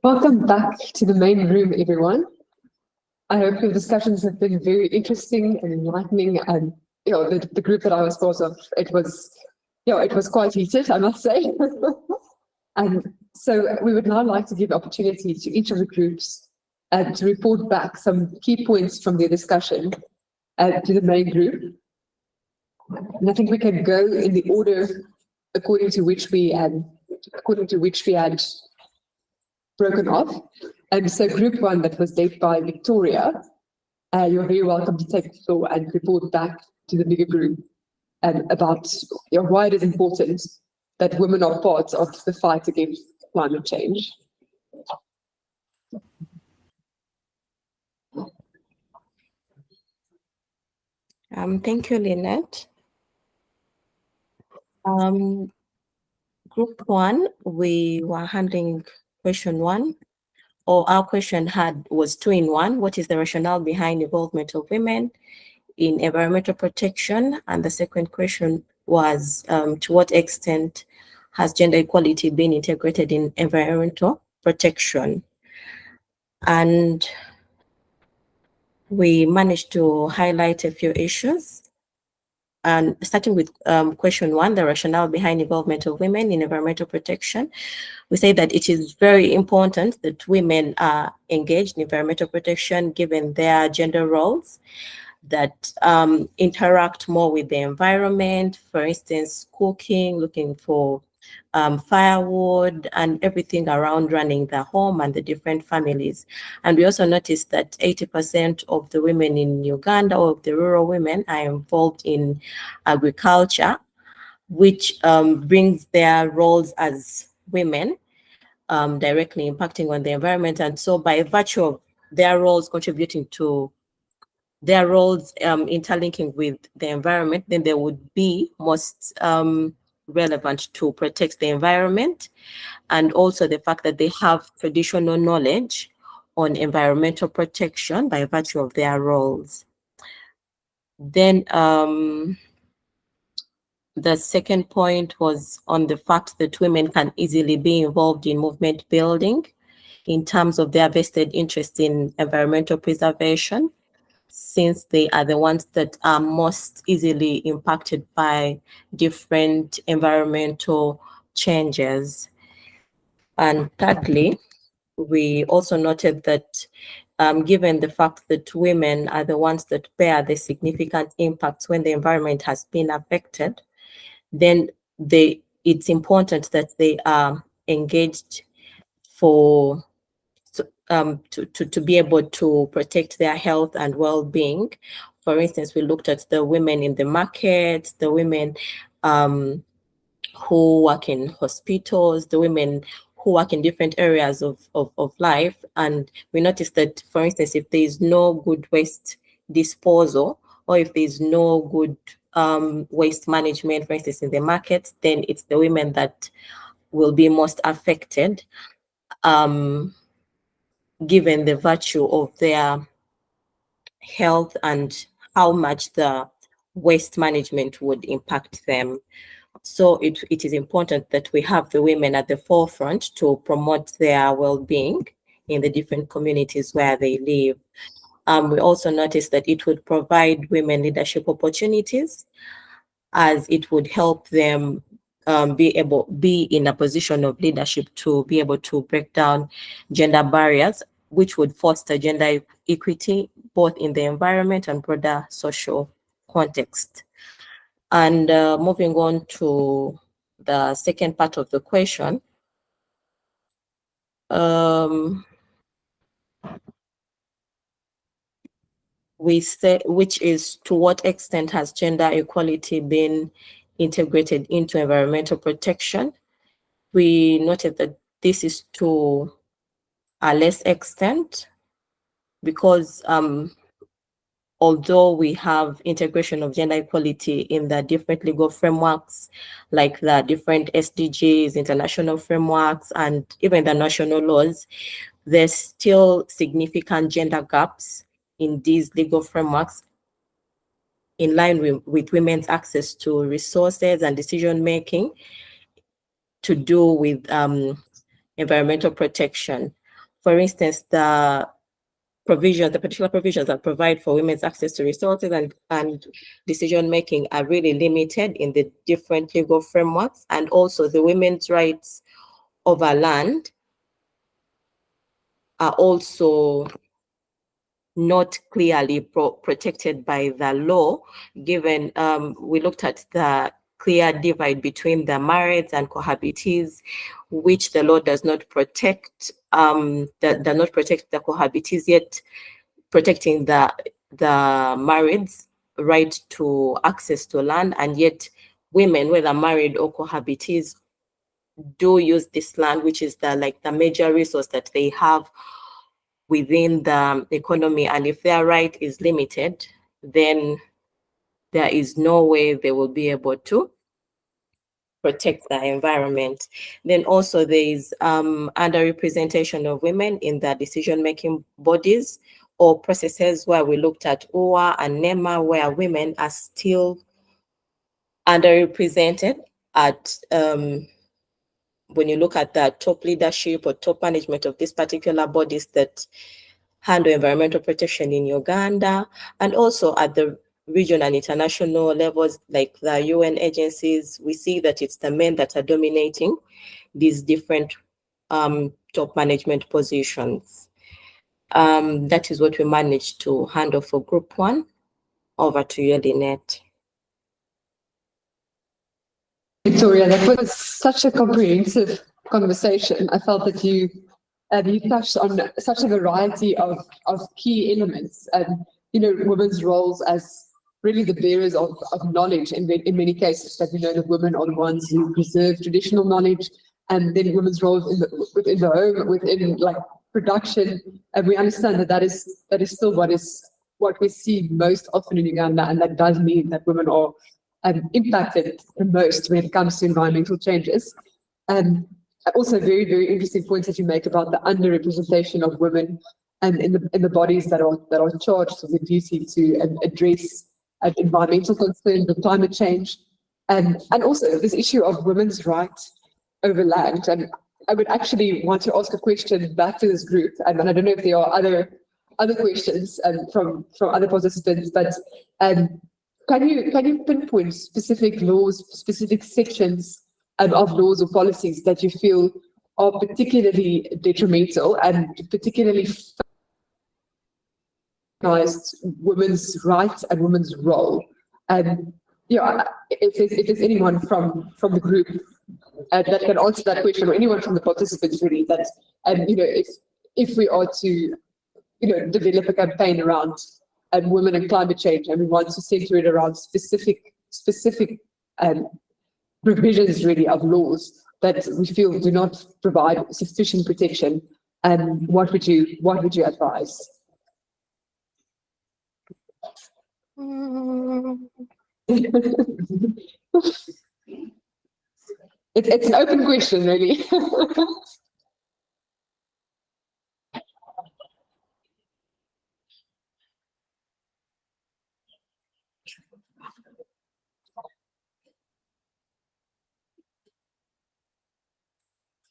Welcome back to the main room, everyone. I hope your discussions have been very interesting and enlightening. And the group that I was part of, it was quite heated, I must say. And so we would now like to give opportunity to each of the groups to report back some key points from their discussion to the main group. And I think we can go in the order according to which we had broken off. And so group one, that was led by Victoria, you're very welcome to take the floor and report back to the bigger group about why it is important that women are part of the fight against climate change. Thank you, Lynette. Group one, we were handling question one, or our question was 2-in-1. What is the rationale behind involvement of women in environmental protection? And the second question was, to what extent has gender equality been integrated in environmental protection? And we managed to highlight a few issues. And starting with question one, the rationale behind involvement of women in environmental protection, we say that it is very important that women are engaged in environmental protection given their gender roles, that interact more with the environment, for instance, cooking, looking for firewood, and everything around running the home and the different families. And we also noticed that 80% of the women in Uganda, or of the rural women, are involved in agriculture, which brings their roles as women directly impacting on the environment. And so by virtue of their roles contributing to their roles interlinking with the environment, then they would be most relevant to protect the environment, and also the fact that they have traditional knowledge on environmental protection by virtue of their roles. Then the second point was on the fact that women can easily be involved in movement building in terms of their vested interest in environmental preservation, since they are the ones that are most easily impacted by different environmental changes. And thirdly, we also noted that given the fact that women are the ones that bear the significant impacts when the environment has been affected, then it's important that they are engaged for to be able to protect their health and well-being. For instance, we looked at the women in the market, the women who work in hospitals, the women who work in different areas of life. And we noticed that, for instance, if there is no good waste disposal, or if there is no good waste management, for instance, in the market, then it's the women that will be most affected, given the virtue of their health and how much the waste management would impact them. So it is important that we have the women at the forefront to promote their well-being in the different communities where they live. We also noticed that it would provide women leadership opportunities, as it would help them be in a position of leadership to be able to break down gender barriers, which would foster gender equity both in the environment and broader social context. And moving on to the second part of the question, we say, which is, to what extent has gender equality been integrated into environmental protection? We noted that this is to a less extent, because although we have integration of gender equality in the different legal frameworks, like the different SDGs, international frameworks, and even the national laws, there's still significant gender gaps in these legal frameworks in line with women's access to resources and decision-making to do with environmental protection. For instance, the particular provisions that provide for women's access to resources and decision-making are really limited in the different legal frameworks, and also the women's rights over land are also not clearly protected by the law, given we looked at the clear divide between the marrieds and cohabitees, which the law does not protect, does not protect the cohabitees, yet protecting the marrieds' right to access to land, and yet women, whether married or cohabitees, do use this land, which is the major resource that they have within the economy. And if their right is limited, then there is no way they will be able to protect the environment. Then also there is underrepresentation of women in the decision-making bodies or processes, where we looked at UWA and NEMA, where women are still underrepresented at when you look at the top leadership or top management of these particular bodies that handle environmental protection in Uganda, and also at the regional and international levels, like the UN agencies. We see that it's the men that are dominating these different top management positions. That is what we managed to handle for Group 1. Over to you, Annette. Victoria, that was such a comprehensive conversation. I felt that you touched on such a variety of key elements, and women's roles as really the bearers of knowledge in many cases. That we know that women are the ones who preserve traditional knowledge, and then women's roles within the home, within production. And we understand that is still what we see most often in Uganda, and that does mean that women are impacted the most when it comes to environmental changes. Also, very, very interesting points that you make about the underrepresentation of women and in the bodies that are charged with the duty to address environmental concerns, the climate change, and also this issue of women's rights over land. And I would actually want to ask a question back to this group, and I don't know if there are other questions from other participants, but can you pinpoint specific laws, specific sections of laws or policies that you feel are particularly detrimental and particularly recognized women's rights and women's role? And if there's anyone from the group that can answer that question, or anyone from the participants really, that if we are to develop a campaign around women and climate change, and we want to center it around specific provisions really of laws that we feel do not provide sufficient protection, what would you advise? It's an open question, really.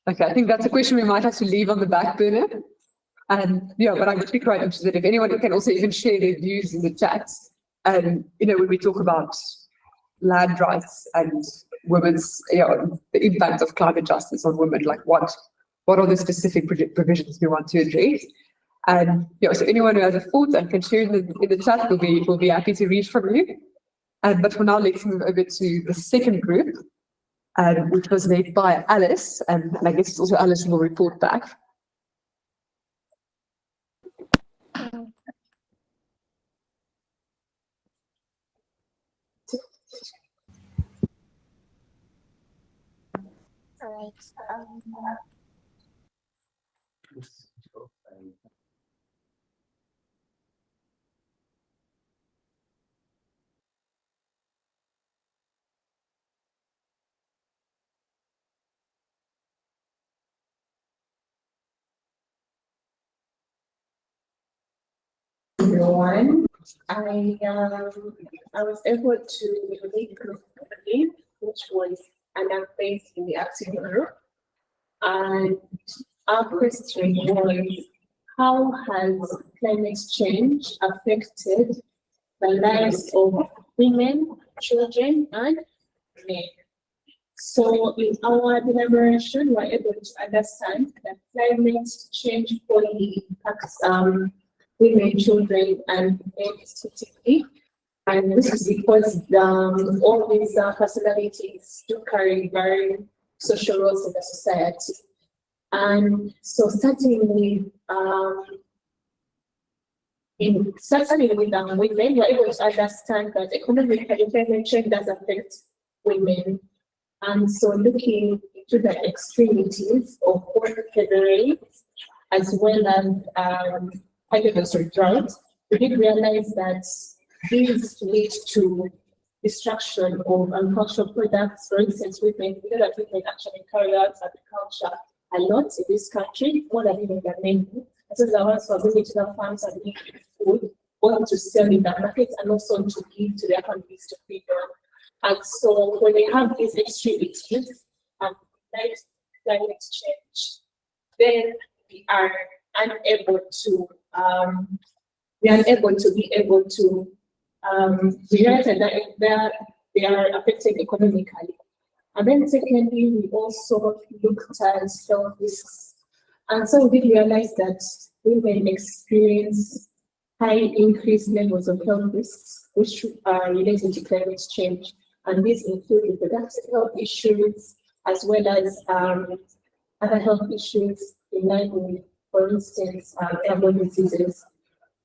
Okay, I think that's a question we might have to leave on the back burner. And but I would be quite interested if anyone can also even share their views in the chat. And when we talk about land rights and women's, the impact of climate justice on women, what are the specific provisions we want to address? And so anyone who has a thought and can share in the chat, we'll be happy to read from you. But for now, let's move over to the second group, which was led by Alice, and I guess it's also Alice who will report back. All right. Everyone, I was able to lead group 3, which was an based in the active group, and our question was, how has climate change affected the lives of women, children, and men? So in our deliberation, we're able to understand that climate change only impacts women, children, and men specifically. And this is because all these personalities do carry very social roles in the society. And so starting with women, we're able to understand that economic climate change does affect women. And so looking into the extremities of both heavy rains as well as drought, we did realize that these lead to destruction of agricultural products. For instance, we know that women actually carry out agriculture a lot in this country, more than even the men. So the ones who are going to the farms and making food, both to sell in the market and also to give to their families to feed on. And so when we have these extremities and climate change, then we are unable to be able to realize that they are affected economically. And then secondly, we also looked at health risks. And so we did realize that women experience high increased levels of health risks, which are related to climate change. And these include reproductive health issues, as well as other health issues in line with, for instance, airborne diseases.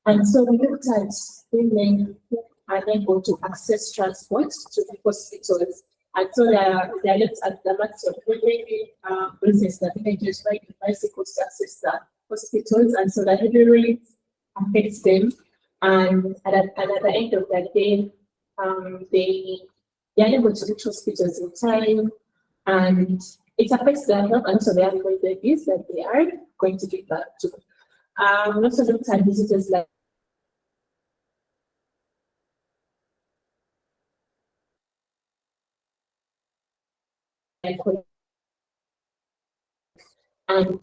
And so we looked at women who are able to access transport to the hospitals. And so they are looked at the matter of women, for instance, the villages riding bicycles to access the hospitals. And so the heavy rains affects them. And at the end of the day, they are able to reach hospitals in time, and it affects their health, and so they are going to use that they are going to give back to. We also looked at visitors like and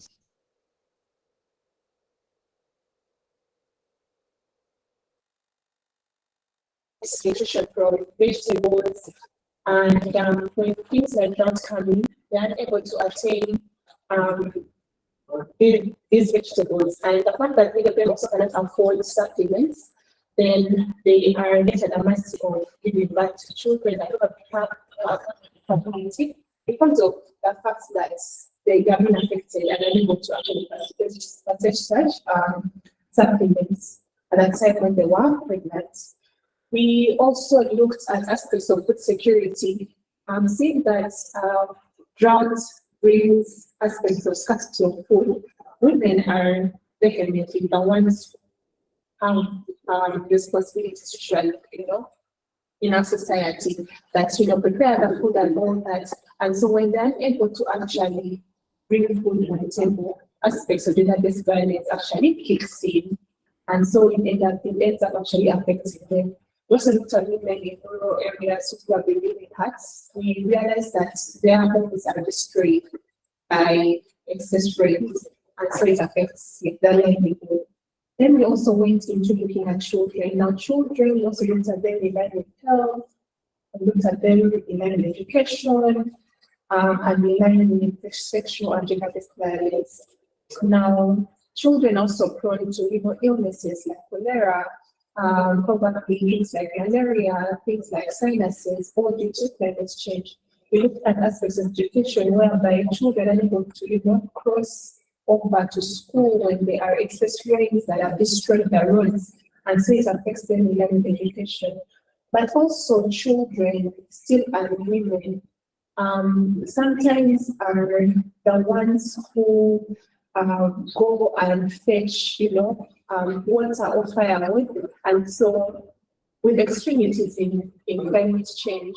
nutrition from vegetables, and when things like drought come in, they are able to attain these vegetables. And the fact that many of them also cannot afford supplements, then they are left at a mercy of giving back to children that have a community because of the fact that they have been affected and are able to actually purchase such supplements at that time when they were pregnant. We also looked at aspects of food security, seeing that drought brings aspects of scarcity of food. Women are definitely the ones who have responsibilities to share, in our society, that prepare the food and all that. And so when they're able to actually bring food on the table, aspects of gender-based violence actually kicks in. And so it ends up actually affecting them. We also looked at women in rural areas who have been living huts. We realized that their homes are destroyed by excess rains, and so it affects their livelihood. Then we also went into looking at children. Now, children, we also looked at them in line with health, we looked at them in line with education, and in line with sexual and gender-based violence. Now, children also prone to illnesses like cholera, probably things like malaria, things like sinuses, all due to climate change. We looked at aspects of education whereby children are able to cross over to school when there are excess rains that have destroyed the roads, and so it affects them in learning education. But also children, still and women, sometimes are the ones who go and fetch, water or firewood. And so with extremities in climate change,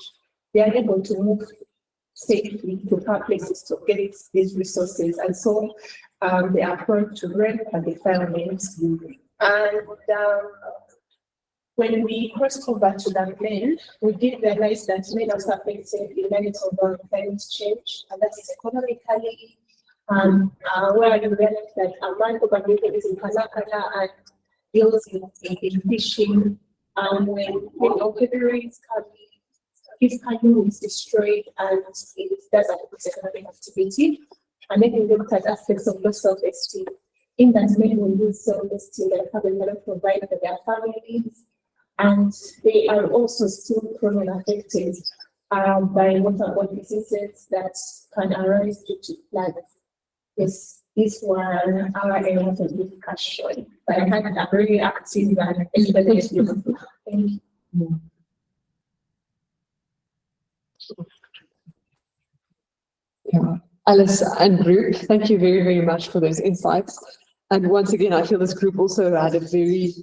they are able to move safely to far places to get these resources. And so they are prone to rape and defilement. And when we crossed over to the men, we did realize that men also affected in many of climate change, and that is economically, where you realize that a man overrated is in Kalakala and deals in fishing, when February's his canoe is destroyed and it does affect economic activity. And then you look at aspects of low self-esteem. In that men will lose self-esteem and have a lot to provide for their families. And they are also still prone and affected by waterborne diseases that can arise due to floods. Yes, these were our areas of discussion. But I had a very active and explanation. Thank you. Yeah. Alice and group, thank you very, very much for those insights. And once again, I feel this group also had a very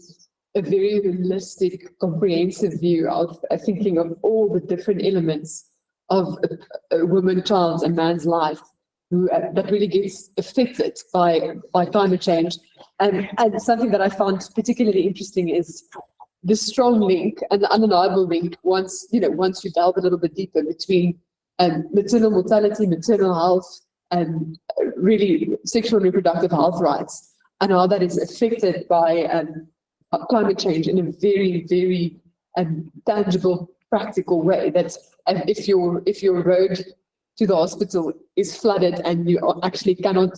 holistic, comprehensive view of thinking of all the different elements of a woman, child, and man's life who that really gets affected by climate change. And something that I found particularly interesting is the strong link and the undeniable link once you delve a little bit deeper between maternal mortality, maternal health, and really sexual and reproductive health rights, and how that is affected by climate change in a very, very tangible, practical way. That if your road to the hospital is flooded and you actually cannot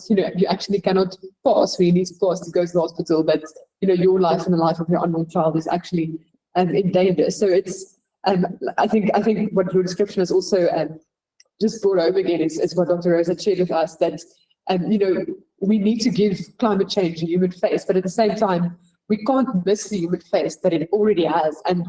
pass where you need to pass to go to the hospital, but your life and the life of your unborn child is actually in danger. So it's I think what your description is also just brought over again is what Dr.Rose had shared with us, that we need to give climate change a human face, but at the same time we can't miss the human face that it already has, and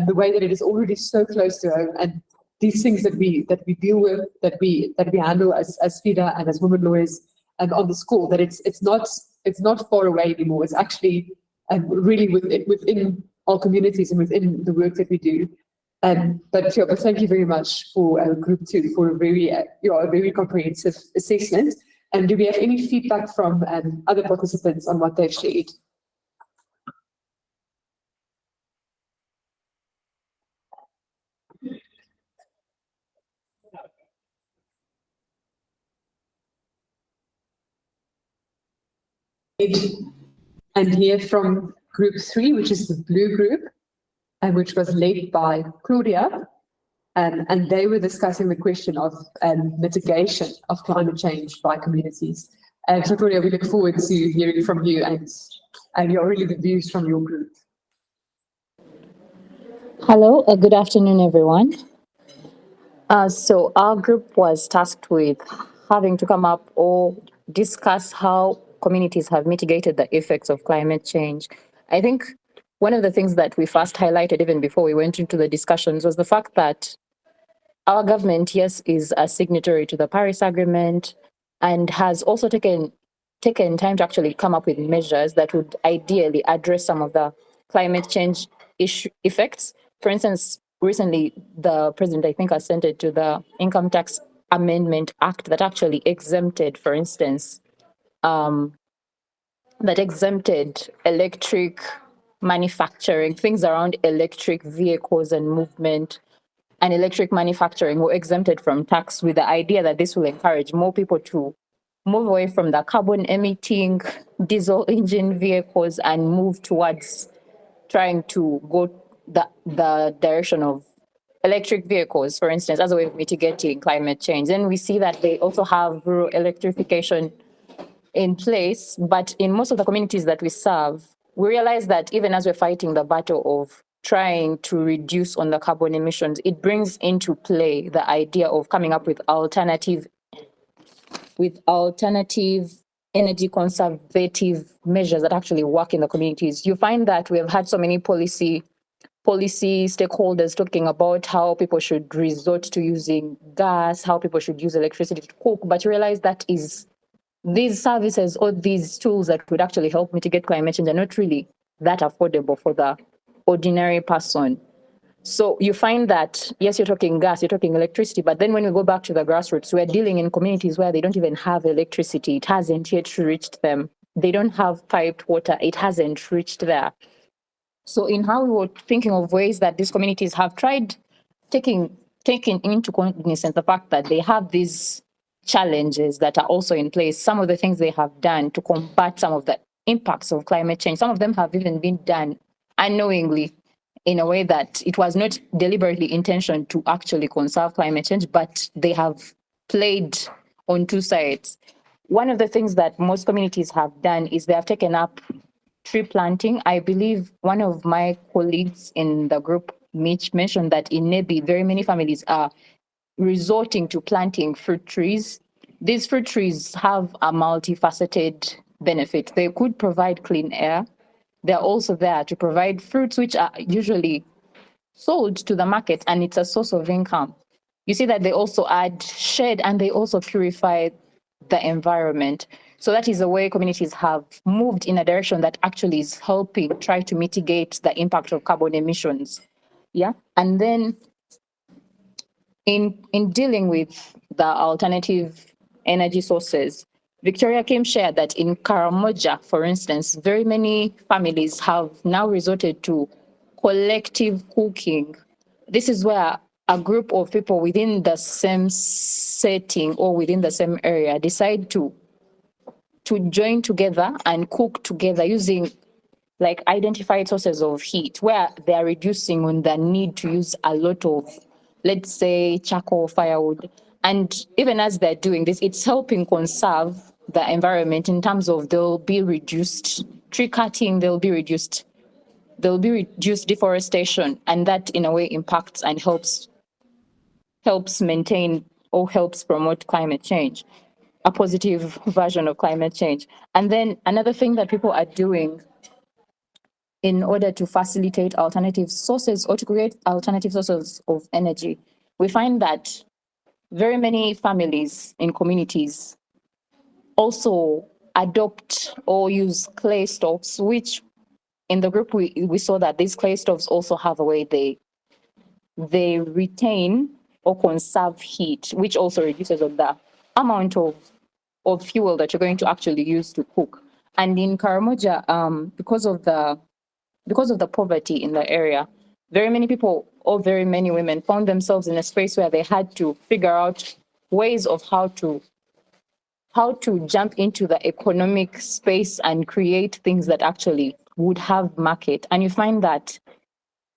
the way that it is already so close to home, and these things that we deal with, that we handle as FIDA and as women lawyers and on the school, that it's not far away anymore. It's actually really within our communities and within the work that we do. But thank you very much for Group 2 for a very comprehensive assessment. And do we have any feedback from other participants on what they've shared? And here from Group 3, which is the blue group, and which was led by Claudia, and they were discussing the question of mitigation of climate change by communities. So Claudia, we look forward to hearing from you and really the views from your group. Hello, good afternoon, everyone. So our group was tasked with having to come up or discuss how communities have mitigated the effects of climate change. I think one of the things that we first highlighted even before we went into the discussions was the fact that our government, yes, is a signatory to the Paris Agreement and has also taken time to actually come up with measures that would ideally address some of the climate change effects. For instance, recently, the president, I think, assented to the Income Tax Amendment Act that actually exempted, for instance, electric manufacturing, things around electric vehicles and movement, and electric manufacturing were exempted from tax, with the idea that this will encourage more people to move away from the carbon emitting diesel engine vehicles and move towards trying to go the direction of electric vehicles, for instance, as a way of mitigating climate change. And we see that they also have rural electrification in place, but in most of the communities that we serve, we realize that even as we're fighting the battle of trying to reduce on the carbon emissions, it brings into play the idea of coming up with alternative energy conservative measures that actually work in the communities. You find that we have had so many policy stakeholders talking about how people should resort to using gas, how people should use electricity to cook, but you realize that these services or these tools that would actually help mitigate climate change are not really that affordable for the ordinary person. So you find that, yes, you're talking gas, you're talking electricity, but then when we go back to the grassroots, we're dealing in communities where they don't even have electricity. It hasn't yet reached them. They don't have piped water. It hasn't reached there. So in how we were thinking of ways that these communities have tried taking into cognizance the fact that they have these challenges that are also in place, some of the things they have done to combat some of the impacts of climate change. Some of them have even been done unknowingly in a way that it was not deliberately intentioned to actually conserve climate change, but they have played on two sides. One of the things that most communities have done is they have taken up tree planting. I believe one of my colleagues in the group, Mitch, mentioned that in Nebi, very many families are resorting to planting fruit trees. These fruit trees have a multifaceted benefit. They could provide clean air. They're also there to provide fruits, which are usually sold to the market, and it's a source of income. You see that they also add shade and they also purify the environment. So that is the way communities have moved in a direction that actually is helping try to mitigate the impact of carbon emissions. Yeah. And then in dealing with the alternative energy sources, Victoria Kim shared that in Karamoja, for instance, very many families have now resorted to collective cooking. This is where a group of people within the same setting or within the same area decide to join together and cook together using like identified sources of heat, where they are reducing on the need to use a lot of, let's say, charcoal, firewood. And even as they're doing this, it's helping conserve the environment in terms of there'll be reduced tree cutting, there'll be reduced deforestation, and that in a way impacts and helps maintain or helps promote climate change, a positive version of climate change. And then another thing that people are doing in order to facilitate alternative sources or to create alternative sources of energy, we find that very many families in communities also adopt or use clay stoves, which in the group we saw that these clay stoves also have a way they retain or conserve heat, which also reduces on the amount of fuel that you're going to actually use to cook. And in Karamoja, because of the poverty in the area, very many people or very many women found themselves in a space where they had to figure out ways of how to jump into the economic space and create things that actually would have market. And you find that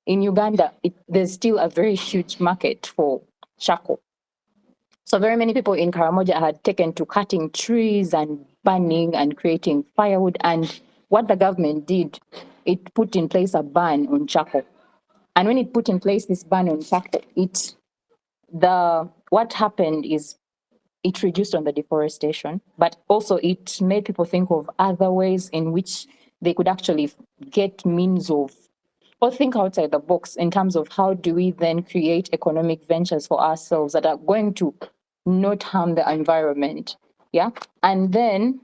in Uganda, there's still a very huge market for charcoal. So very many people in Karamoja had taken to cutting trees and burning and creating firewood. And what the government did, it put in place a ban on charcoal. And when it put in place this ban on charcoal, what happened is it reduced on the deforestation, but also it made people think of other ways in which they could actually get means of, or think outside the box in terms of how do we then create economic ventures for ourselves that are going to not harm the environment. Yeah. And then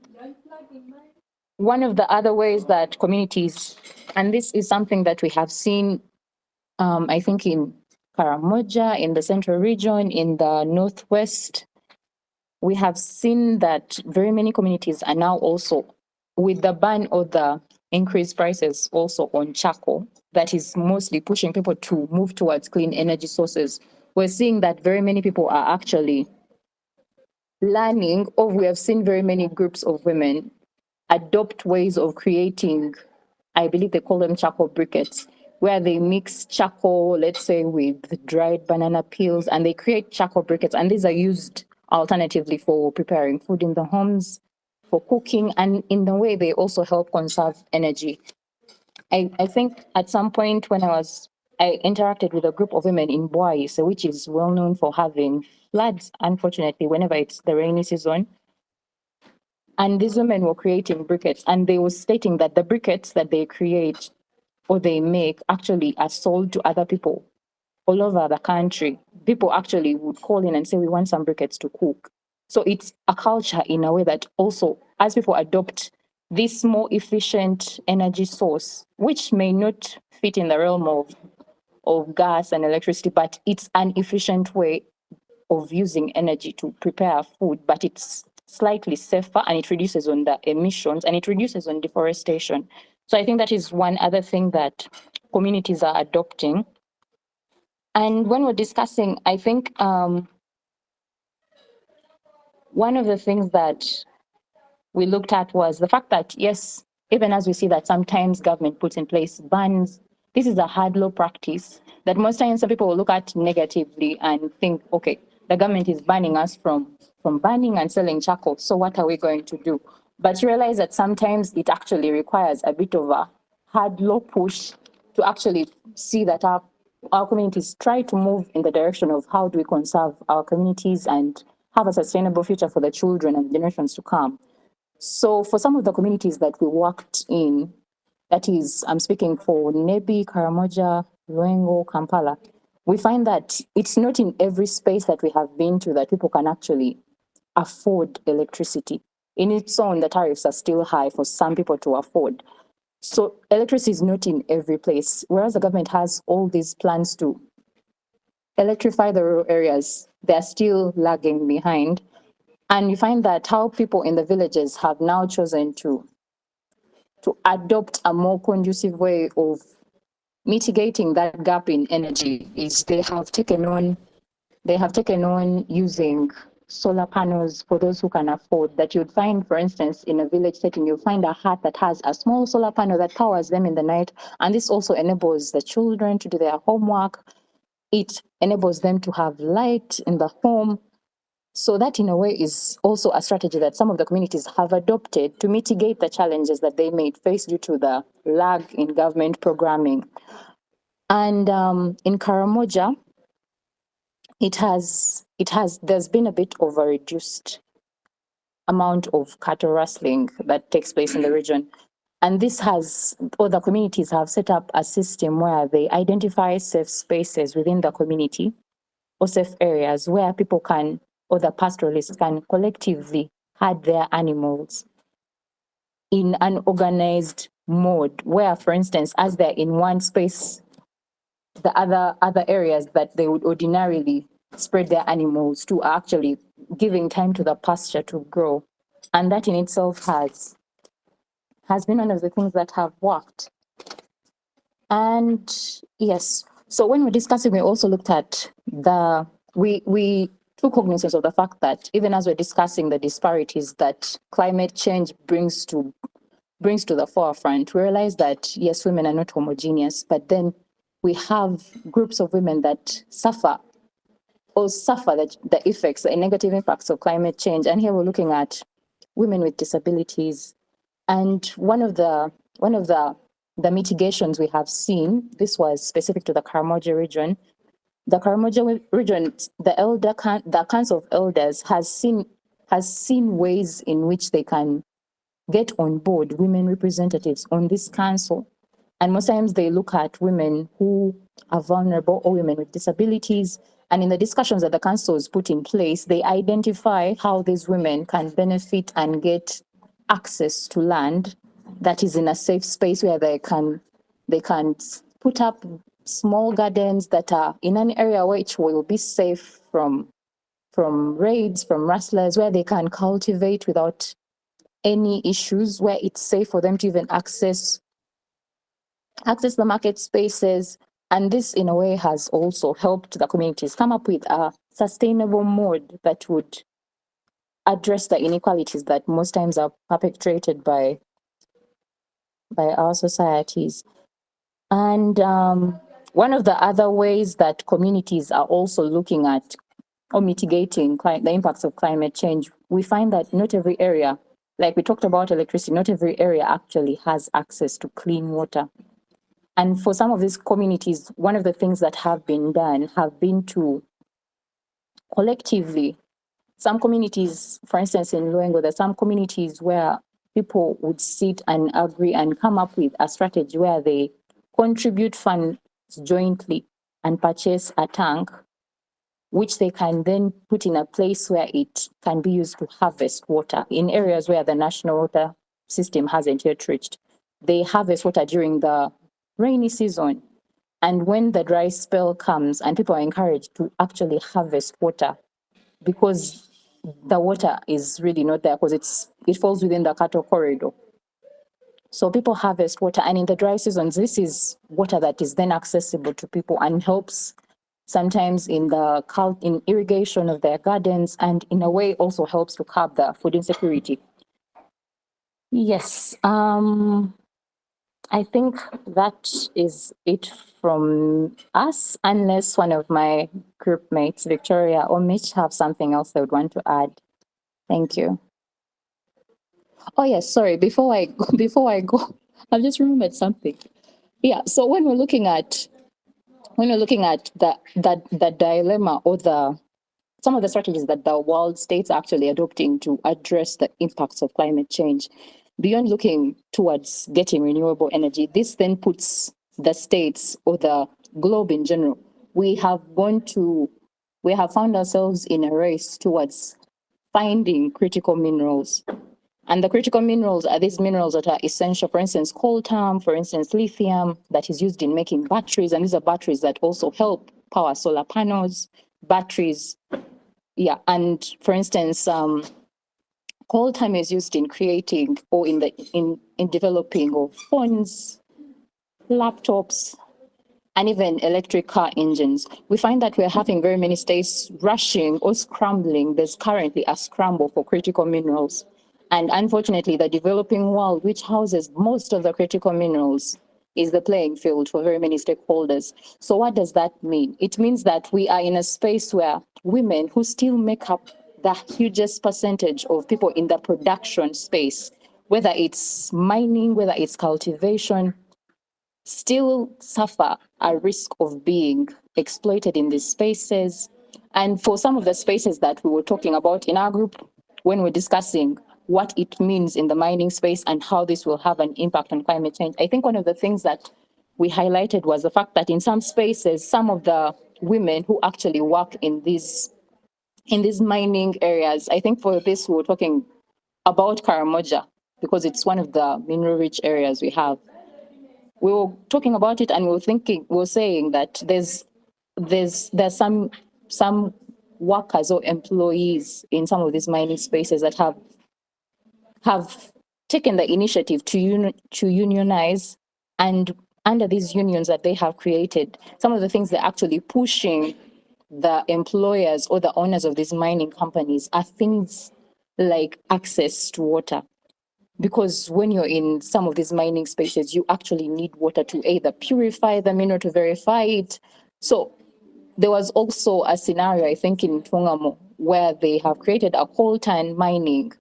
one of the other ways that communities, and this is something that we have seen, I think in Karamoja, in the central region, in the northwest, we have seen that very many communities are now also, with the ban or the increased prices also on charcoal, that is mostly pushing people to move towards clean energy sources. We're seeing that very many people are actually learning, or we have seen very many groups of women adopt ways of creating, I believe they call them charcoal briquettes, where they mix charcoal, let's say, with dried banana peels, and they create charcoal briquettes. And these are used alternatively for preparing food in the homes, for cooking, and in the way they also help conserve energy. I think at some point when I interacted with a group of women in Mbogoh, which is well known for having floods, unfortunately, whenever it's the rainy season. And these women were creating briquettes, and they were stating that the briquettes that they create or they make actually are sold to other people all over the country. People actually would call in and say, we want some briquettes to cook. So it's a culture in a way that also, as people adopt this more efficient energy source, which may not fit in the realm of gas and electricity, but it's an efficient way of using energy to prepare food, but it's slightly safer and it reduces on the emissions and it reduces on deforestation. So I think that is one other thing that communities are adopting. And when we're discussing, I think one of the things that we looked at was the fact that, yes, even as we see that sometimes government puts in place bans, this is a hard law practice that most times some people will look at negatively and think, okay, the government is banning us from burning and selling charcoal, so what are we going to do? But you realize that sometimes it actually requires a bit of a hard law push to actually see that our communities try to move in the direction of how do we conserve our communities and have a sustainable future for the children and generations to come. So for some of the communities that we worked in, that is, I'm speaking for Nebi, Karamoja, Luengo, Kampala, we find that it's not in every space that we have been to that people can actually afford electricity. In its own, the tariffs are still high for some people to afford. So electricity is not in every place, whereas the government has all these plans to electrify the rural areas, they're still lagging behind. And you find that how people in the villages have now chosen to adopt a more conducive way of mitigating that gap in energy is they have taken on using solar panels for those who can afford. That you'd find, for instance, in a village setting, you'll find a hut that has a small solar panel that powers them in the night. And this also enables the children to do their homework. It enables them to have light in the home. So that in a way is also a strategy that some of the communities have adopted to mitigate the challenges that they may face due to the lag in government programming. And in Karamoja, there's been a bit of a reduced amount of cattle rustling that takes place in the region. And other communities have set up a system where they identify safe spaces within the community or safe areas where people can, or the pastoralists can collectively herd their animals in an organized mode, where, for instance, as they're in one space, the other areas that they would ordinarily spread their animals to are actually giving time to the pasture to grow. And that in itself has been one of the things that have worked. And yes, so when we're discussing, we also looked at we took cognizance of the fact that even as we're discussing the disparities that climate change brings to the forefront, we realize that yes, women are not homogeneous, but then we have groups of women that suffer the effects, the negative impacts of climate change. And here we're looking at women with disabilities. And one of the mitigations we have seen, this was specific to the Karamoja region. The Karamoja region, the Council of Elders has seen ways in which they can get on board women representatives on this council. And most times they look at women who are vulnerable or women with disabilities. And in the discussions that the council has put in place, they identify how these women can benefit and get access to land that is in a safe space where they can put up small gardens that are in an area which will be safe from raids, from rustlers, where they can cultivate without any issues, where it's safe for them to even access the market spaces. And this in a way has also helped the communities come up with a sustainable mode that would address the inequalities that most times are perpetrated by our societies. And one of the other ways that communities are also looking at or mitigating the impacts of climate change, we find that not every area, like we talked about electricity, not every area actually has access to clean water. And for some of these communities, one of the things that have been done have been to collectively, some communities, for instance, in Luengo, there's some communities where people would sit and agree and come up with a strategy where they contribute funds jointly and purchase a tank, which they can then put in a place where it can be used to harvest water in areas where the national water system hasn't yet reached. They harvest water during the rainy season. And when the dry spell comes and people are encouraged to actually harvest water, because the water is really not there because it falls within the cattle corridor. So people harvest water, and in the dry seasons, this is water that is then accessible to people and helps sometimes in in irrigation of their gardens, and in a way also helps to curb the food insecurity. Yes, I think that is it from us, unless one of my group mates, Victoria or Mitch, have something else they would want to add. Thank you. Oh yes, sorry, before I go, I've just remembered something. Yeah, so when we're looking at the dilemma or some of the strategies that the world states are actually adopting to address the impacts of climate change, beyond looking towards getting renewable energy, this then puts the states or the globe in general. We have found ourselves in a race towards finding critical minerals. And the critical minerals are these minerals that are essential, for instance, coltan, for instance, lithium, that is used in making batteries. And these are batteries that also help power solar panels, batteries. Yeah, and for instance, coltan is used in creating or in developing of phones, laptops, and even electric car engines. We find that we're having very many states rushing or scrambling. There's currently a scramble for critical minerals. And unfortunately, the developing world, which houses most of the critical minerals, is the playing field for very many stakeholders. So what does that mean? It means that we are in a space where women, who still make up the hugest percentage of people in the production space, whether it's mining, whether it's cultivation, still suffer a risk of being exploited in these spaces. And for some of the spaces that we were talking about in our group, when we're discussing what it means in the mining space and how this will have an impact on climate change, I think one of the things that we highlighted was the fact that in some spaces, some of the women who actually work in these mining areas, I think for this, we were talking about Karamoja, because it's one of the mineral-rich areas we have. We were talking about it and we were saying that there's some workers or employees in some of these mining spaces that have taken the initiative to unionize, and under these unions that they have created, some of the things they're actually pushing the employers or the owners of these mining companies are things like access to water. Because when you're in some of these mining spaces, you actually need water to either purify the mineral, to verify it. So there was also a scenario, I think, in Tongamo, where they have created a coltan mining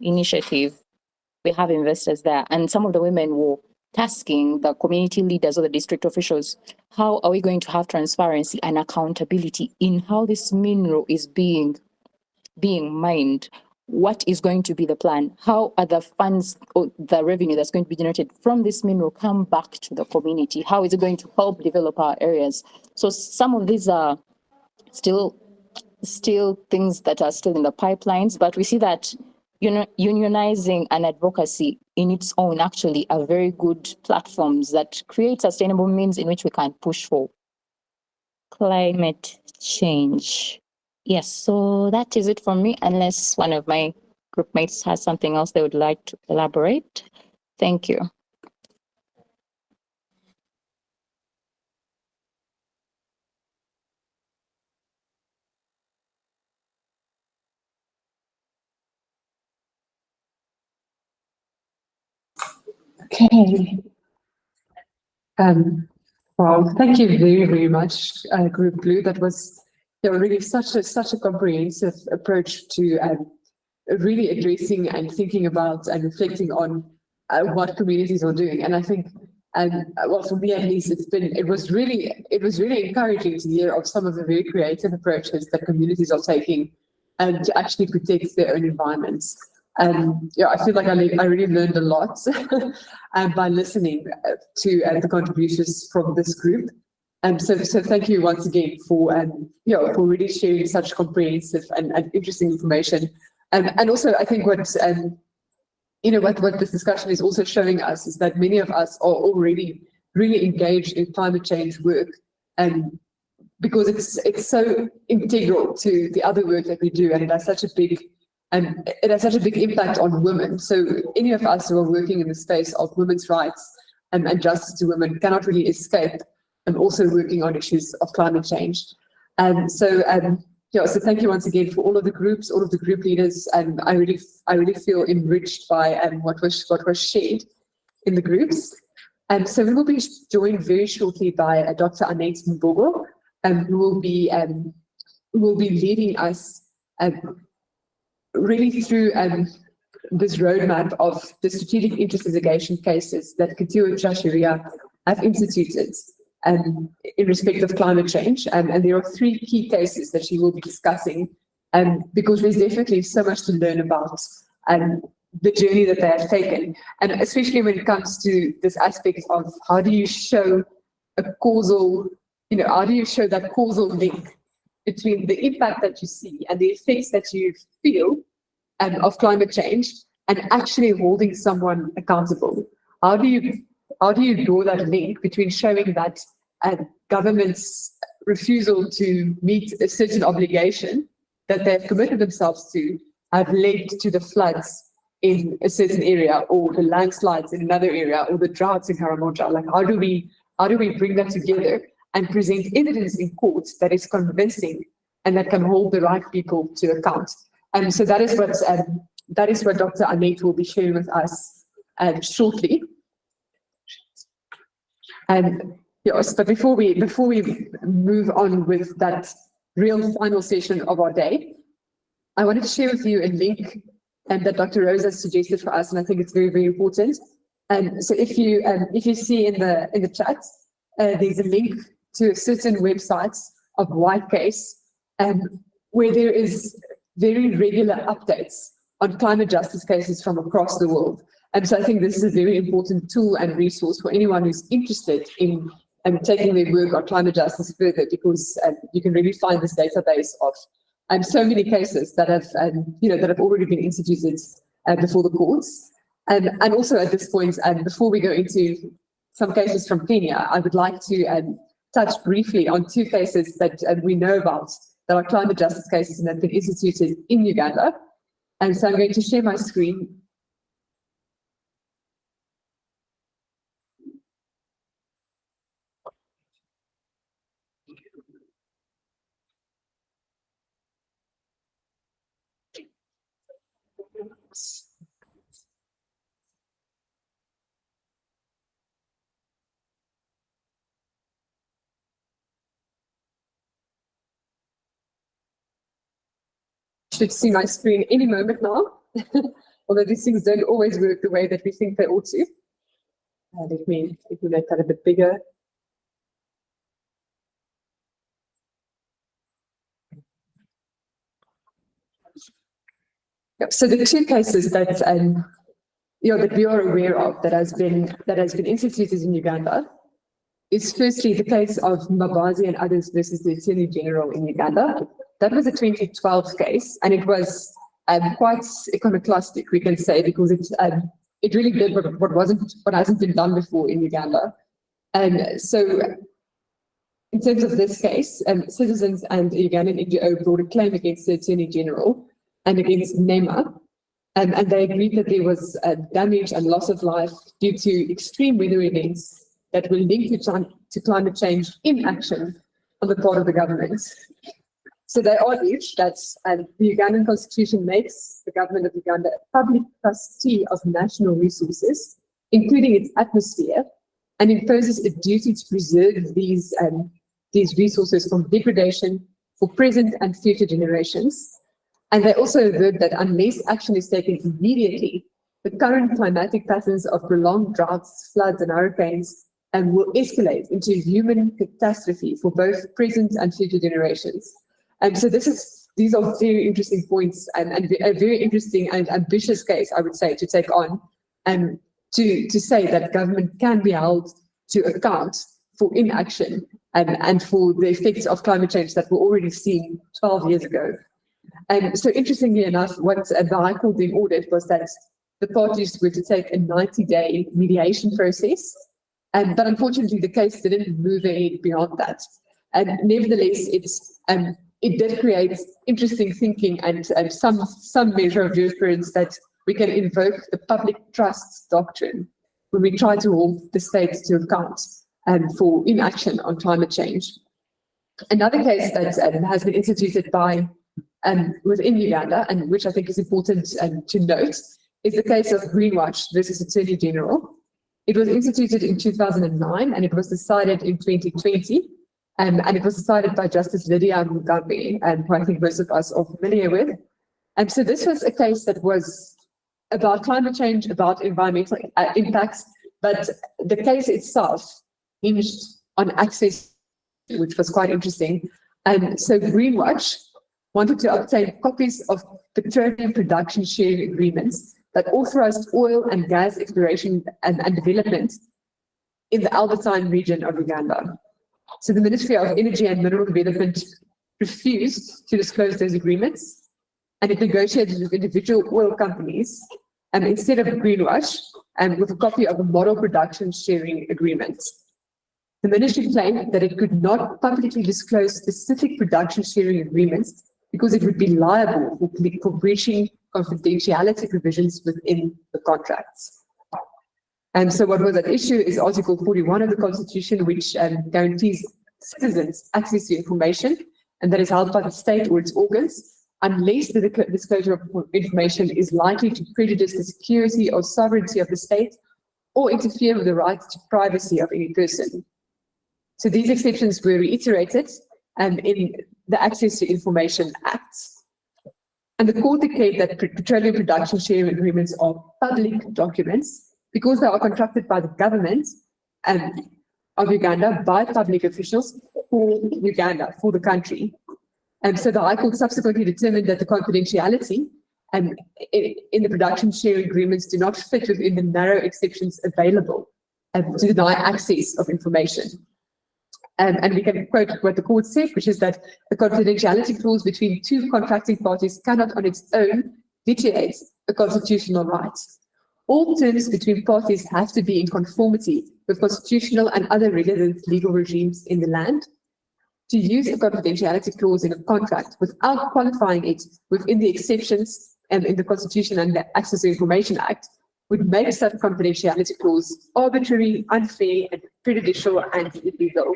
initiative. We have investors there, and some of the women were tasking the community leaders or the district officials, how are we going to have transparency and accountability in how this mineral is being mined? What is going to be the plan? How are the funds or the revenue that's going to be generated from this mineral come back to the community? How is it going to help develop our areas? So some of these are still things that are still in the pipelines, but we see that unionizing and advocacy in its own actually are very good platforms that create sustainable means in which we can push for climate change. Yes, so that is it from me, unless one of my group mates has something else they would like to elaborate. Thank you. Okay. Well, thank you very, very much, Group Blue. That was really such a comprehensive approach to really addressing and thinking about and reflecting on what communities are doing. And I think, well, for me at least, it was really encouraging to hear of some of the very creative approaches that communities are taking to actually protect their own environments. Yeah, I feel like I really learned a lot by listening to the contributions from this group. So thank you once again for for really sharing such comprehensive and interesting information. And also, I think what what this discussion is also showing us is that many of us are already really engaged in climate change work, because it's so integral to the other work that we do, and it has such a big impact on women. So any of us who are working in the space of women's rights and justice to women cannot really escape also working on issues of climate change. So thank you once again for all of the groups, all of the group leaders, and I really feel enriched by what was shared in the groups. So we will be joined very shortly by Dr. Annette Mbogoh, who will be leading us really through this roadmap of the strategic interest litigation cases that Katiwa Trasheria have instituted in respect of climate change. And there are 3 key cases that she will be discussing, because there's definitely so much to learn about the journey that they have taken. And especially when it comes to this aspect of how do you show a causal, how do you show that causal link between the impact that you see and the effects that you feel of climate change and actually holding someone accountable? How do you draw that link between showing that government's refusal to meet a certain obligation that they've committed themselves to have led to the floods in a certain area, or the landslides in another area, or the droughts in Karamoja? Like, how do we bring that together and present evidence in court that is convincing and that can hold the right people to account? And so that is what Dr. Annette will be sharing with us shortly. And yes, but before we move on with that real final session of our day, I wanted to share with you a link that Dr.Rose has suggested for us, and I think it's very, very important. So if you see in the chat, there's a link to a certain website of White Case, where there is very regular updates on climate justice cases from across the world. And so I think this is a very important tool and resource for anyone who's interested in taking their work on climate justice further, because you can really find this database of so many cases that have that have already been instituted before the courts. And also at this point, before we go into some cases from Kenya, I would like to touch briefly on 2 cases that we know about that are climate justice cases and have been instituted in Uganda. And so I'm going to share my screen. Should see my screen any moment now, although these things don't always work the way that we think they ought to. Let me make that a bit bigger. Yep, so the 2 cases that that we are aware of that has been instituted in Uganda is firstly the case of Mwebaza and others versus the Attorney General in Uganda. That was a 2012 case, and it was quite iconoclastic, we can say, because it really did what hasn't been done before in Uganda. And so, in terms of this case, citizens and a Ugandan NGO brought a claim against the Attorney General and against NEMA, and they agreed that there was damage and loss of life due to extreme weather events that were linked to climate change inaction on the part of the government. So they argued that the Ugandan constitution makes the government of Uganda a public trustee of national resources, including its atmosphere, and imposes a duty to preserve these resources from degradation for present and future generations. And they also averred that unless action is taken immediately, the current climatic patterns of prolonged droughts, floods, and hurricanes will escalate into human catastrophe for both present and future generations. So these are very interesting points and a very interesting and ambitious case, I would say, to take on, to say that government can be held to account for inaction and for the effects of climate change that were already seen 12 years ago. So interestingly enough, what the High Court then ordered was that the parties were to take a 90-day mediation process, but unfortunately the case didn't move ahead beyond that. And nevertheless, it did create interesting thinking and some measure of jurisprudence that we can invoke the public trust doctrine when we try to hold the state to account. for inaction on climate change. Another case that has been instituted by within Uganda, and which I think is important to note, is the case of Greenwatch versus Attorney General. It was instituted in 2009 and it was decided in 2020. And it was decided by Justice Lydia Mwebaza, who I think most of us are familiar with. And so this was a case that was about climate change, about environmental impacts, but the case itself hinged on access, which was quite interesting. And so Greenwatch wanted to obtain copies of petroleum production sharing agreements that authorized oil and gas exploration and development in the Albertine region of Uganda. So the Ministry of Energy and Mineral Development refused to disclose those agreements, and it negotiated with individual oil companies instead of Greenwatch with a copy of a model production sharing agreement. The ministry claimed that it could not publicly disclose specific production sharing agreements because it would be liable for breaching confidentiality provisions within the contracts. And so what was at issue is Article 41 of the Constitution, which guarantees citizens access to information, and that is held by the state or its organs, unless the disclosure of information is likely to prejudice the security or sovereignty of the state or interfere with the right to privacy of any person. So these exceptions were reiterated in the Access to Information Act. And the court declared that petroleum production sharing agreements are public documents because they are contracted by the government of Uganda by public officials for Uganda, for the country. And so the High Court subsequently determined that the confidentiality in the production sharing agreements do not fit within the narrow exceptions available to deny access of information. And we can quote what the court said, which is that the confidentiality clause between two contracting parties cannot on its own vitiate a constitutional right. All terms between parties have to be in conformity with constitutional and other relevant legal regimes in the land. To use a confidentiality clause in a contract without qualifying it within the exceptions in the Constitution and the Access to Information Act would make such confidentiality clause arbitrary, unfair, and prejudicial and illegal.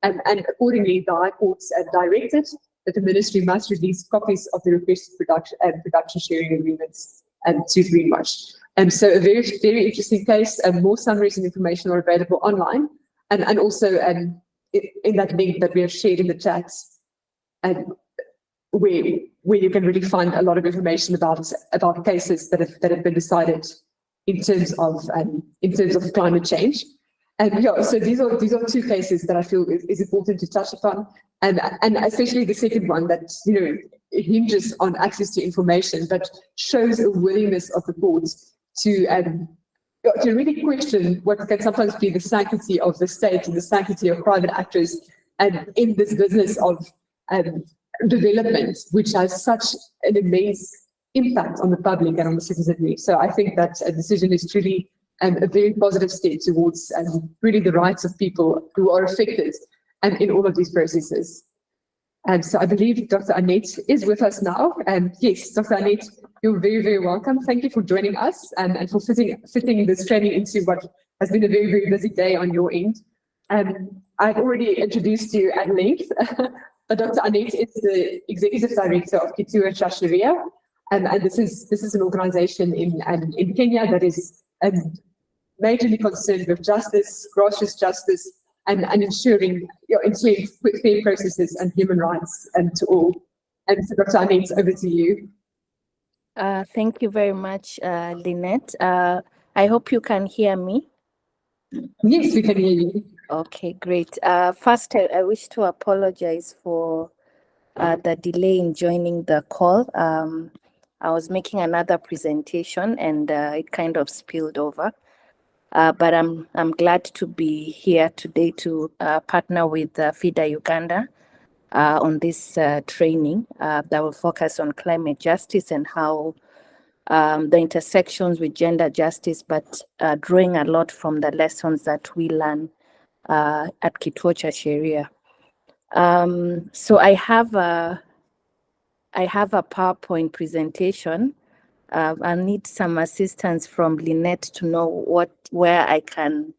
And accordingly, the High Court directed that the ministry must release copies of the requested production sharing agreements to Greenwatch. So a very, very interesting case, and more summaries and information are available online, and also in that link that we have shared in the chat, where you can really find a lot of information about cases that have been decided in terms of climate change. And yeah, so these are two cases that I feel is important to touch upon, and especially the second one that it hinges on access to information, but shows a willingness of the courts to really question what can sometimes be the sanctity of the state and the sanctity of private actors, and in this business of development, which has such an immense impact on the public and on the citizenry. So I think that a decision is truly a very positive step towards really the rights of people who are affected in all of these processes. So I believe Dr. Annette is with us now. Yes, Dr. Annette, you're very, very welcome. Thank you for joining us and for fitting this training into what has been a very, very busy day on your end. I've already introduced you at length, but Dr. Annette is the Executive Director of Kituo cha Sheria, and this is an organization in Kenya that is majorly concerned with justice, grassroots justice, and ensuring fair processes and human rights to all. And so Dr. Annette, over to you. Thank you very much, Lynette. I hope you can hear me. Yes, we can hear you. Okay, great. First, I wish to apologize for the delay in joining the call. I was making another presentation and it kind of spilled over. But I'm glad to be here today to partner with FIDA Uganda on this training that will focus on climate justice and how the intersections with gender justice, but drawing a lot from the lessons that we learn at Kituo cha Sheria. So I have a PowerPoint presentation. I need some assistance from Lynette to know where I can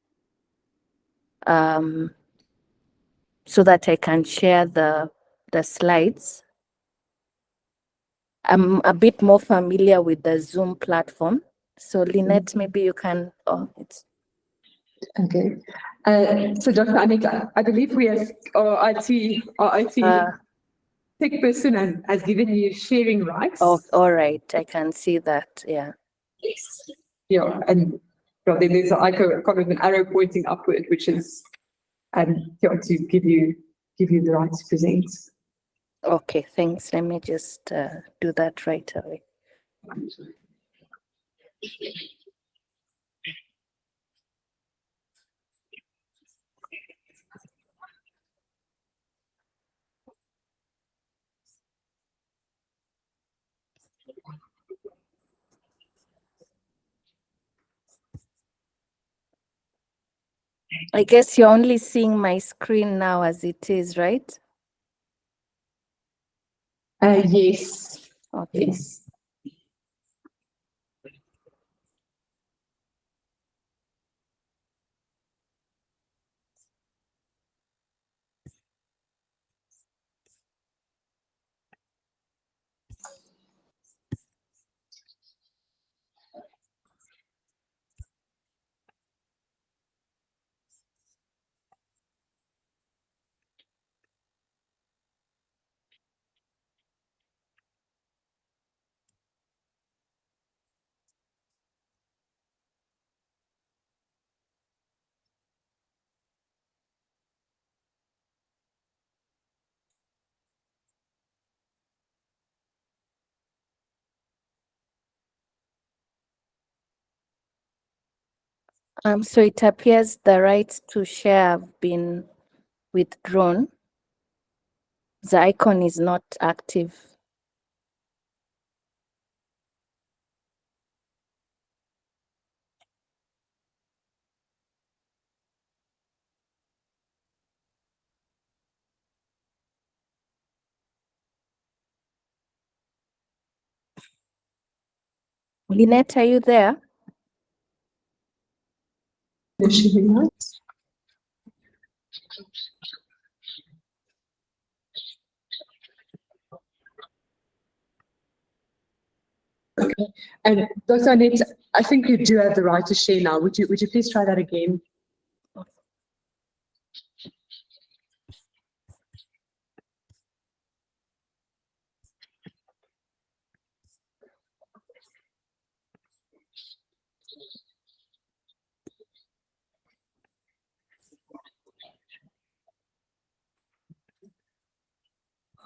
so that I can share the slides. I'm a bit more familiar with the Zoom platform. So Lynette, maybe you can, it's. Okay. So Dr. Annette, I believe we have our IT tech person has given you sharing rights. Oh, all right. I can see that. Yeah. Yes. Yeah, and then there's an icon with an arrow pointing upward, which is to give you the right to present. Okay, thanks. Let me just do that right away. I guess you're only seeing my screen now as it is, right? Yes. Okay. Yes. So it appears the rights to share have been withdrawn. The icon is not active. Lynette, are you there? Okay. And Dr. Annette, I think you do have the right to share now. Would you please try that again?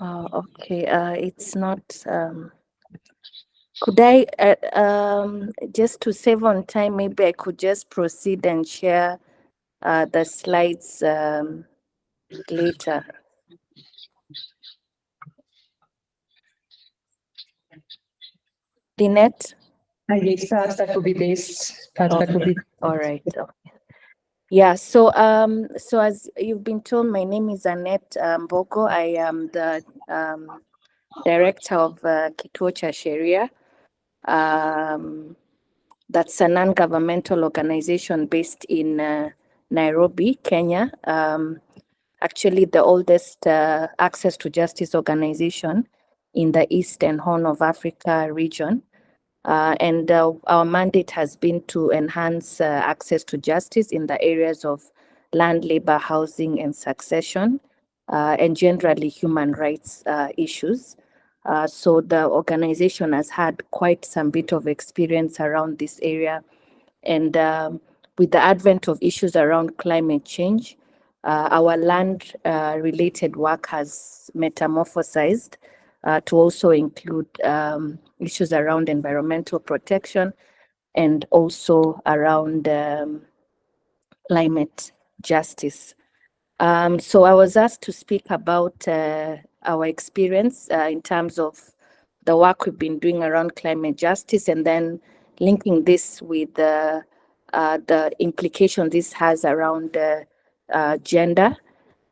Oh, okay. It's not. Could I, just to save on time, maybe I could just proceed and share the slides later. Lynette? Yes, perhaps that will be best. Perhaps that will be. All right. Okay. Yeah, so as you've been told, my name is Annette Mbogoh. I am the director of Kituo cha Sheria. That's a non-governmental organization based in Nairobi, Kenya. Actually, the oldest access to justice organization in the Eastern Horn of Africa region. And our mandate has been to enhance access to justice in the areas of land, labor, housing, and succession, and generally human rights issues. So the organization has had quite some bit of experience around this area. And with the advent of issues around climate change, our land related work has metamorphosized to also include issues around environmental protection and also around climate justice. So I was asked to speak about our experience in terms of the work we've been doing around climate justice, and then linking this with the implication this has around gender.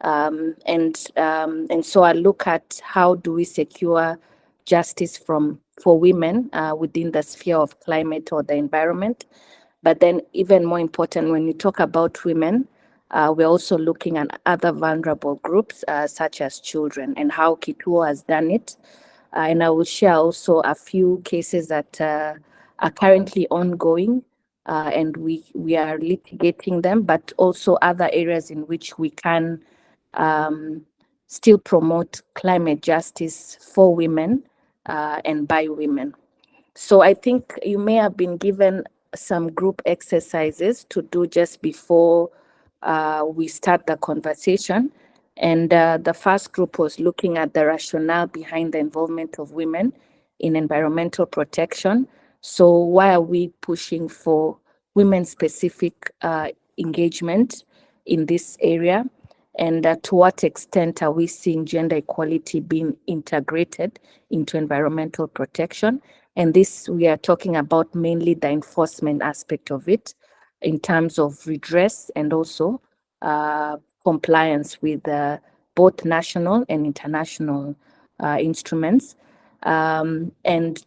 And so I look at how do we secure justice for women within the sphere of climate or the environment. But then even more important, when we talk about women, We're also looking at other vulnerable groups, such as children, and how Kituo has done it. And I will share also a few cases that are currently ongoing, and we are litigating them, but also other areas in which we can still promote climate justice for women and by women. So I think you may have been given some group exercises to do just before we start the conversation. And the first group was looking at the rationale behind the involvement of women in environmental protection. So why are we pushing for women-specific engagement in this area? And to what extent are we seeing gender equality being integrated into environmental protection? And this, we are talking about mainly the enforcement aspect of it in terms of redress and also compliance with both national and international instruments. And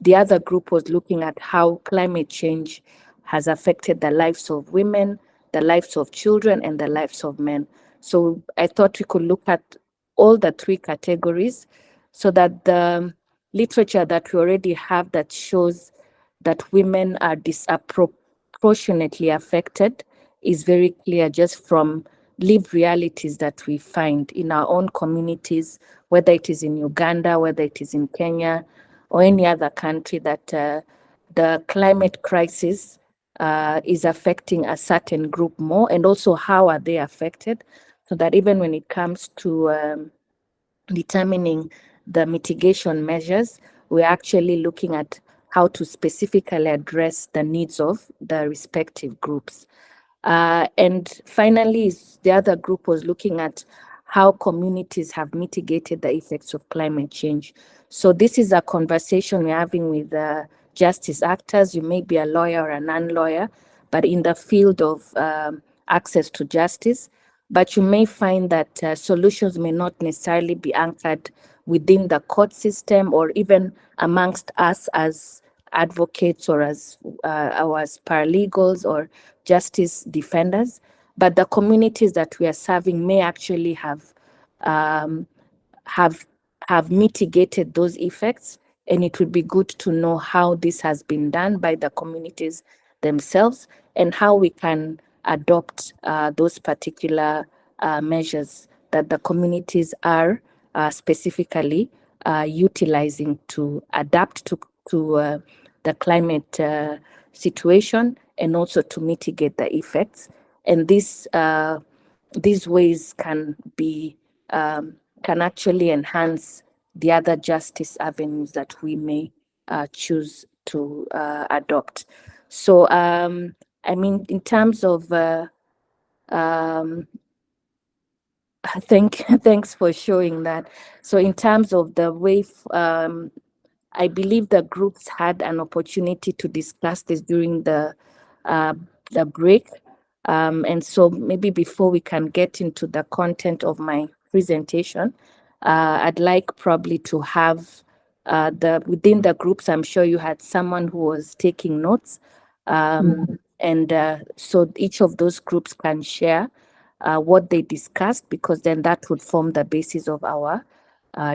the other group was looking at how climate change has affected the lives of women, the lives of children, and the lives of men. So I thought we could look at all the three categories so that the literature that we already have that shows that women are disproportionately affected is very clear just from lived realities that we find in our own communities, whether it is in Uganda, whether it is in Kenya, or any other country, that the climate crisis is affecting a certain group more, and also how are they affected, so that even when it comes to determining the mitigation measures, we're actually looking at how to specifically address the needs of the respective groups. And finally, the other group was looking at how communities have mitigated the effects of climate change. So this is a conversation we're having with justice actors. You may be a lawyer or a non-lawyer, but in the field of access to justice. But you may find that solutions may not necessarily be anchored within the court system or even amongst us as advocates or as paralegals or justice defenders, but the communities that we are serving may actually have mitigated those effects, and it would be good to know how this has been done by the communities themselves and how we can adopt those particular measures that the communities are specifically utilizing to adapt to the climate situation and also to mitigate the effects. And these ways can be can actually enhance the other justice avenues that we may choose to adopt. So I mean, in terms of thanks for showing that. So in terms of the way I believe the groups had an opportunity to discuss this during the break. And so maybe before we can get into the content of my presentation, I'd like probably to have within the groups, I'm sure you had someone who was taking notes. And so each of those groups can share what they discussed, because then that would form the basis of our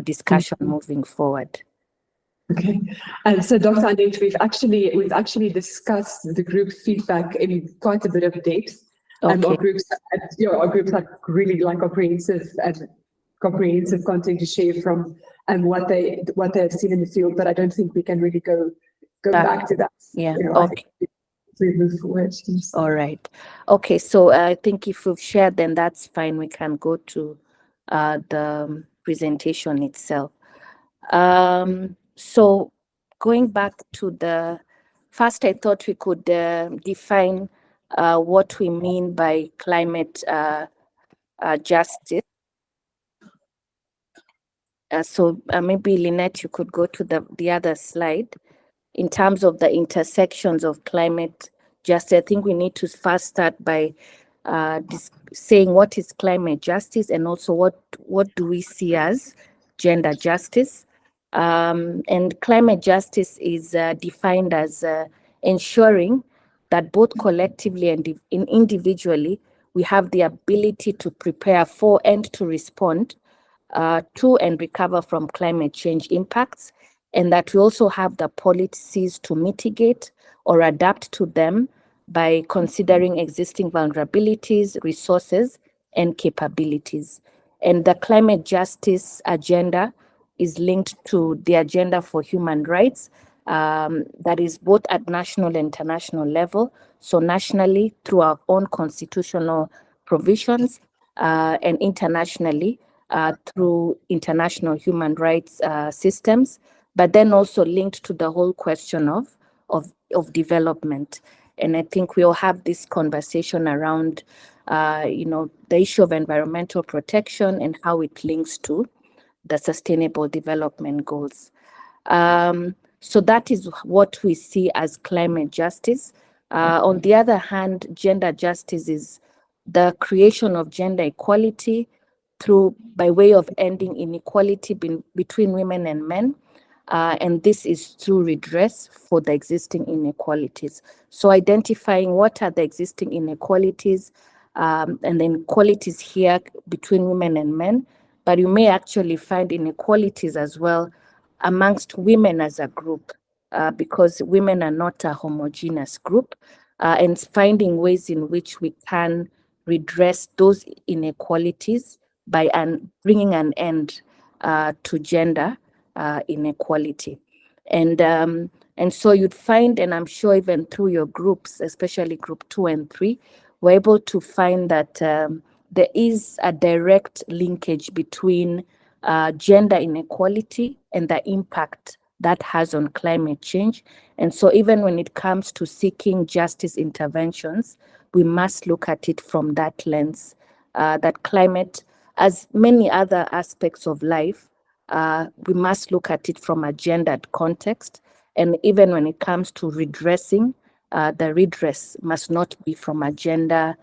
discussion moving forward. Okay, and so Dr. Annette, we've actually discussed the group feedback in quite a bit of depth. Okay. Our groups have really like comprehensive content to share from what they have seen in the field, but I don't think we can really go back to that. Yeah. Okay. We move forward. All right. Okay. So I think if we've shared, then that's fine. We can go to the presentation itself. So going back to the first, I thought we could define what we mean by climate justice. So maybe Lynette, you could go to the other slide. In terms of the intersections of climate justice, I think we need to first start by saying what is climate justice, and also what do we see as gender justice. And climate justice is defined as ensuring that both collectively and individually we have the ability to prepare for and to respond to and recover from climate change impacts, and that we also have the policies to mitigate or adapt to them by considering existing vulnerabilities, resources, and capabilities. And the climate justice agenda is linked to the agenda for human rights, that is both at national and international level. So nationally through our own constitutional provisions, and internationally through international human rights systems, but then also linked to the whole question of development. And I think we'll have this conversation around, the issue of environmental protection and how it links to the Sustainable Development Goals. So that is what we see as climate justice. On the other hand, gender justice is the creation of gender equality by way of ending inequality between women and men. And this is through redress for the existing inequalities. So identifying what are the existing inequalities, and the inequalities here between women and men, but you may actually find inequalities as well amongst women as a group, because women are not a homogeneous group, and finding ways in which we can redress those inequalities by bringing an end to gender inequality. And so you'd find, and I'm sure even through your groups, especially group 2 and 3, we're able to find that there is a direct linkage between gender inequality and the impact that has on climate change. And so even when it comes to seeking justice interventions, we must look at it from that lens, that climate, as many other aspects of life, we must look at it from a gendered context. And even when it comes to redressing, the redress must not be from a gender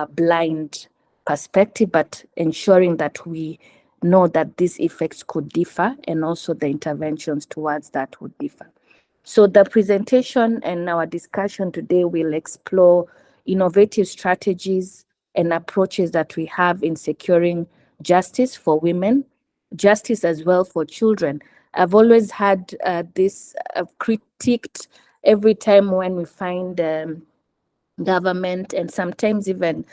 blind perspective, but ensuring that we know that these effects could differ and also the interventions towards that would differ. So the presentation and our discussion today will explore innovative strategies and approaches that we have in securing justice for women, justice as well for children. I've always had this critiqued every time when we find government and sometimes even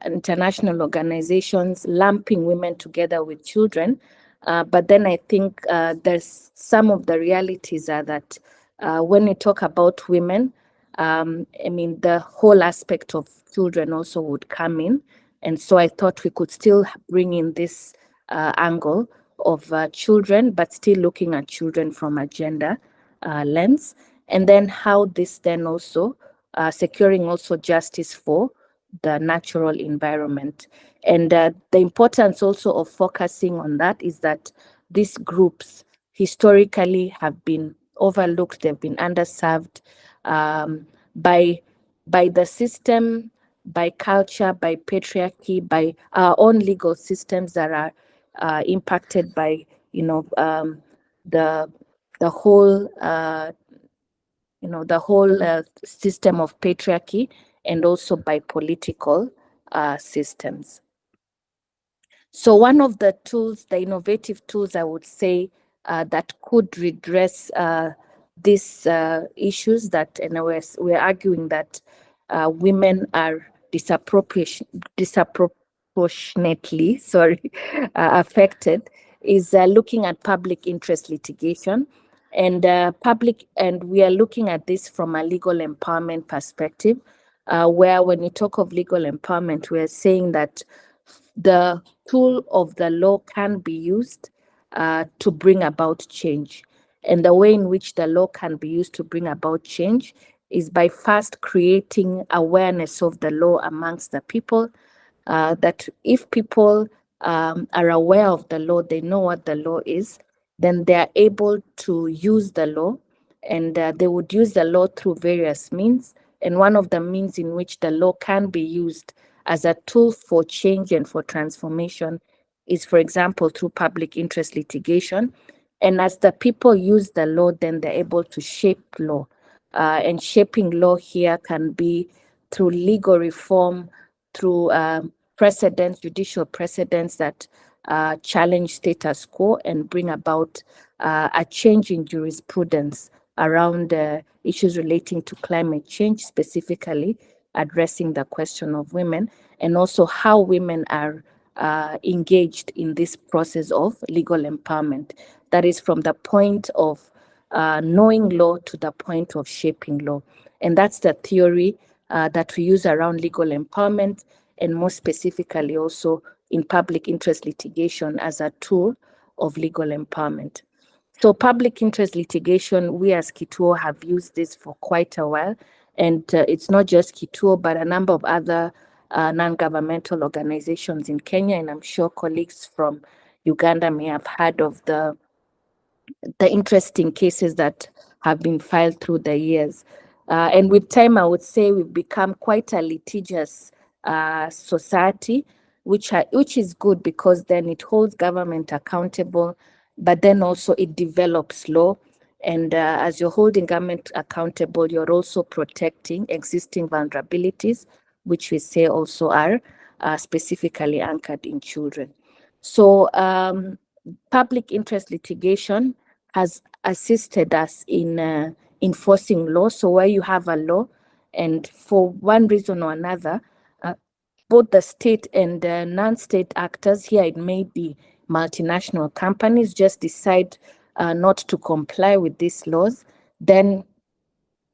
international organizations lumping women together with children. But then I think there's some of the realities are that when we talk about women, I mean, the whole aspect of children also would come in. And so I thought we could still bring in this angle of children, but still looking at children from a gender lens. And then how this then also securing also justice for the natural environment. And the importance also of focusing on that is that these groups historically have been overlooked, they've been underserved by the system, by culture, by patriarchy, by our own legal systems that are impacted by, the whole system of patriarchy, and also by political systems. So one of the tools, the innovative tools, I would say, that could redress these issues that, and we're arguing that women are disproportionately affected, is looking at public interest litigation. And we are looking at this from a legal empowerment perspective, where when you talk of legal empowerment, we are saying that the tool of the law can be used to bring about change. And the way in which the law can be used to bring about change is by first creating awareness of the law amongst the people, that if people are aware of the law, they know what the law is, then they are able to use the law, and they would use the law through various means. And one of the means in which the law can be used as a tool for change and for transformation is, for example, through public interest litigation. And as the people use the law, then they're able to shape law. And shaping law here can be through legal reform, through precedents, judicial precedents that challenge status quo and bring about a change in jurisprudence around issues relating to climate change, specifically addressing the question of women, and also how women are engaged in this process of legal empowerment. That is from the point of knowing law to the point of shaping law. And that's the theory that we use around legal empowerment, and more specifically also in public interest litigation as a tool of legal empowerment. So public interest litigation, we as Kituo have used this for quite a while. And it's not just Kituo, but a number of other non-governmental organizations in Kenya. And I'm sure colleagues from Uganda may have heard of the interesting cases that have been filed through the years. And with time, I would say we've become quite a litigious society, which is good because then it holds government accountable, but then also it develops law. And as you're holding government accountable, you're also protecting existing vulnerabilities, which we say also are specifically anchored in children. So public interest litigation has assisted us in enforcing law. So where you have a law, and for one reason or another, both the state and non-state actors, here it may be multinational companies, just decide not to comply with these laws, then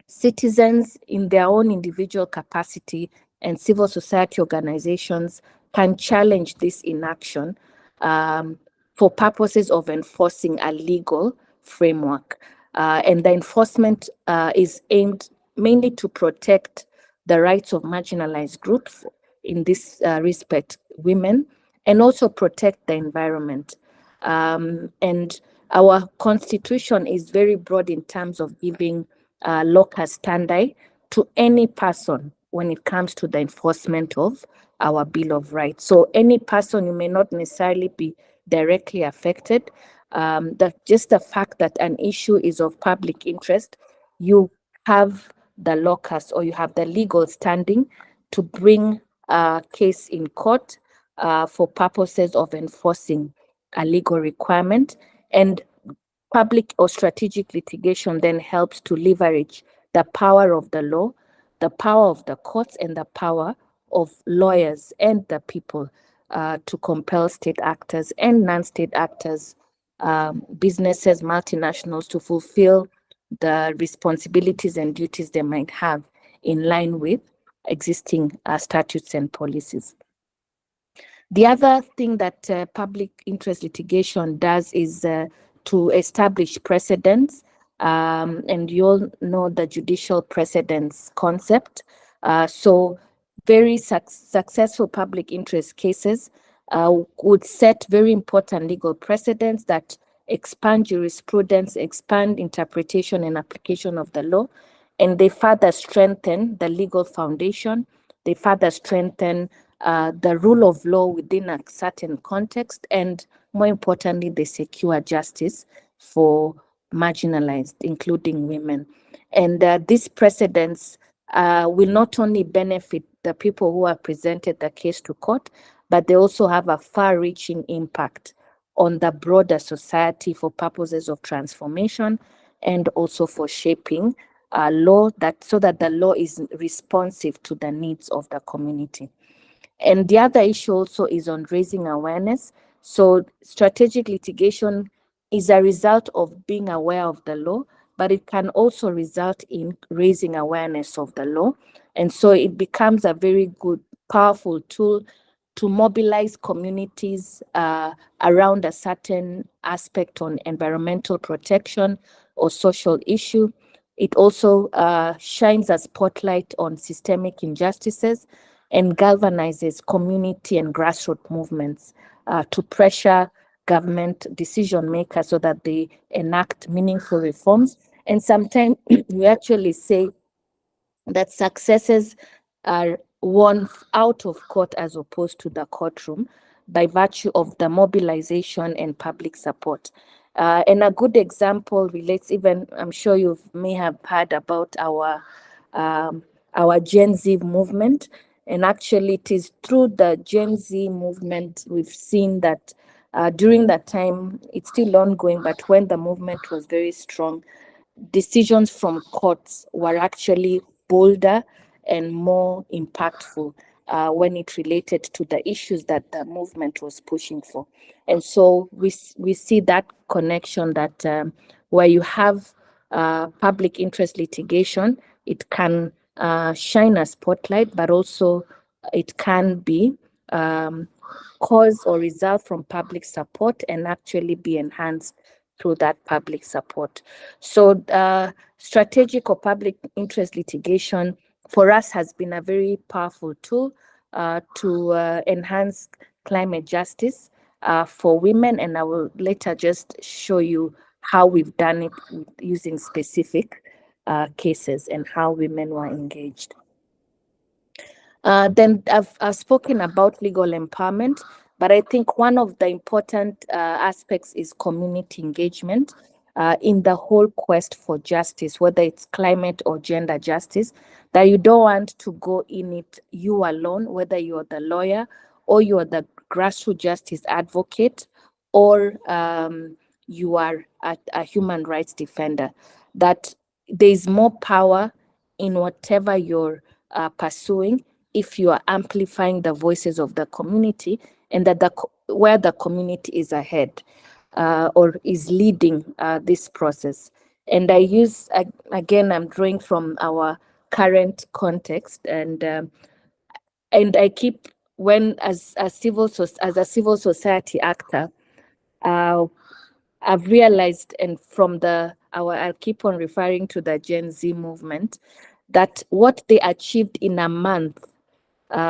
citizens in their own individual capacity and civil society organizations can challenge this inaction for purposes of enforcing a legal framework. And the enforcement is aimed mainly to protect the rights of marginalized groups, in this respect, women, and also protect the environment. And our constitution is very broad in terms of giving locus standi to any person when it comes to the enforcement of our Bill of Rights. So any person, you may not necessarily be directly affected, just the fact that an issue is of public interest, you have the locus or you have the legal standing to bring a case in court for purposes of enforcing a legal requirement. And public or strategic litigation then helps to leverage the power of the law, the power of the courts, and the power of lawyers and the people to compel state actors and non-state actors, businesses, multinationals, to fulfill the responsibilities and duties they might have in line with existing statutes and policies. The other thing that public interest litigation does is to establish precedents, and you all know the judicial precedents concept. So very successful public interest cases would set very important legal precedents that expand jurisprudence, expand interpretation and application of the law, and they further strengthen the legal foundation. They further strengthen the rule of law within a certain context, and more importantly, they secure justice for marginalized, including women. And these precedents will not only benefit the people who have presented the case to court, but they also have a far-reaching impact on the broader society for purposes of transformation and also for shaping law so that the law is responsive to the needs of the community. And the other issue also is on raising awareness. So strategic litigation is a result of being aware of the law, but it can also result in raising awareness of the law. And so it becomes a very good, powerful tool to mobilize communities around a certain aspect on environmental protection or social issue. It also shines a spotlight on systemic injustices and galvanizes community and grassroots movements to pressure government decision makers so that they enact meaningful reforms. And sometimes we actually say that successes are won out of court as opposed to the courtroom by virtue of the mobilization and public support. And a good example relates, even I'm sure you may have heard about our Gen Z movement. And actually, it is through the Gen Z movement we've seen that during that time, it's still ongoing, but when the movement was very strong, decisions from courts were actually bolder and more impactful when it related to the issues that the movement was pushing for. And so we see that connection that where you have public interest litigation, it can shine a spotlight, but also it can be cause or result from public support and actually be enhanced through that public support. So strategic or public interest litigation for us has been a very powerful tool to enhance climate justice for women, and I will later just show you how we've done it using specific cases and how women were engaged. Then I've spoken about legal empowerment, but I think one of the important aspects is community engagement in the whole quest for justice, whether it's climate or gender justice, that you don't want to go in it you alone, whether you're the lawyer or you're the grassroots justice advocate or you are a human rights defender, that there's more power in whatever you're pursuing if you are amplifying the voices of the community, and that where the community is ahead or is leading this process. And I use, again, I'm drawing from our current context, and I keep, when as a civil society actor, I've realized, and from I'll keep on referring to the Gen Z movement, that what they achieved in a month,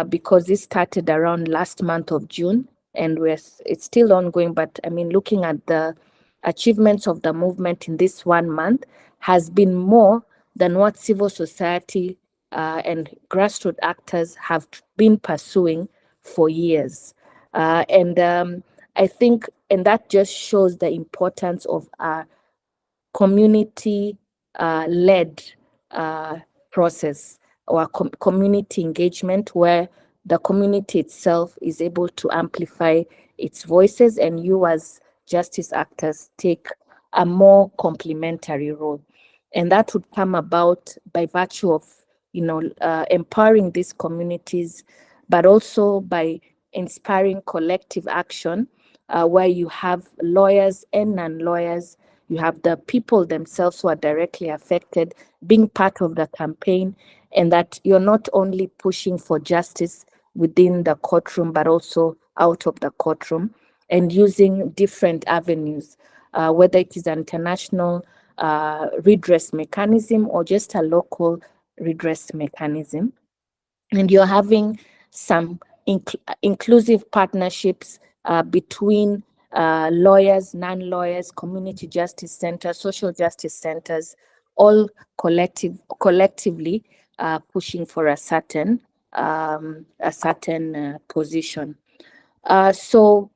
because this started around last month of June, and it's still ongoing, but I mean, looking at the achievements of the movement in this 1 month has been more than what civil society and grassroots actors have been pursuing for years. And I think, and that just shows the importance of a community-led process or community engagement, where the community itself is able to amplify its voices, and you as justice actors take a more complementary role. And that would come about by virtue of, empowering these communities, but also by inspiring collective action, where you have lawyers and non-lawyers, you have the people themselves who are directly affected being part of the campaign, and that you're not only pushing for justice within the courtroom, but also out of the courtroom, and using different avenues, whether it is an international redress mechanism or just a local redress mechanism. And you're having some inclusive partnerships between lawyers, non-lawyers, community justice centers, social justice centers, all collectively pushing for a certain position. So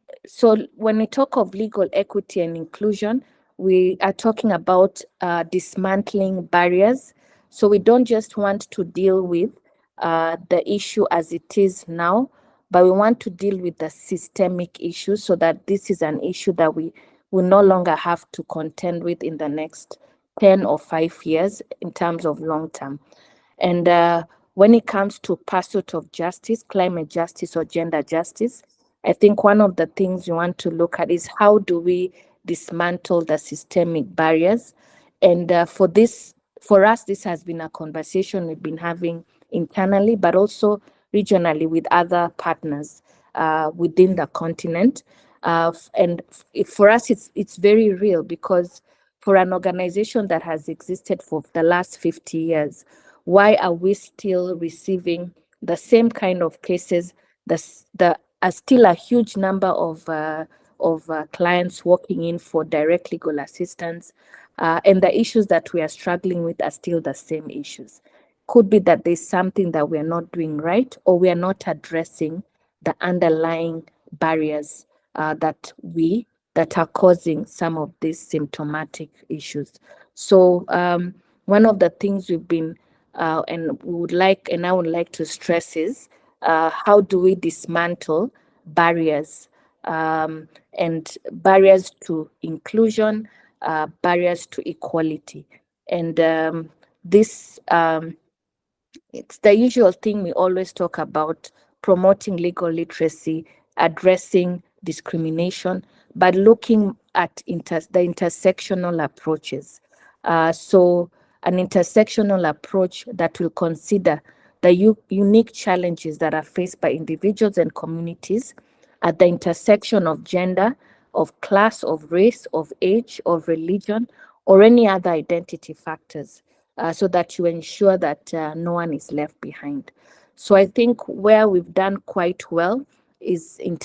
when we talk of legal equity and inclusion, we are talking about dismantling barriers. So we don't just want to deal with the issue as it is now, but we want to deal with the systemic issues, so that this is an issue that we will no longer have to contend with in the next 10 or 5 years in terms of long term. And when it comes to pursuit of justice, climate justice or gender justice, I think one of the things you want to look at is how do we dismantle the systemic barriers. And for us, this has been a conversation we've been having internally, but also regionally with other partners within the continent. And for us, it's very real, because for an organization that has existed for the last 50 years, why are we still receiving the same kind of cases? There are still a huge number of clients walking in for direct legal assistance, and the issues that we are struggling with are still the same issues. Could be that there's something that we are not doing right, or we are not addressing the underlying barriers that are causing some of these symptomatic issues. So one of the things we've been and I would like to stress is how do we dismantle barriers, and barriers to inclusion, barriers to equality. And this it's the usual thing we always talk about: promoting legal literacy, addressing discrimination, but looking at the intersectional approaches. So an intersectional approach that will consider the unique challenges that are faced by individuals and communities at the intersection of gender, of class, of race, of age, of religion, or any other identity factors, so that you ensure that no one is left behind. So I think where we've done quite well is in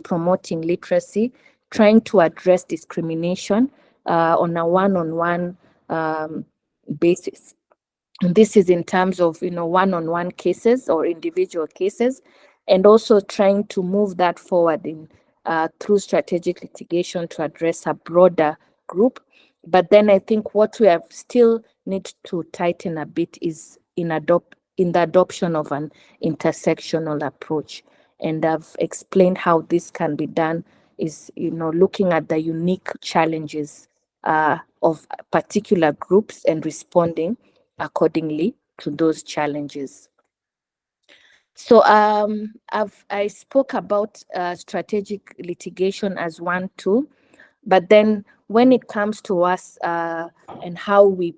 promoting literacy, trying to address discrimination on a one-on-one basis. And this is in terms of one-on-one cases or individual cases, and also trying to move that forward in through strategic litigation to address a broader group. But then I think what we have still need to tighten a bit is in the adoption of an intersectional approach. And I've explained how this can be done is looking at the unique challenges of particular groups and responding accordingly to those challenges. So I spoke about strategic litigation as one tool, but then when it comes to us and how we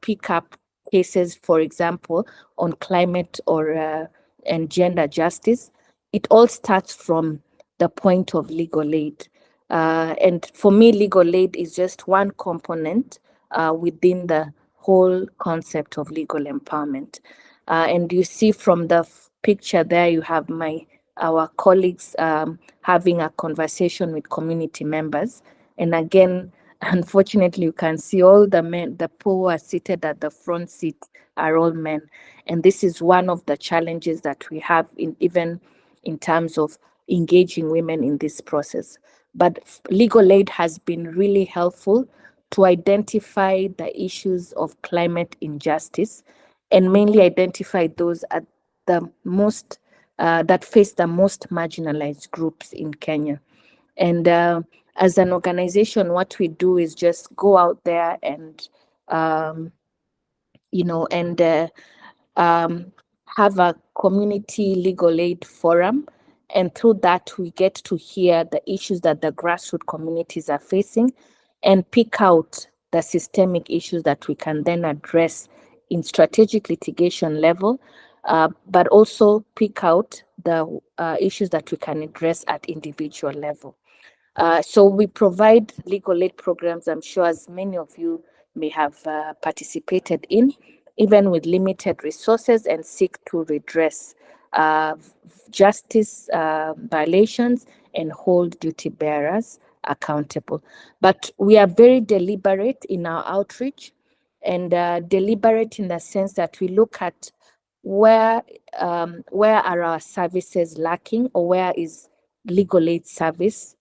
pick up cases, for example, on climate or and gender justice, it all starts from the point of legal aid. And for me, legal aid is just one component within the whole concept of legal empowerment. And you see from the picture there, you have our colleagues having a conversation with community members. And again, unfortunately, you can see all the men, the people who are seated at the front seat are all men. And this is one of the challenges that we have even in terms of engaging women in this process. But legal aid has been really helpful to identify the issues of climate injustice, and mainly identify those at the most that face the most marginalized groups in Kenya. And as an organization, what we do is just go out there and have a community legal aid forum. And through that, we get to hear the issues that the grassroots communities are facing and pick out the systemic issues that we can then address in strategic litigation level, but also pick out the issues that we can address at individual level. So we provide legal aid programs, I'm sure as many of you may have participated in, even with limited resources, and seek to redress justice violations and hold duty bearers accountable. But we are very deliberate in our outreach, and deliberate in the sense that we look at where are our services lacking, or where is legal aid service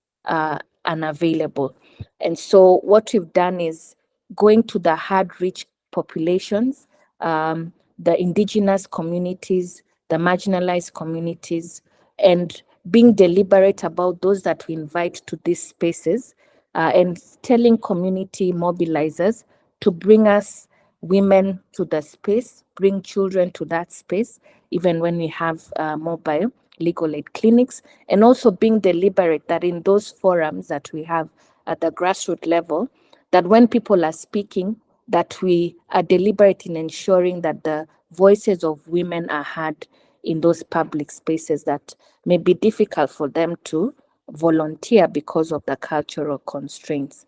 unavailable. And so what we've done is going to the hard-reached populations, the indigenous communities, the marginalized communities, and being deliberate about those that we invite to these spaces, and telling community mobilizers to bring us women to the space, bring children to that space, even when we have mobile legal aid clinics, and also being deliberate that in those forums that we have at the grassroots level, that when people are speaking, that we are deliberate in ensuring that the voices of women are heard in those public spaces that may be difficult for them to volunteer because of the cultural constraints.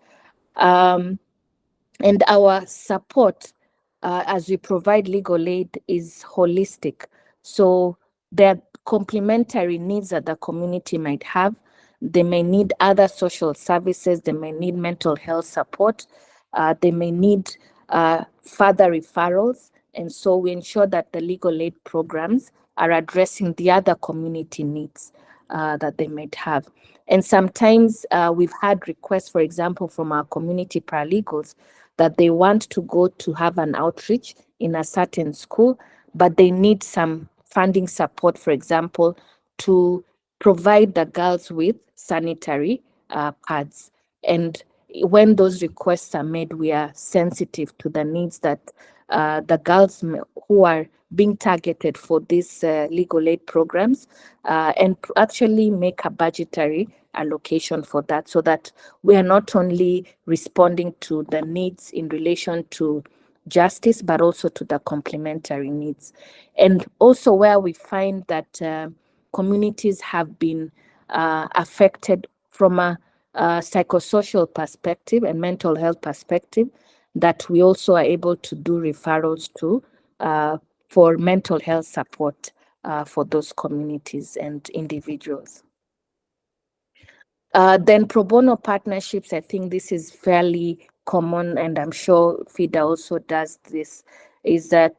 And our support as we provide legal aid is holistic. So there are complementary needs that the community might have. They may need other social services, they may need mental health support, they may need further referrals. And so we ensure that the legal aid programs are addressing the other community needs that they might have. And sometimes we've had requests, for example, from our community paralegals, that they want to go to have an outreach in a certain school, but they need some funding support, for example, to provide the girls with sanitary pads. And when those requests are made, we are sensitive to the needs that the girls who are being targeted for these legal aid programs, and actually make a budgetary allocation for that, so that we are not only responding to the needs in relation to justice, but also to the complementary needs. And also where we find that communities have been affected from a psychosocial perspective and mental health perspective, that we also are able to do referrals to for mental health support for those communities and individuals. Then pro bono partnerships, I think this is fairly common, and I'm sure FIDA also does this, is that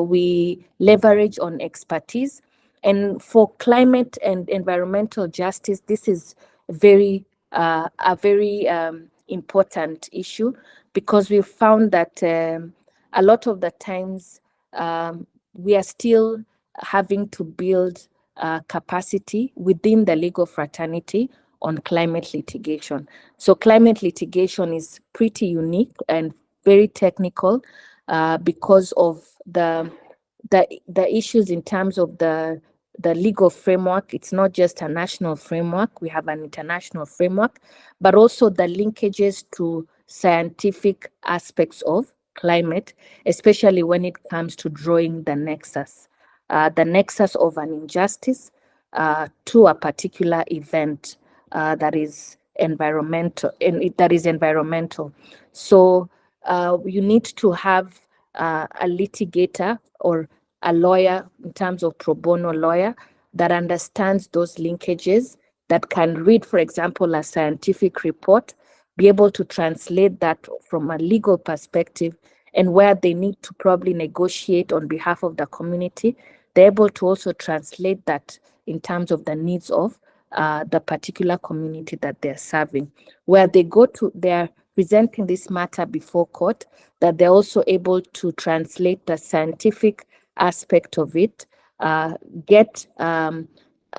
we leverage on expertise. And for climate and environmental justice, this is a very important issue, because we've found that a lot of the times we are still having to build capacity within the legal fraternity on climate litigation. So climate litigation is pretty unique and very technical because of the issues in terms of the legal framework. It's not just a national framework, we have an international framework, but also the linkages to scientific aspects of climate, especially when it comes to drawing the nexus of an injustice to a particular event that is environmental. So you need to have a litigator or a lawyer, in terms of pro bono lawyer, that understands those linkages, that can read, for example, a scientific report, be able to translate that from a legal perspective, and where they need to probably negotiate on behalf of the community, they're able to also translate that in terms of the needs of the particular community that they're serving. Where they're presenting this matter before court, that they're also able to translate the scientific aspect of it, get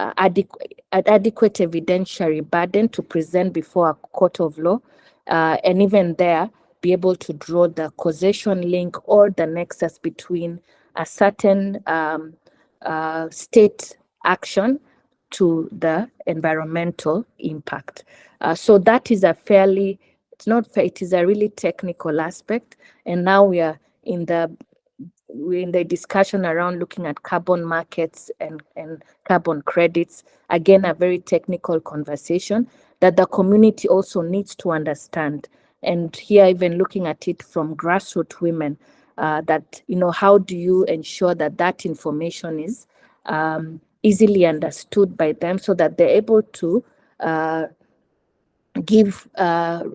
adequate evidentiary burden to present before a court of law, and even there, be able to draw the causation link or the nexus between a certain state action to the environmental impact. So that is it is a really technical aspect. And now we are in the discussion around looking at carbon markets and carbon credits. Again, a very technical conversation that the community also needs to understand. And here, even looking at it from grassroots women, that, how do you ensure that information is easily understood by them, so that they're able to give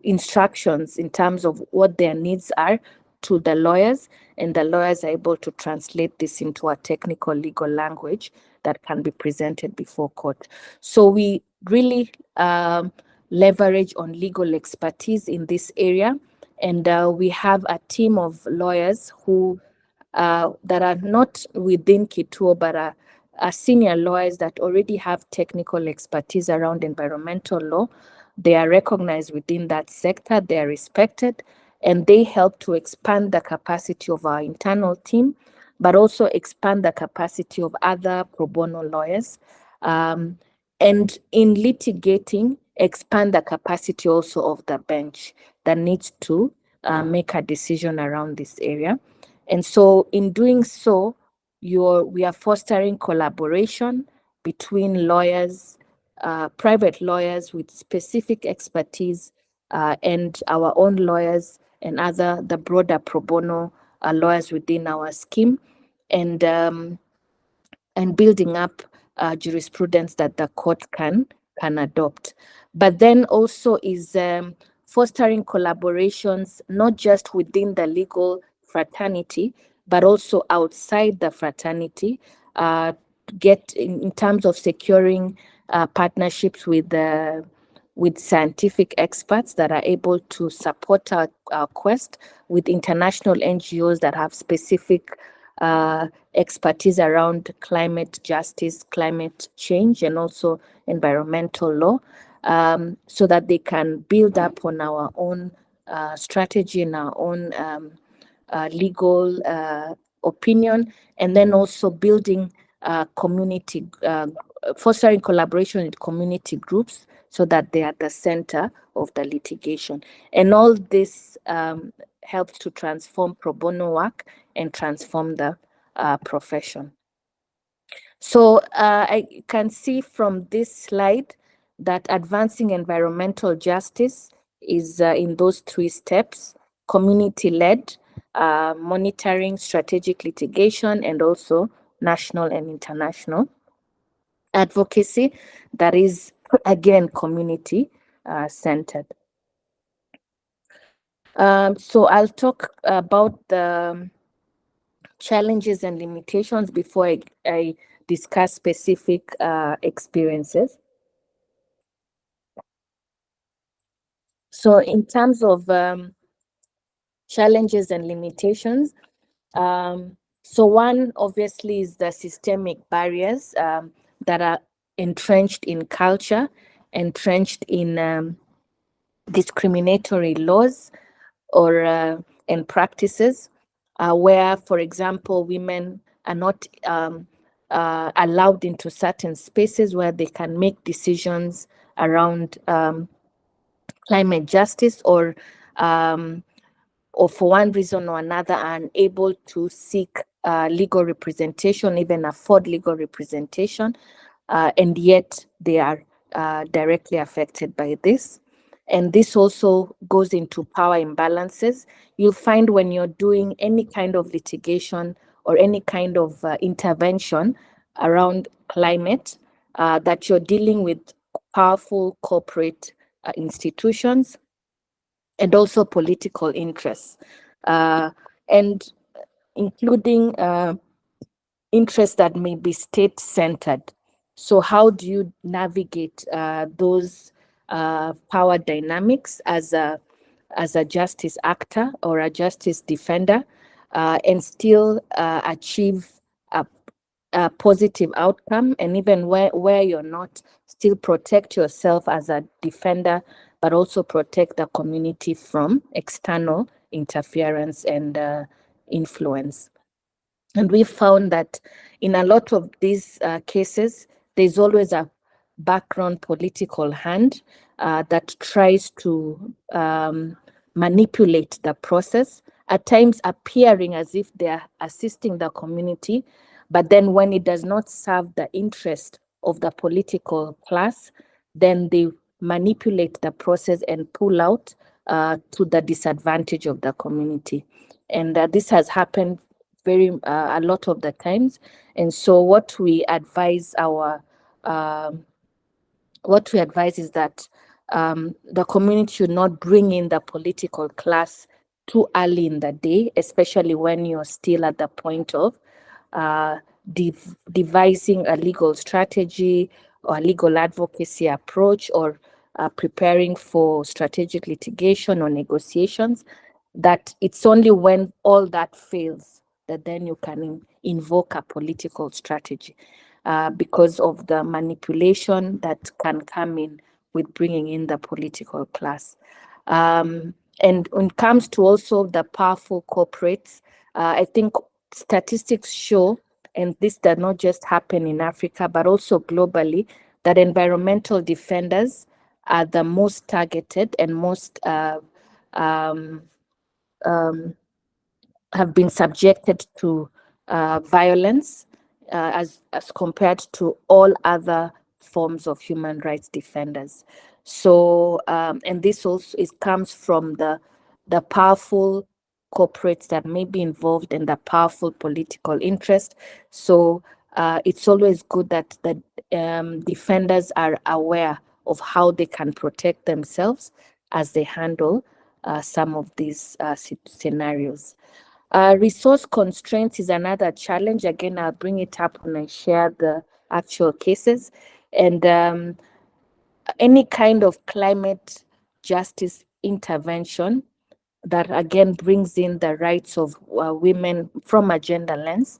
instructions in terms of what their needs are to the lawyers, and the lawyers are able to translate this into a technical legal language that can be presented before court. So we really leverage on legal expertise in this area, and we have a team of lawyers who that are not within Kituo, but are senior lawyers that already have technical expertise around environmental law. They are recognized within that sector, they are respected, and they help to expand the capacity of our internal team, but also expand the capacity of other pro bono lawyers. And in litigating, expand the capacity also of the bench that needs to make a decision around this area. And so in doing so, we are fostering collaboration between lawyers, private lawyers with specific expertise, and our own lawyers and the broader pro bono lawyers within our scheme, and building up jurisprudence that the court can adopt. But then also is fostering collaborations, not just within the legal fraternity, but also outside the fraternity, get in terms of securing partnerships with scientific experts that are able to support our quest, with international NGOs that have specific expertise around climate justice, climate change, and also environmental law, so that they can build up on our own strategy and our own legal opinion, and then also building community, fostering collaboration with community groups so that they are at the center of the litigation. And all this helps to transform pro bono work and transform the profession. So I can see from this slide that advancing environmental justice is in those 3 steps: community-led, monitoring, strategic litigation, and also national and international advocacy that is, again, community centered. So I'll talk about the challenges and limitations before I discuss specific experiences. So in terms of challenges and limitations, so one obviously is the systemic barriers that are entrenched in culture, entrenched in discriminatory laws or and practices, where, for example, women are not allowed into certain spaces where they can make decisions around climate justice, or for one reason or another are unable to seek legal representation, even afford legal representation, and yet they are directly affected by this. And this also goes into power imbalances. You'll find when you're doing any kind of litigation or any kind of intervention around climate, that you're dealing with powerful corporate institutions and also political interests, and including interests that may be state-centered. So how do you navigate those power dynamics as a justice actor or a justice defender, and still achieve a positive outcome, and even where you're not, still protect yourself as a defender, but also protect the community from external interference and influence. And we found that in a lot of these cases, there's always a background political hand that tries to manipulate the process, at times appearing as if they're assisting the community, but then when it does not serve the interest of the political class, then they manipulate the process and pull out to the disadvantage of the community. And this has happened a lot of the times. And so what we advise is that the community should not bring in the political class too early in the day, especially when you're still at the point of devising a legal strategy or legal advocacy approach, or preparing for strategic litigation or negotiations. That it's only when all that fails that then you can invoke a political strategy, because of the manipulation that can come in with bringing in the political class. And when it comes to also the powerful corporates, I think statistics show, and this does not just happen in Africa, but also globally, that environmental defenders are the most targeted and most have been subjected to violence as compared to all other forms of human rights defenders. So, and this also comes from the powerful corporates that may be involved in the powerful political interest. So it's always good that the defenders are aware of how they can protect themselves as they handle some of these scenarios. Resource constraints is another challenge. Again, I'll bring it up when I share the actual cases. And any kind of climate justice intervention that again brings in the rights of women from a gender lens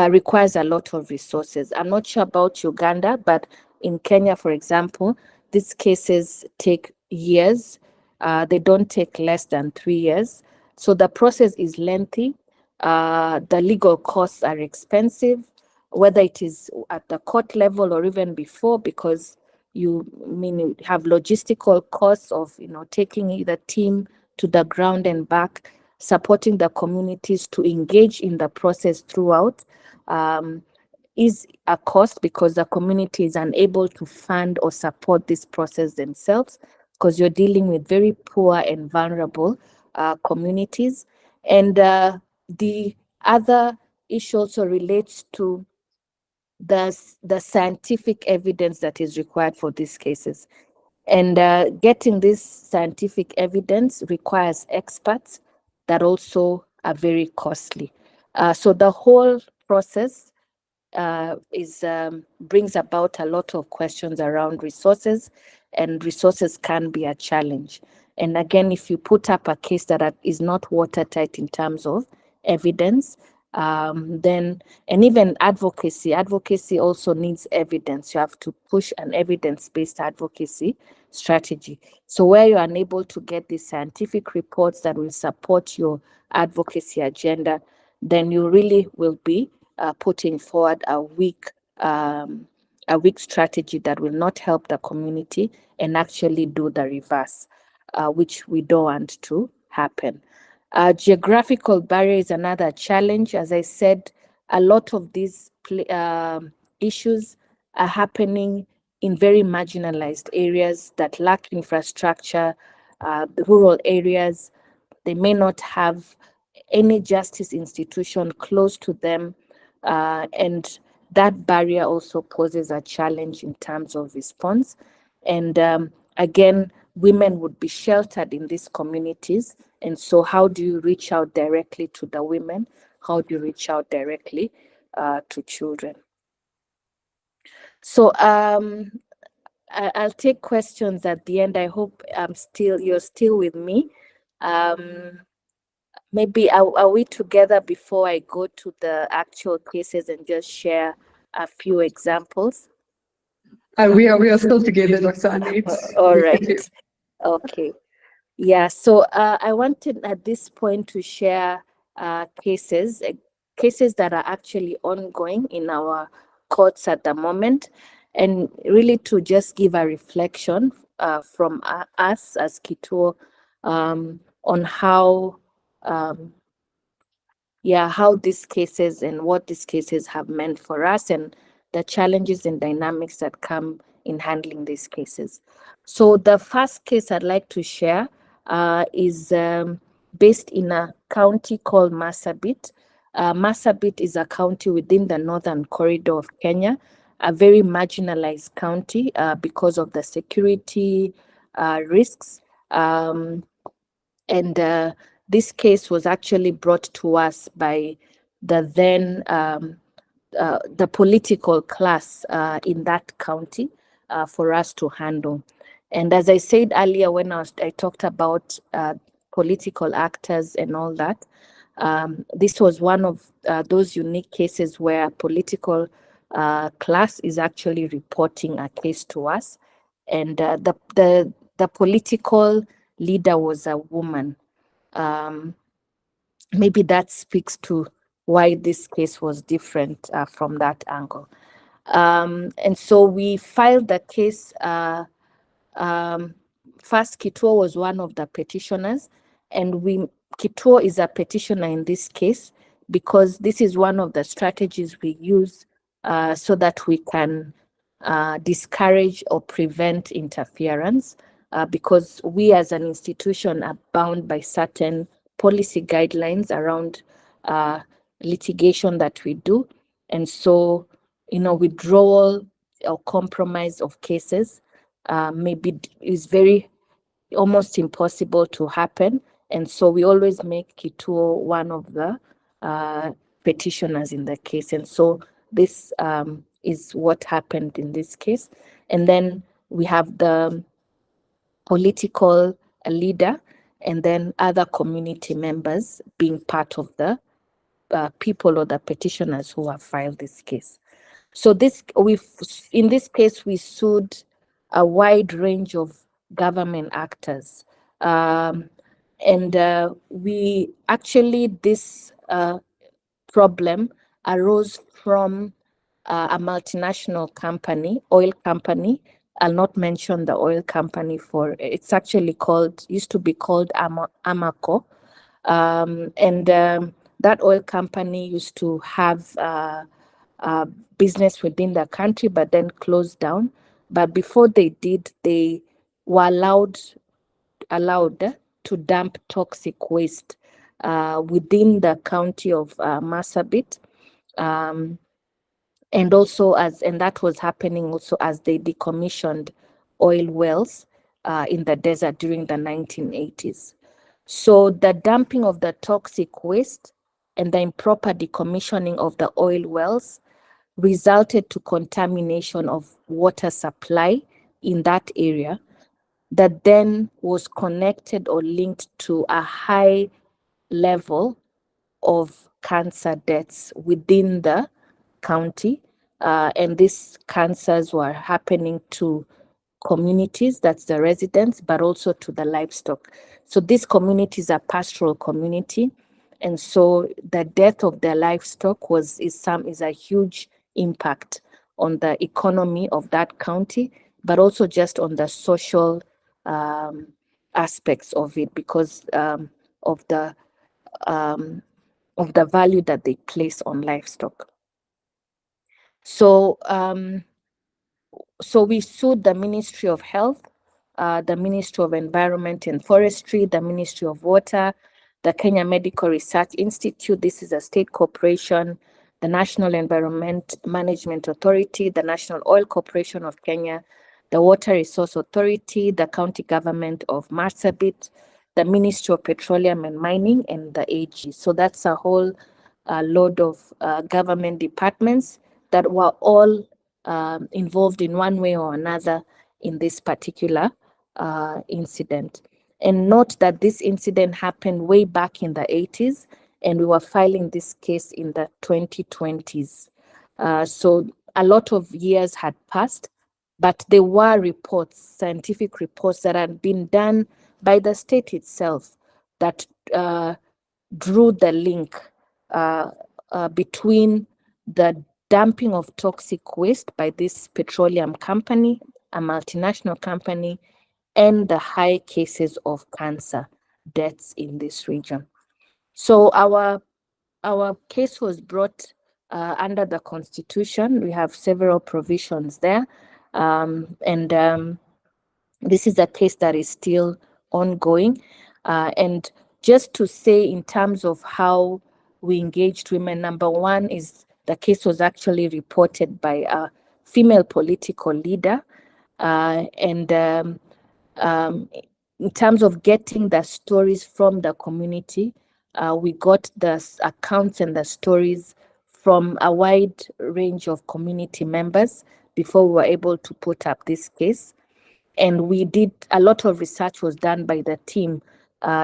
requires a lot of resources. I'm not sure about Uganda, but in Kenya, for example, these cases take years. They don't take less than 3 years. So the process is lengthy. The legal costs are expensive, whether it is at the court level or even before, because you have logistical costs of taking the team to the ground and back, supporting the communities to engage in the process throughout. Is a cost because the community is unable to fund or support this process themselves, because you're dealing with very poor and vulnerable communities. And the other issue also relates to the scientific evidence that is required for these cases. And getting this scientific evidence requires experts that also are very costly. So the whole process brings about a lot of questions around resources, and resources can be a challenge. And again, if you put up a case that is not watertight in terms of evidence, then, and even advocacy also needs evidence. You have to push an evidence-based advocacy strategy. So where you're unable to get the scientific reports that will support your advocacy agenda, then you really will be putting forward a weak strategy that will not help the community and actually do the reverse, which we don't want to happen. Geographical barrier is another challenge. As I said, a lot of these issues are happening in very marginalized areas that lack infrastructure, the rural areas. They may not have any justice institution close to them, and that barrier also poses a challenge in terms of response. And again, women would be sheltered in these communities. And so how do you reach out directly to the women? How do you reach out directly to children? So I'll take questions at the end. I hope you're still with me. Maybe are we together before I go to the actual cases and just share a few examples? We are still together, Dr. Annette. All right. Okay. Yeah. So I wanted at this point to share cases that are actually ongoing in our courts at the moment, and really to just give a reflection from us as Kituo on how how these cases and what these cases have meant for us, and the challenges and dynamics that come in handling these cases. So the first case I'd like to share is based in a county called Marsabit. Marsabit is a county within the northern corridor of Kenya, a very marginalized county because of the security risks. And this case was actually brought to us by the then the political class in that county for us to handle. And as I said earlier, when I talked about political actors and all that, this was one of those unique cases where political class is actually reporting a case to us. And the political leader was a woman. Maybe that speaks to why this case was different from that angle. And so we filed the case. First, Kituo was one of the petitioners, and Kituo is a petitioner in this case because this is one of the strategies we use so that we can discourage or prevent interference, because we as an institution are bound by certain policy guidelines around litigation that we do. And so, withdrawal or compromise of cases maybe is almost impossible to happen. And so we always make Kituo one of the petitioners in the case. And so this is what happened in this case. And then we have the political leader, and then other community members being part of the people or the petitioners who have filed this case. So in this case, we sued a wide range of government actors. This problem arose from a multinational company, oil company. I'll not mention the oil company it's actually used to be called Amaco. That oil company used to have business within the country, but then closed down. But before they did, they were allowed to dump toxic waste within the county of Marsabit. And that was happening also as they decommissioned oil wells in the desert during the 1980s. So the dumping of the toxic waste and the improper decommissioning of the oil wells resulted to contamination of water supply in that area that then was connected or linked to a high level of cancer deaths within the county. And these cancers were happening to communities, that's the residents, but also to the livestock. So these communities are pastoral community. And so the death of their livestock is a huge impact on the economy of that county, but also just on the social aspects of it because of the value that they place on livestock. So we sued the Ministry of Health, the Ministry of Environment and Forestry, the Ministry of Water, the Kenya Medical Research Institute, this is a state corporation, the National Environment Management Authority, the National Oil Corporation of Kenya, the Water Resource Authority, the County Government of Marsabit, the Ministry of Petroleum and Mining, and the AG. So that's a whole load of government departments that were all involved in one way or another in this particular incident. And note that this incident happened way back in the 80s, and we were filing this case in the 2020s. So a lot of years had passed, but there were reports, scientific reports that had been done by the state itself that drew the link between the dumping of toxic waste by this petroleum company, a multinational company, and the high cases of cancer deaths in this region. So our case was brought under the Constitution. We have several provisions there. This is a case that is still ongoing. And just to say in terms of how we engaged women, number one is the case was actually reported by a female political leader. In terms of getting the stories from the community, we got the accounts and the stories from a wide range of community members before we were able to put up this case. And we did a lot of research was done by the team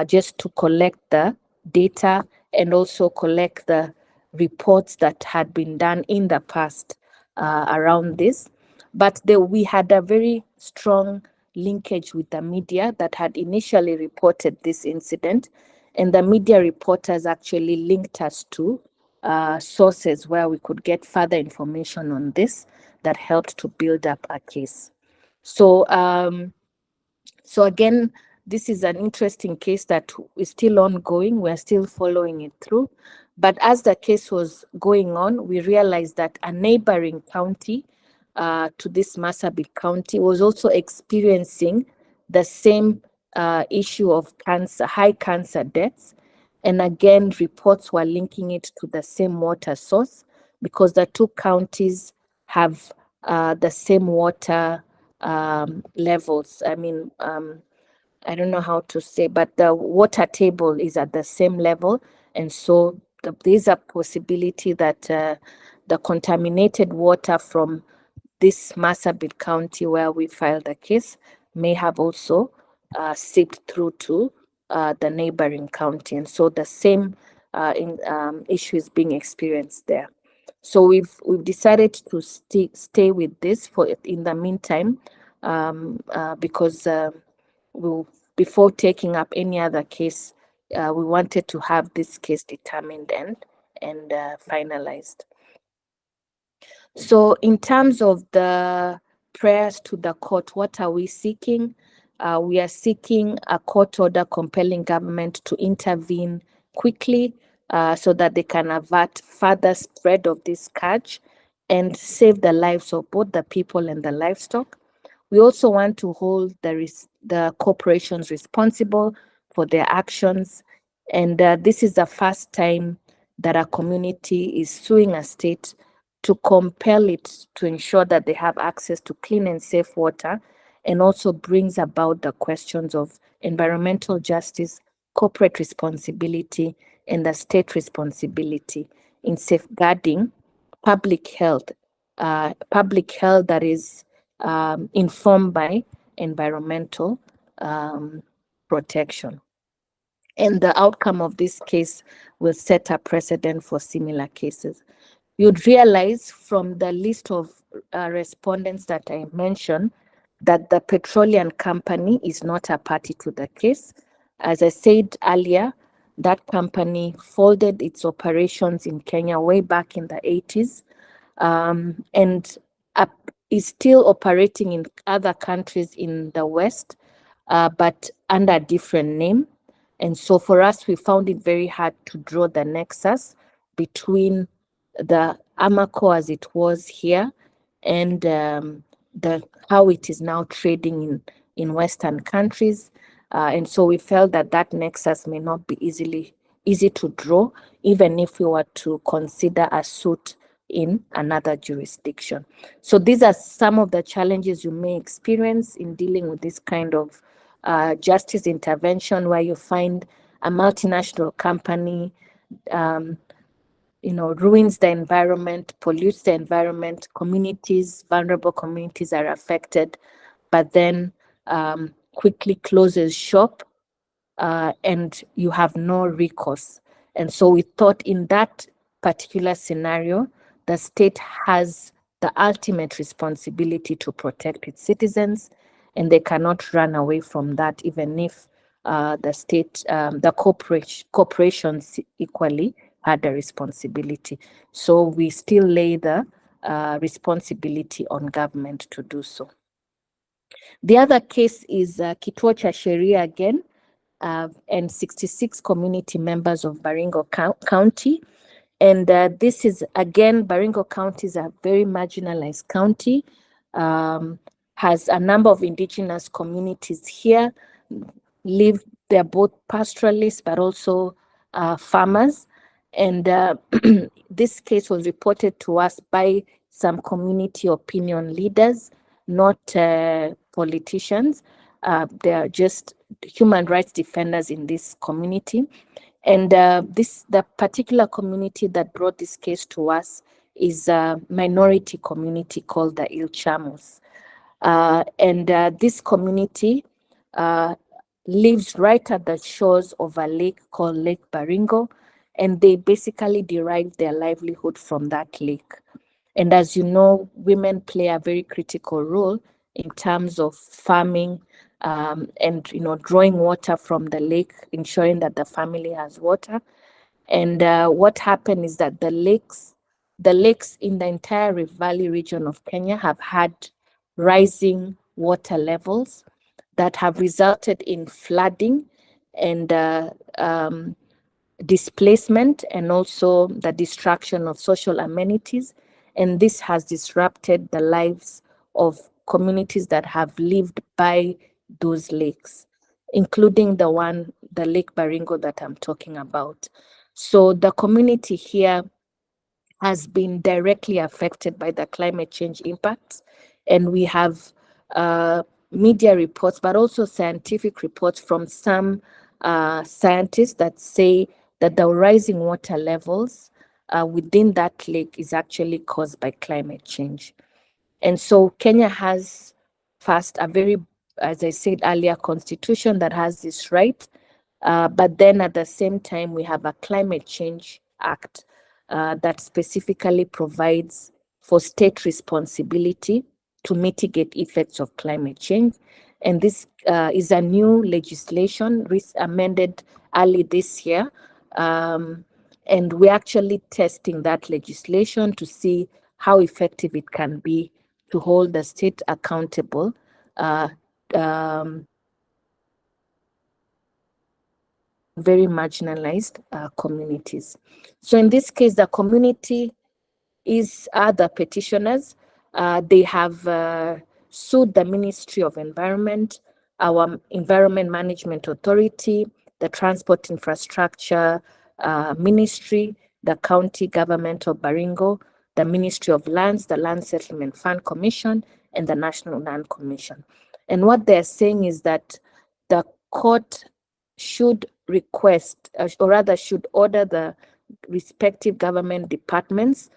just to collect the data and also collect the reports that had been done in the past around this. But we had a very strong linkage with the media that had initially reported this incident. And the media reporters actually linked us to sources where we could get further information on this that helped to build up a case. So again, this is an interesting case that is still ongoing. We're still following it through. But as the case was going on, we realized that a neighboring county to this Marsabit County was also experiencing the same issue of cancer, high cancer deaths. And again, reports were linking it to the same water source because the two counties have the same water levels. I mean, I don't know how to say, but the water table is at the same level. And so there's a possibility that the contaminated water from this Marsabit County where we filed the case may have also seeped through to the neighboring county. And so the same issue is being experienced there. So we've decided to stay with this for in the meantime, because before taking up any other case, we wanted to have this case determined and finalized. So in terms of the prayers to the court, what are we seeking? We are seeking a court order compelling government to intervene quickly so that they can avert further spread of this scourge and save the lives of both the people and the livestock. We also want to hold the corporations responsible for their actions. And this is the first time that a community is suing a state to compel it to ensure that they have access to clean and safe water, and also brings about the questions of environmental justice, corporate responsibility, and the state responsibility in safeguarding public health that is informed by environmental protection. And the outcome of this case will set a precedent for similar cases. You'd realize from the list of respondents that I mentioned that the petroleum company is not a party to the case. As I said earlier, that company folded its operations in Kenya way back in the 80s, and is still operating in other countries in the West, but under a different name. And so for us, we found it very hard to draw the nexus between the Amaco as it was here and how it is now trading in Western countries. And so we felt that nexus may not be easy to draw, even if we were to consider a suit in another jurisdiction. So these are some of the challenges you may experience in dealing with this kind of justice intervention, where you find a multinational company ruins the environment, pollutes the environment, vulnerable communities are affected, but then quickly closes shop and you have no recourse. And so we thought in that particular scenario, the state has the ultimate responsibility to protect its citizens, and they cannot run away from that, even if the state, the corporations equally had a responsibility. So we still lay the responsibility on government to do so. The other case is Kituo cha Sheria again, and 66 community members of Baringo County. And this is, again, Baringo County is a very marginalized county, has a number of indigenous communities here, they're both pastoralists, but also farmers. And this case was reported to us by some community opinion leaders, not politicians. They are just human rights defenders in this community. And the particular community that brought this case to us is a minority community called the Ilchamus. And this community lives right at the shores of a lake called Lake Baringo, and they basically derive their livelihood from that lake. And as you know, women play a very critical role in terms of farming and drawing water from the lake, ensuring that the family has water. And what happened is that the lakes in the entire Rift Valley region of Kenya have had rising water levels that have resulted in flooding and displacement, and also the destruction of social amenities. And this has disrupted the lives of communities that have lived by those lakes, including the Lake Baringo that I'm talking about. So the community here has been directly affected by the climate change impacts. And we have media reports, but also scientific reports from some scientists that say that the rising water levels within that lake is actually caused by climate change. And so Kenya has first a very, as I said earlier, constitution that has this right But then at the same time, we have a Climate Change Act that specifically provides for state responsibility to mitigate effects of climate change. And this is a new legislation amended early this year. And we're actually testing that legislation to see how effective it can be to hold the state accountable very marginalized communities. So in this case, the community are the petitioners. They have sued the Ministry of Environment, our Environment Management Authority, the Transport Infrastructure Ministry, the County Government of Baringo, the Ministry of Lands, the Land Settlement Fund Commission, and the National Land Commission. And what they're saying is that the court should request, or rather should order the respective government departments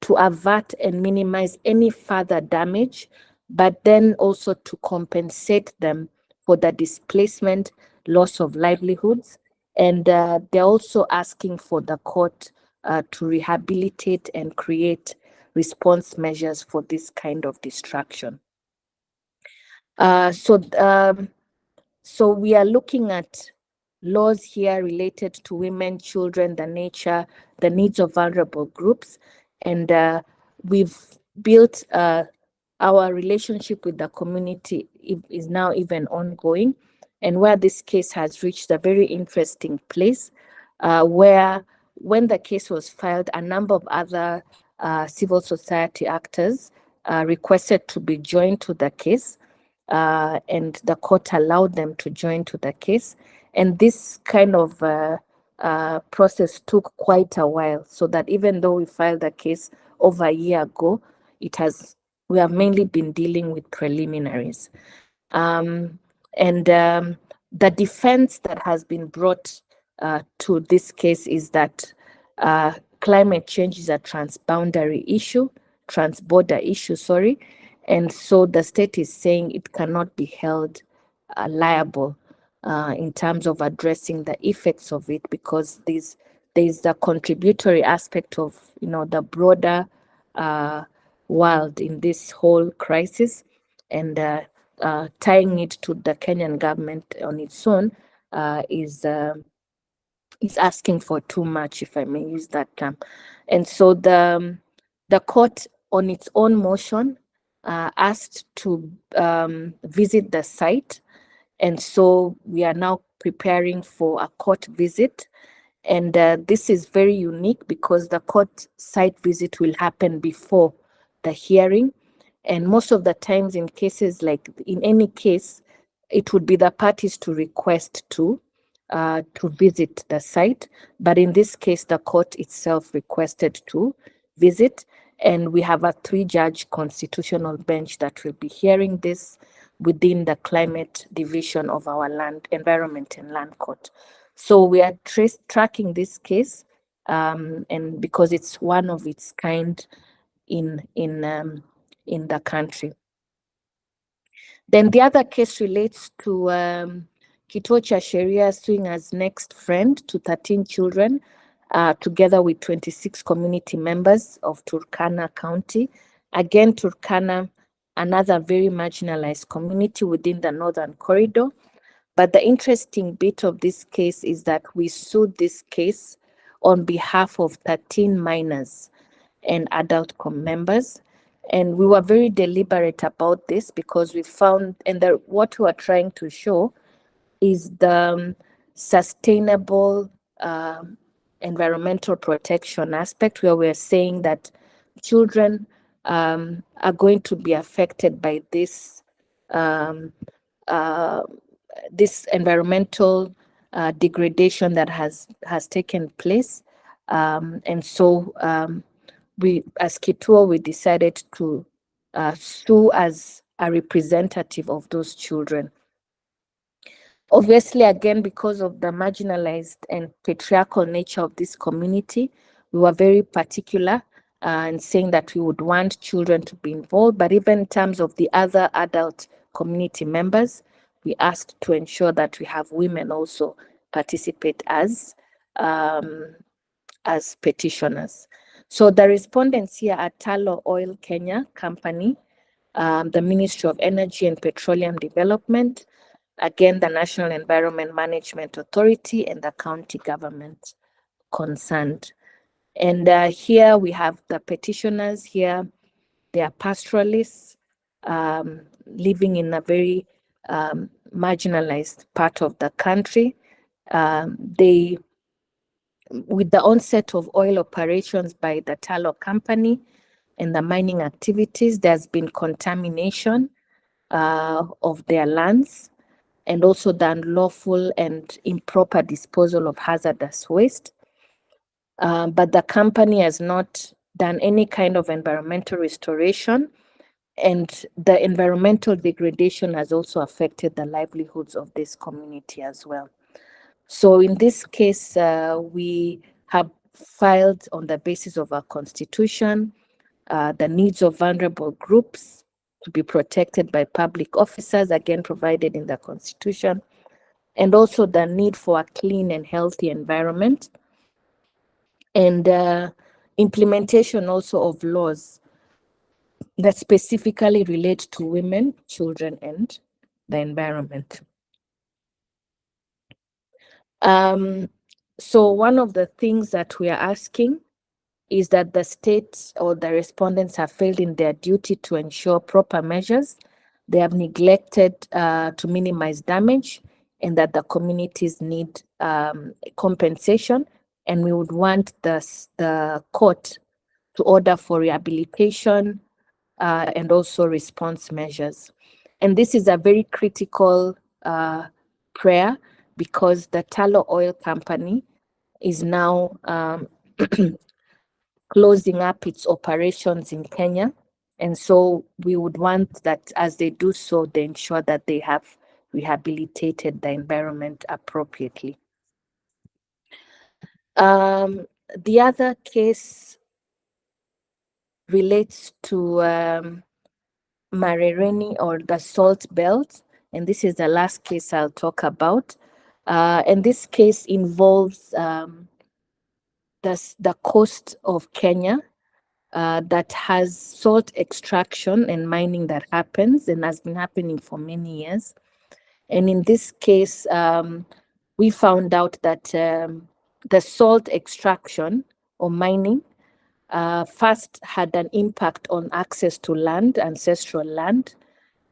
to avert and minimize any further damage, but then also to compensate them for the displacement, loss of livelihoods. And they're also asking for the court to rehabilitate and create response measures for this kind of destruction. So we are looking at laws here related to women, children, the nature, the needs of vulnerable groups. And we've built our relationship with the community is now even ongoing, and where this case has reached a very interesting place, where when the case was filed, a number of other civil society actors requested to be joined to the case, and the court allowed them to join to the case. And this kind of process took quite a while, so that even though we filed the case over a year ago, we have mainly been dealing with preliminaries. The defense that has been brought to this case is that climate change is a transborder issue, sorry. And so the state is saying it cannot be held liable in terms of addressing the effects of it, because there's the contributory aspect of the broader world in this whole crisis, and tying it to the Kenyan government on its own is asking for too much, if I may use that term. And so the court, on its own motion, asked to visit the site. And so we are now preparing for a court visit. And this is very unique because the court site visit will happen before the hearing. And most of the times in cases like, in any case, it would be the parties to request to visit the site. But in this case, the court itself requested to visit. And we have a 3-judge constitutional bench that will be hearing this within the climate division of our Environment and Land Court. So we are tracking this case, and because it's one of its kind in the country. Then the other case relates to Kituo cha Sheria suing as next friend to 13 children, together with 26 community members of Turkana County. Again, Turkana, another very marginalized community within the Northern Corridor. But the interesting bit of this case is that we sued this case on behalf of 13 minors and adult members. And we were very deliberate about this because we found, and what we are trying to show is the sustainable environmental protection aspect, where we're saying that children are going to be affected by this this environmental degradation that has taken place. And so we, as Kituo, we decided to sue as a representative of those children. Obviously, again, because of the marginalized and patriarchal nature of this community, we were very particular in saying that we would want children to be involved. But even in terms of the other adult community members, we asked to ensure that we have women also participate as petitioners. So the respondents here are Talo Oil Kenya Company, the Ministry of Energy and Petroleum Development, again, the National Environment Management Authority, and the county government concerned. And here we have the petitioners here. They are pastoralists living in a very marginalized part of the country. With the onset of oil operations by the tallow company and the mining activities, there's been contamination of their lands, and also the unlawful and improper disposal of hazardous waste. But the company has not done any kind of environmental restoration, and the environmental degradation has also affected the livelihoods of this community as well. So in this case, we have filed on the basis of our constitution, the needs of vulnerable groups to be protected by public officers, again provided in the constitution, and also the need for a clean and healthy environment, and implementation also of laws that specifically relate to women, children, and the environment. So one of the things that we are asking is that the state or the respondents have failed in their duty to ensure proper measures. They have neglected to minimize damage, and that the communities need compensation. And we would want the court to order for rehabilitation and also response measures. And this is a very critical prayer, because the tallow oil company is now closing up its operations in Kenya. And so we would want that as they do so, they ensure that they have rehabilitated the environment appropriately. The other case relates to Marereni, or the salt belt, and this is the last case I'll talk about. And this case involves the coast of Kenya that has salt extraction and mining that happens and has been happening for many years. And in this case, we found out that the salt extraction or mining first had an impact on access to land, ancestral land,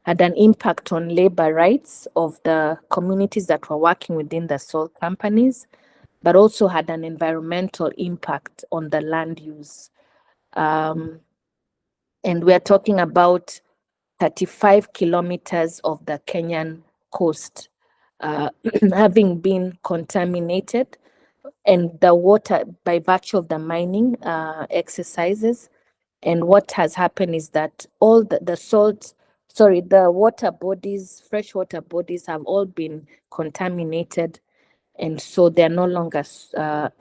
had an impact on labor rights of the communities that were working within the salt companies, but also had an environmental impact on the land use. And we're talking about 35 kilometers of the Kenyan coast having been contaminated, and the water, by virtue of the mining exercises. And what has happened is that all the water bodies, freshwater bodies, have all been contaminated, and so they're no longer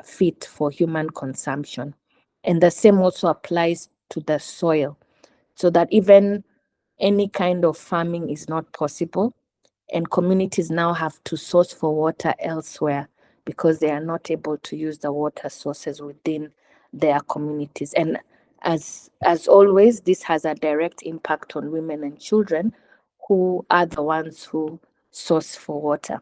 fit for human consumption. And the same also applies to the soil, so that even any kind of farming is not possible, and communities now have to source for water elsewhere because they are not able to use the water sources within their communities. And as always, this has a direct impact on women and children, who are the ones who source for water.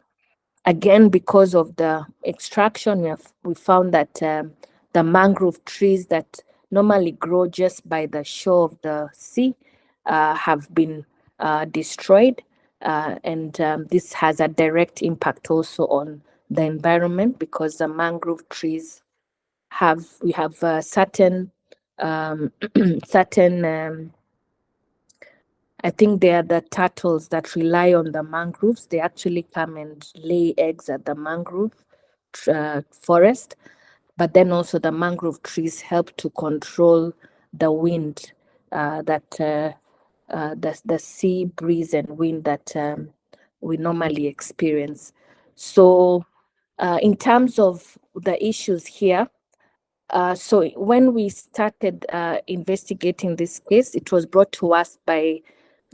Again, because of the extraction, we found that the mangrove trees that normally grow just by the shore of the sea have been destroyed. And this has a direct impact also on the environment, because the mangrove trees we have certain I think they are the turtles that rely on the mangroves. They actually come and lay eggs at the mangrove forest, but then also the mangrove trees help to control the wind, the sea breeze and wind that we normally experience. So in terms of the issues here, so when we started investigating this case, it was brought to us by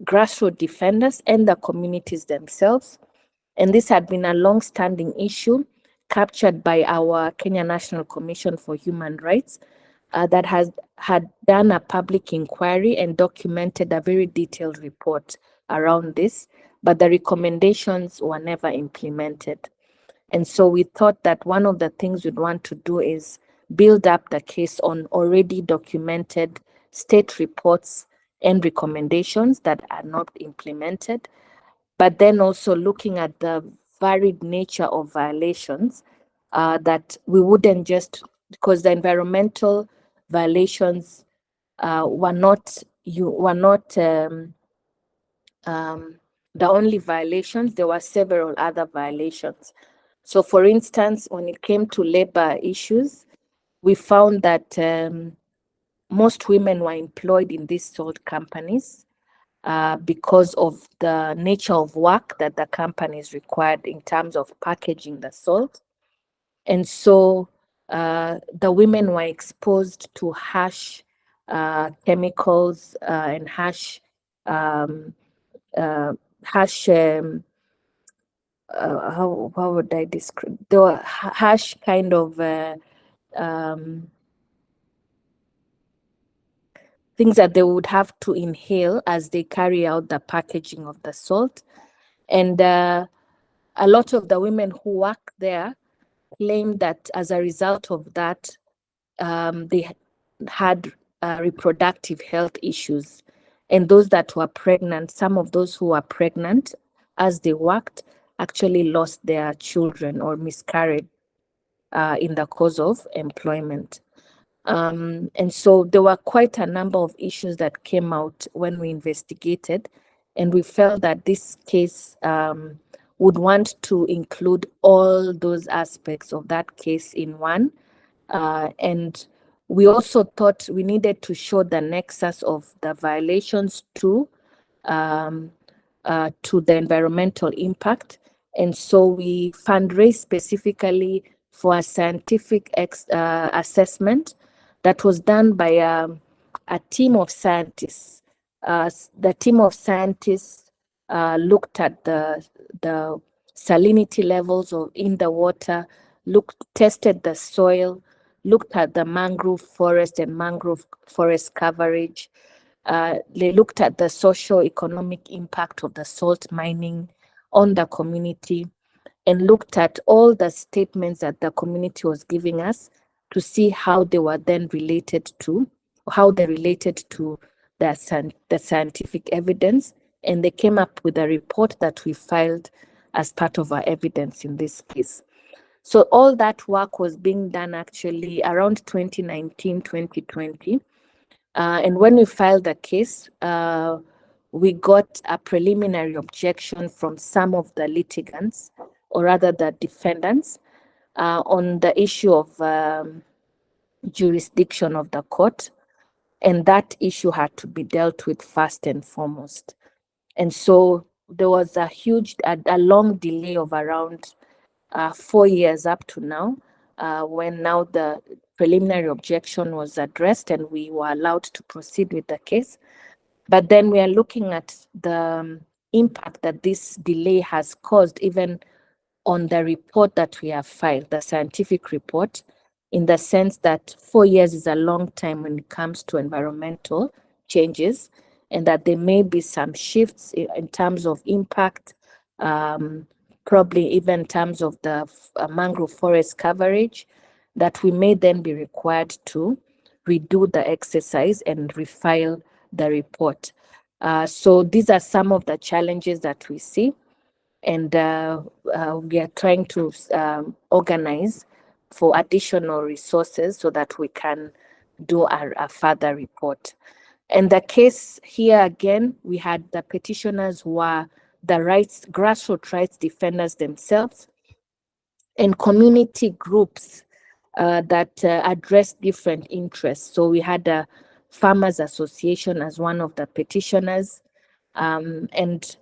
grassroots defenders and the communities themselves. And this had been a long-standing issue, captured by our Kenya National Commission for Human Rights that had done a public inquiry and documented a very detailed report around this, but the recommendations were never implemented. And so we thought that one of the things we'd want to do is build up the case on already documented state reports and recommendations that are not implemented, but then also looking at the varied nature of violations that we wouldn't just, because the environmental violations were not the only violations. There were several other violations. So for instance, when it came to labor issues, we found that most women were employed in these salt companies because of the nature of work that the companies required in terms of packaging the salt. And so the women were exposed to harsh chemicals and harsh how would I describe? There were harsh kind of things that they would have to inhale as they carry out the packaging of the salt. And a lot of the women who work there claim that as a result of that, they had reproductive health issues. And those that were pregnant, some of those who were pregnant as they worked actually lost their children or miscarried in the course of employment. And so there were quite a number of issues that came out when we investigated, and we felt that this case would want to include all those aspects of that case in one. And we also thought we needed to show the nexus of the violations to the environmental impact. And so we fundraised specifically for a scientific assessment that was done by a team of scientists. The team of scientists looked at the salinity levels in the water, tested the soil, looked at the mangrove forest and mangrove forest coverage. They looked at the socio-economic impact of the salt mining on the community, and looked at all the statements that the community was giving us to see how they were then related to the scientific evidence. And they came up with a report that we filed as part of our evidence in this case. So all that work was being done actually around 2019, 2020. And when we filed the case, we got a preliminary objection from some of the litigants, or rather the defendants, on the issue of jurisdiction of the court. And that issue had to be dealt with first and foremost. And so there was a long delay of around 4 years up to now, when now the preliminary objection was addressed and we were allowed to proceed with the case. But then we are looking at the impact that this delay has caused even on the report that we have filed, the scientific report, in the sense that 4 years is a long time when it comes to environmental changes, and that there may be some shifts in terms of impact, probably even in terms of the mangrove forest coverage, that we may then be required to redo the exercise and refile the report. So these are some of the challenges that we see, and we are trying to organize for additional resources so that we can do a further report. And the case here again, we had the petitioners who are the grassroots rights defenders themselves, and community groups that address different interests. So we had a farmers association as one of the petitioners, and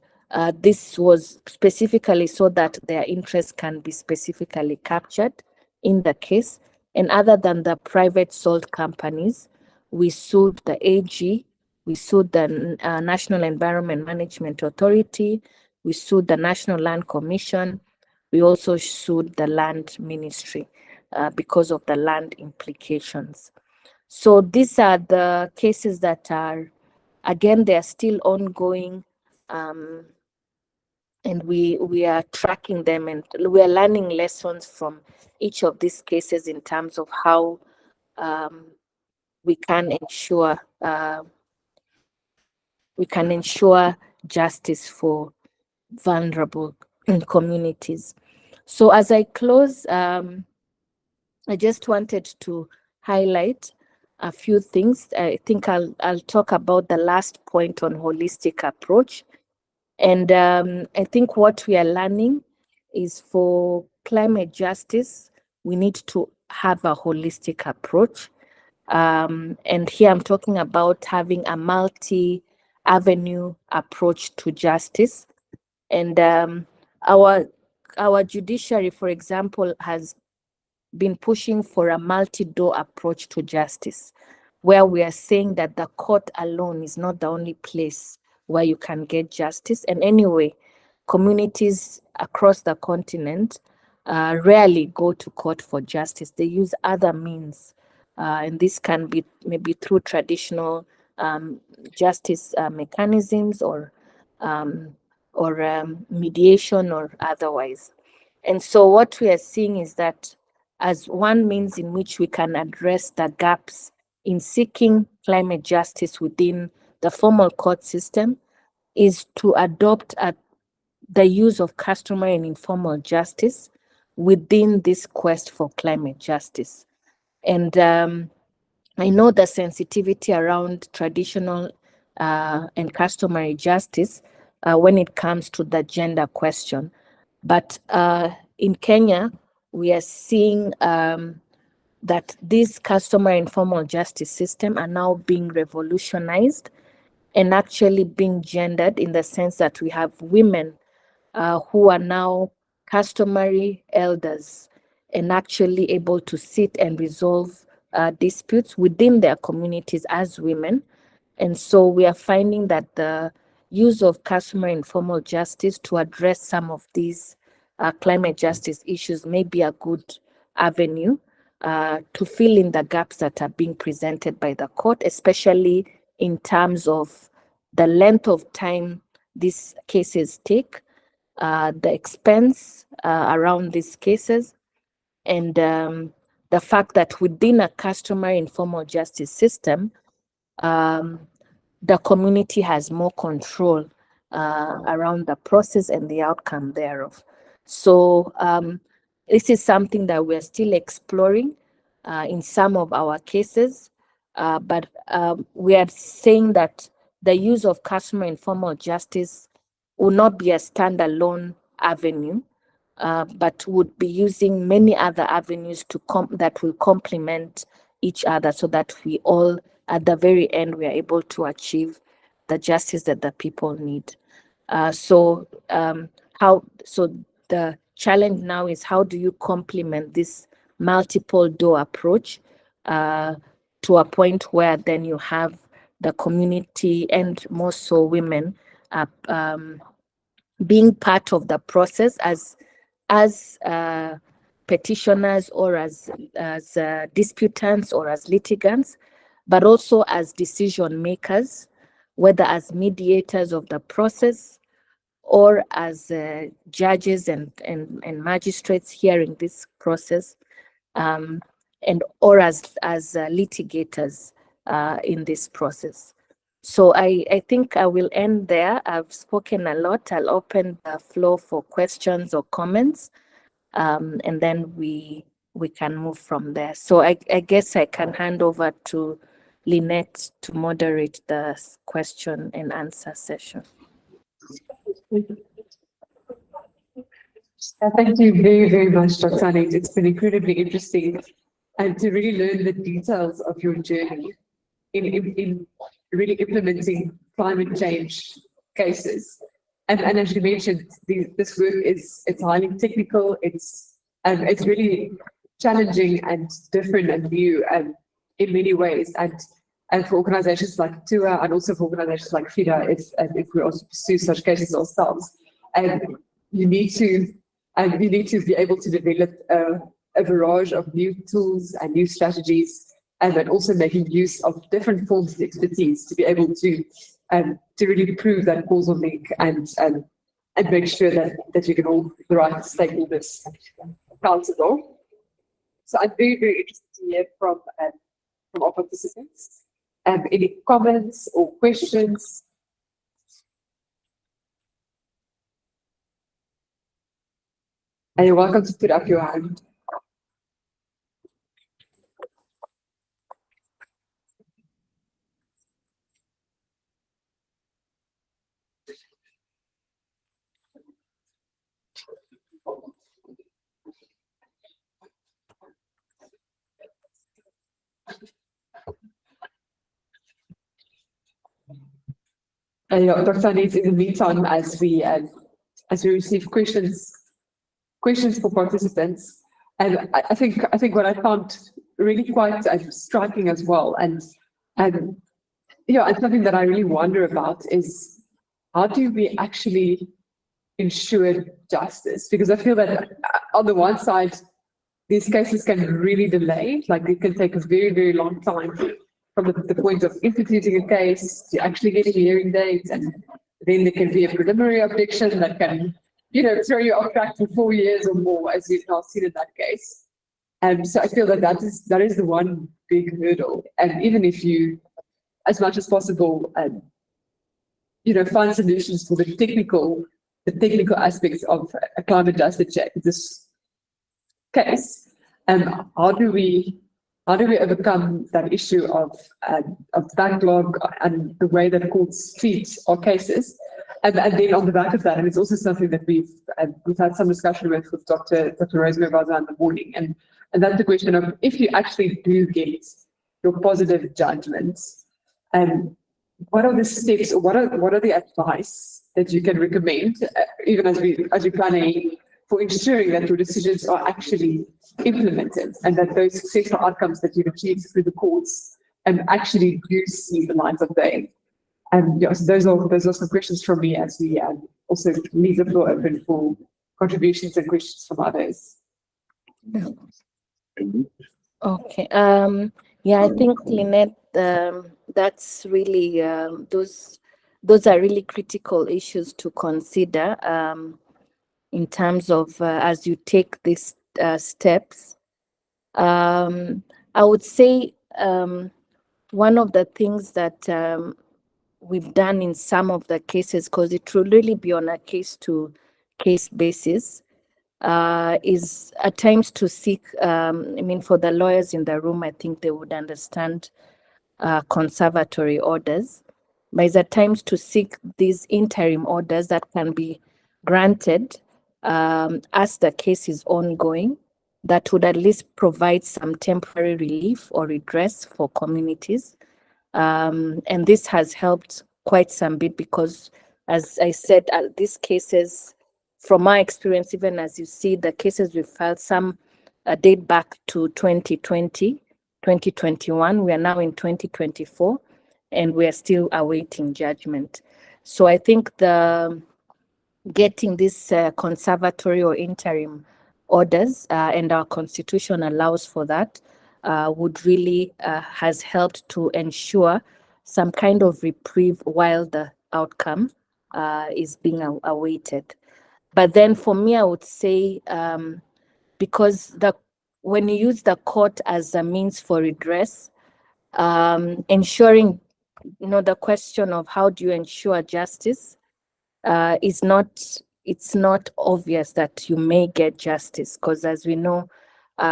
this was specifically so that their interests can be specifically captured in the case. And other than the private salt companies, we sued the AG, we sued the National Environment Management Authority, we sued the National Land Commission, we also sued the land ministry because of the land implications. So these are the cases that are, again, they are still ongoing, and we are tracking them, and we are learning lessons from each of these cases in terms of how we can ensure justice for vulnerable communities. So as I close, I just wanted to highlight a few things. I think I'll talk about the last point on holistic approach. And I think what we are learning is for climate justice, we need to have a holistic approach. And here I'm talking about having a multi-avenue approach to justice. And our judiciary, for example, has been pushing for a multi-door approach to justice, where we are saying that the court alone is not the only place where you can get justice. And anyway, communities across the continent rarely go to court for justice. They use other means, and this can be maybe through traditional justice mechanisms or mediation or otherwise. And so what we are seeing is that as one means in which we can address the gaps in seeking climate justice within the formal court system is to adopt the use of customary and informal justice within this quest for climate justice. And I know the sensitivity around traditional and customary justice when it comes to the gender question. But in Kenya, we are seeing that these customary and informal justice system are now being revolutionized and actually being gendered, in the sense that we have women who are now customary elders and actually able to sit and resolve disputes within their communities as women. And so we are finding that the use of customary and informal justice to address some of these climate justice issues may be a good avenue to fill in the gaps that are being presented by the court, especially in terms of the length of time these cases take, the expense around these cases, and the fact that within a customary informal justice system, the community has more control around the process and the outcome thereof. So this is something that we're still exploring in some of our cases, but we are saying that the use of customary informal justice will not be a standalone avenue, but would be using many other avenues that will complement each other, so that we all, at the very end, we are able to achieve the justice that the people need. So the challenge now is, how do you complement this multiple door approach to a point where then you have the community, and more so women, being part of the process as petitioners, or as disputants, or as litigants, but also as decision makers, whether as mediators of the process, or as judges and magistrates hearing this process, or as litigators in this process. So I think I will end there. I've spoken a lot. I'll open the floor for questions or comments, and then we can move from there. So I guess I can hand over to Lynette to moderate the question and answer session. Thank you very, very much, Dr. Annette. It's been incredibly interesting, and to really learn the details of your journey in really implementing climate change cases. And as you mentioned, this work it's highly technical. It's really challenging and different and new in many ways. And for organizations like TUA, and also for organizations like FIDA, if we also pursue such cases ourselves, you need to And we need to be able to develop a barrage of new tools and new strategies, and then also making use of different forms of expertise to be able to really prove that causal link and make sure that you can hold the right stakeholders accountable. So I'm very, very interested to hear from our participants. Any comments or questions? And you're welcome to put up your hand. And Dr. Annette, in the meantime, as we receive questions for participants, and I think what I found really quite striking as well, and something that I really wonder about is how do we actually ensure justice? Because I feel that on the one side, these cases can really delay, like it can take a very, very long time from the point of instituting a case to actually getting a hearing date, and then there can be a preliminary objection that can, throw you off track for 4 years or more, as we've now seen in that case. So I feel that is the one big hurdle. And even if you, as much as possible, find solutions for the technical aspects of a climate justice check, this case, how do we overcome that issue of backlog and the way that courts treat our cases? And then on the back of that, and it's also something that we've had some discussion with Dr.Rose Mwebaza in the morning, and that's the question of if you actually do get your positive judgments, what are the steps, or what are the advice that you can recommend, even as you're planning for ensuring that your decisions are actually implemented and that those successful outcomes that you've achieved through the courts actually do see the light of day? So those are some questions from me as we also leave the floor open for contributions and questions from others. Okay. Yeah, I think, Lynette, that's really those are really critical issues to consider in terms of as you take these steps. I would say one of the things that we've done in some of the cases, because it will really be on a case-to-case basis, is at times to seek, for the lawyers in the room, I think they would understand conservatory orders, but it's at times to seek these interim orders that can be granted as the case is ongoing, that would at least provide some temporary relief or redress for communities. And this has helped quite some bit because, as I said, these cases, from my experience, even as you see, the cases we filed, some date back to 2020, 2021. We are now in 2024, and we are still awaiting judgment. So I think getting this conservatory or interim orders, and our constitution allows for that, would really has helped to ensure some kind of reprieve while the outcome is being awaited. But then for me, I would say, because when you use the court as a means for redress, ensuring, the question of how do you ensure justice it's not obvious that you may get justice, because as we know,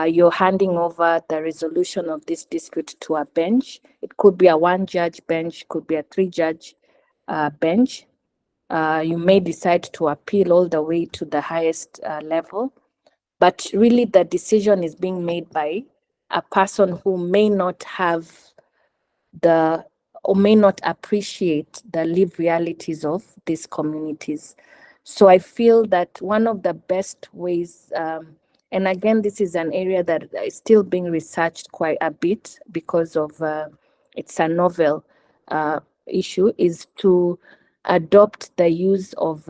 you're handing over the resolution of this dispute to a bench. It could be a 1-judge bench, could be a 3-judge bench. You may decide to appeal all the way to the highest level, but really the decision is being made by a person who may not have or may not appreciate the lived realities of these communities. So I feel that one of the best ways, and again, this is an area that is still being researched quite a bit because of it's a novel issue, is to adopt the use of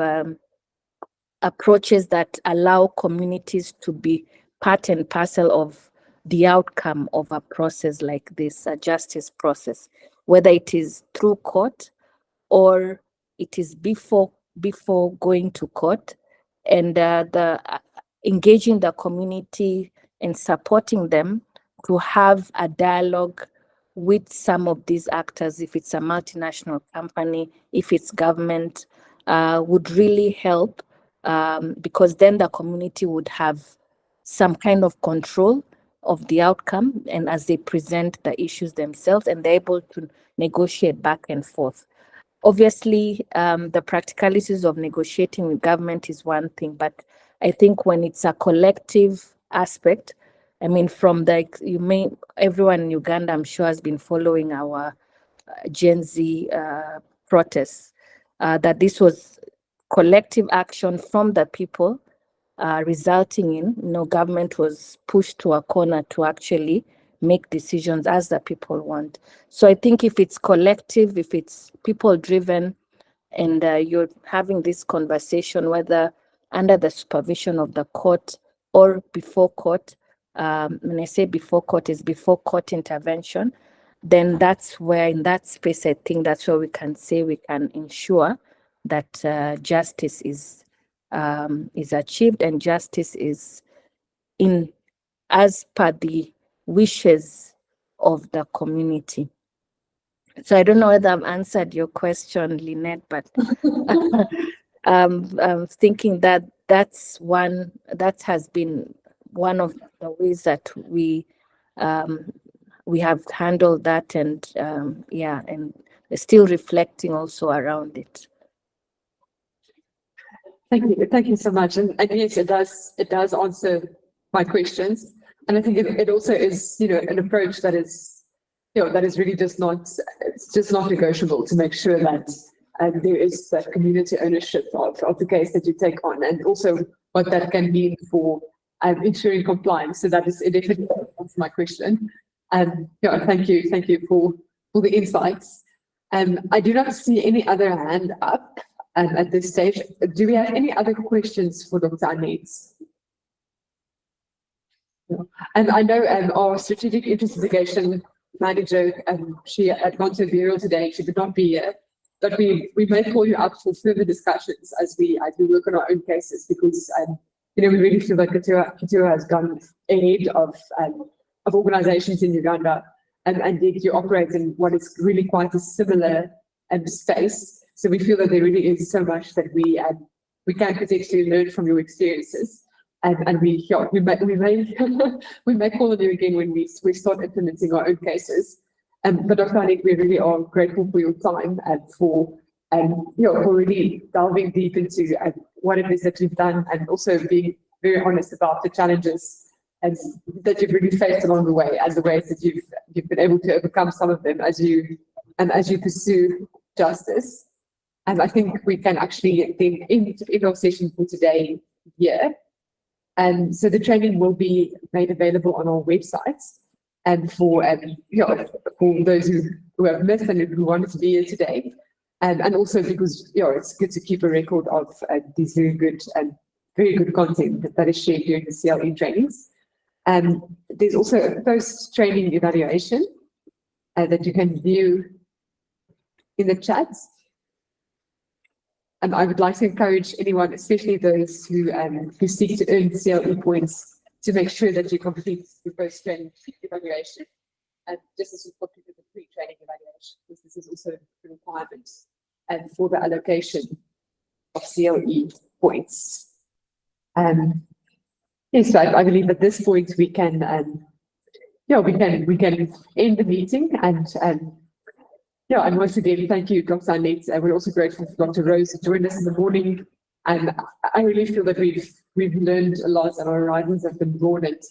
approaches that allow communities to be part and parcel of the outcome of a process like this, a justice process, whether it is through court or it is before going to court, and engaging the community and supporting them to have a dialogue with some of these actors, if it's a multinational company, if it's government, would really help, because then the community would have some kind of control of the outcome, and as they present the issues themselves, and they're able to negotiate back and forth. Obviously, the practicalities of negotiating with government is one thing, but I think when it's a collective aspect, I mean, from everyone in Uganda, I'm sure, has been following our Gen Z protests, that this was collective action from the people, resulting in, government was pushed to a corner to actually make decisions as the people want. So I think if it's collective, if it's people driven, and you're having this conversation, whether under the supervision of the court or before court, when I say before court, is before court intervention, then that's where, in that space, I think that's where we can say we can ensure that justice is achieved, and justice is as per the wishes of the community. So I don't know whether I've answered your question, Lynette, but I'm thinking that that has been one of the ways that we have handled that, and and still reflecting also around it. Thank you so much. And yes, it does answer my questions. And I think it also is, an approach that is, that is really just not negotiable, to make sure that there is that community ownership of the case that you take on, and also what that can mean for ensuring compliance. So that is definitely my question. Thank you for the insights. I do not see any other hand up at this stage. Do we have any other questions for Dr. Annette? And I know our strategic investigation manager, she had gone to a bureau today. She could not be here, but we may call you up for further discussions as we work on our own cases, because we really feel like Katura has gone ahead of organizations in Uganda, and yet you operate in what is really quite a similar space. So we feel that there really is so much that we can potentially learn from your experiences. And we may call on you again when we start implementing our own cases. But Dr. Annette, we really are grateful for your time and for really delving deep into what it is that you've done, and also being very honest about the challenges that you've really faced along the way, and the ways that you've been able to overcome some of them as you pursue justice. And I think we can actually then end our session for today here. And so the training will be made available on our website, and for those who have missed and who wanted to be here today, and also because it's good to keep a record of these very good content that is shared during the CLE trainings. And there's also a post-training evaluation that you can view in the chat. And I would like to encourage anyone, especially those who seek to earn CLE points, to make sure that you complete the post-training evaluation, just as you completed the pre-training evaluation, because this is also a requirement for the allocation of CLE points. Yes, so I believe at this point we can we can end the meeting, and once again, thank you, Dr. Annette. We're also grateful for Dr.Rose who joined us in the morning. And I really feel that we've learned a lot, and our horizons have been broadened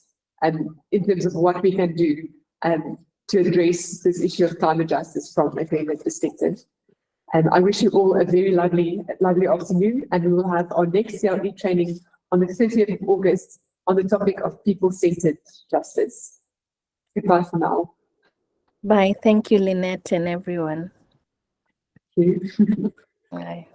in terms of what we can do to address this issue of climate justice from a feminist perspective. And I wish you all a very lovely afternoon, and we will have our next CLE training on the 30th of August on the topic of people-centered justice. Goodbye for now. Bye. Thank you, Lynette, and everyone. Thank you. Bye.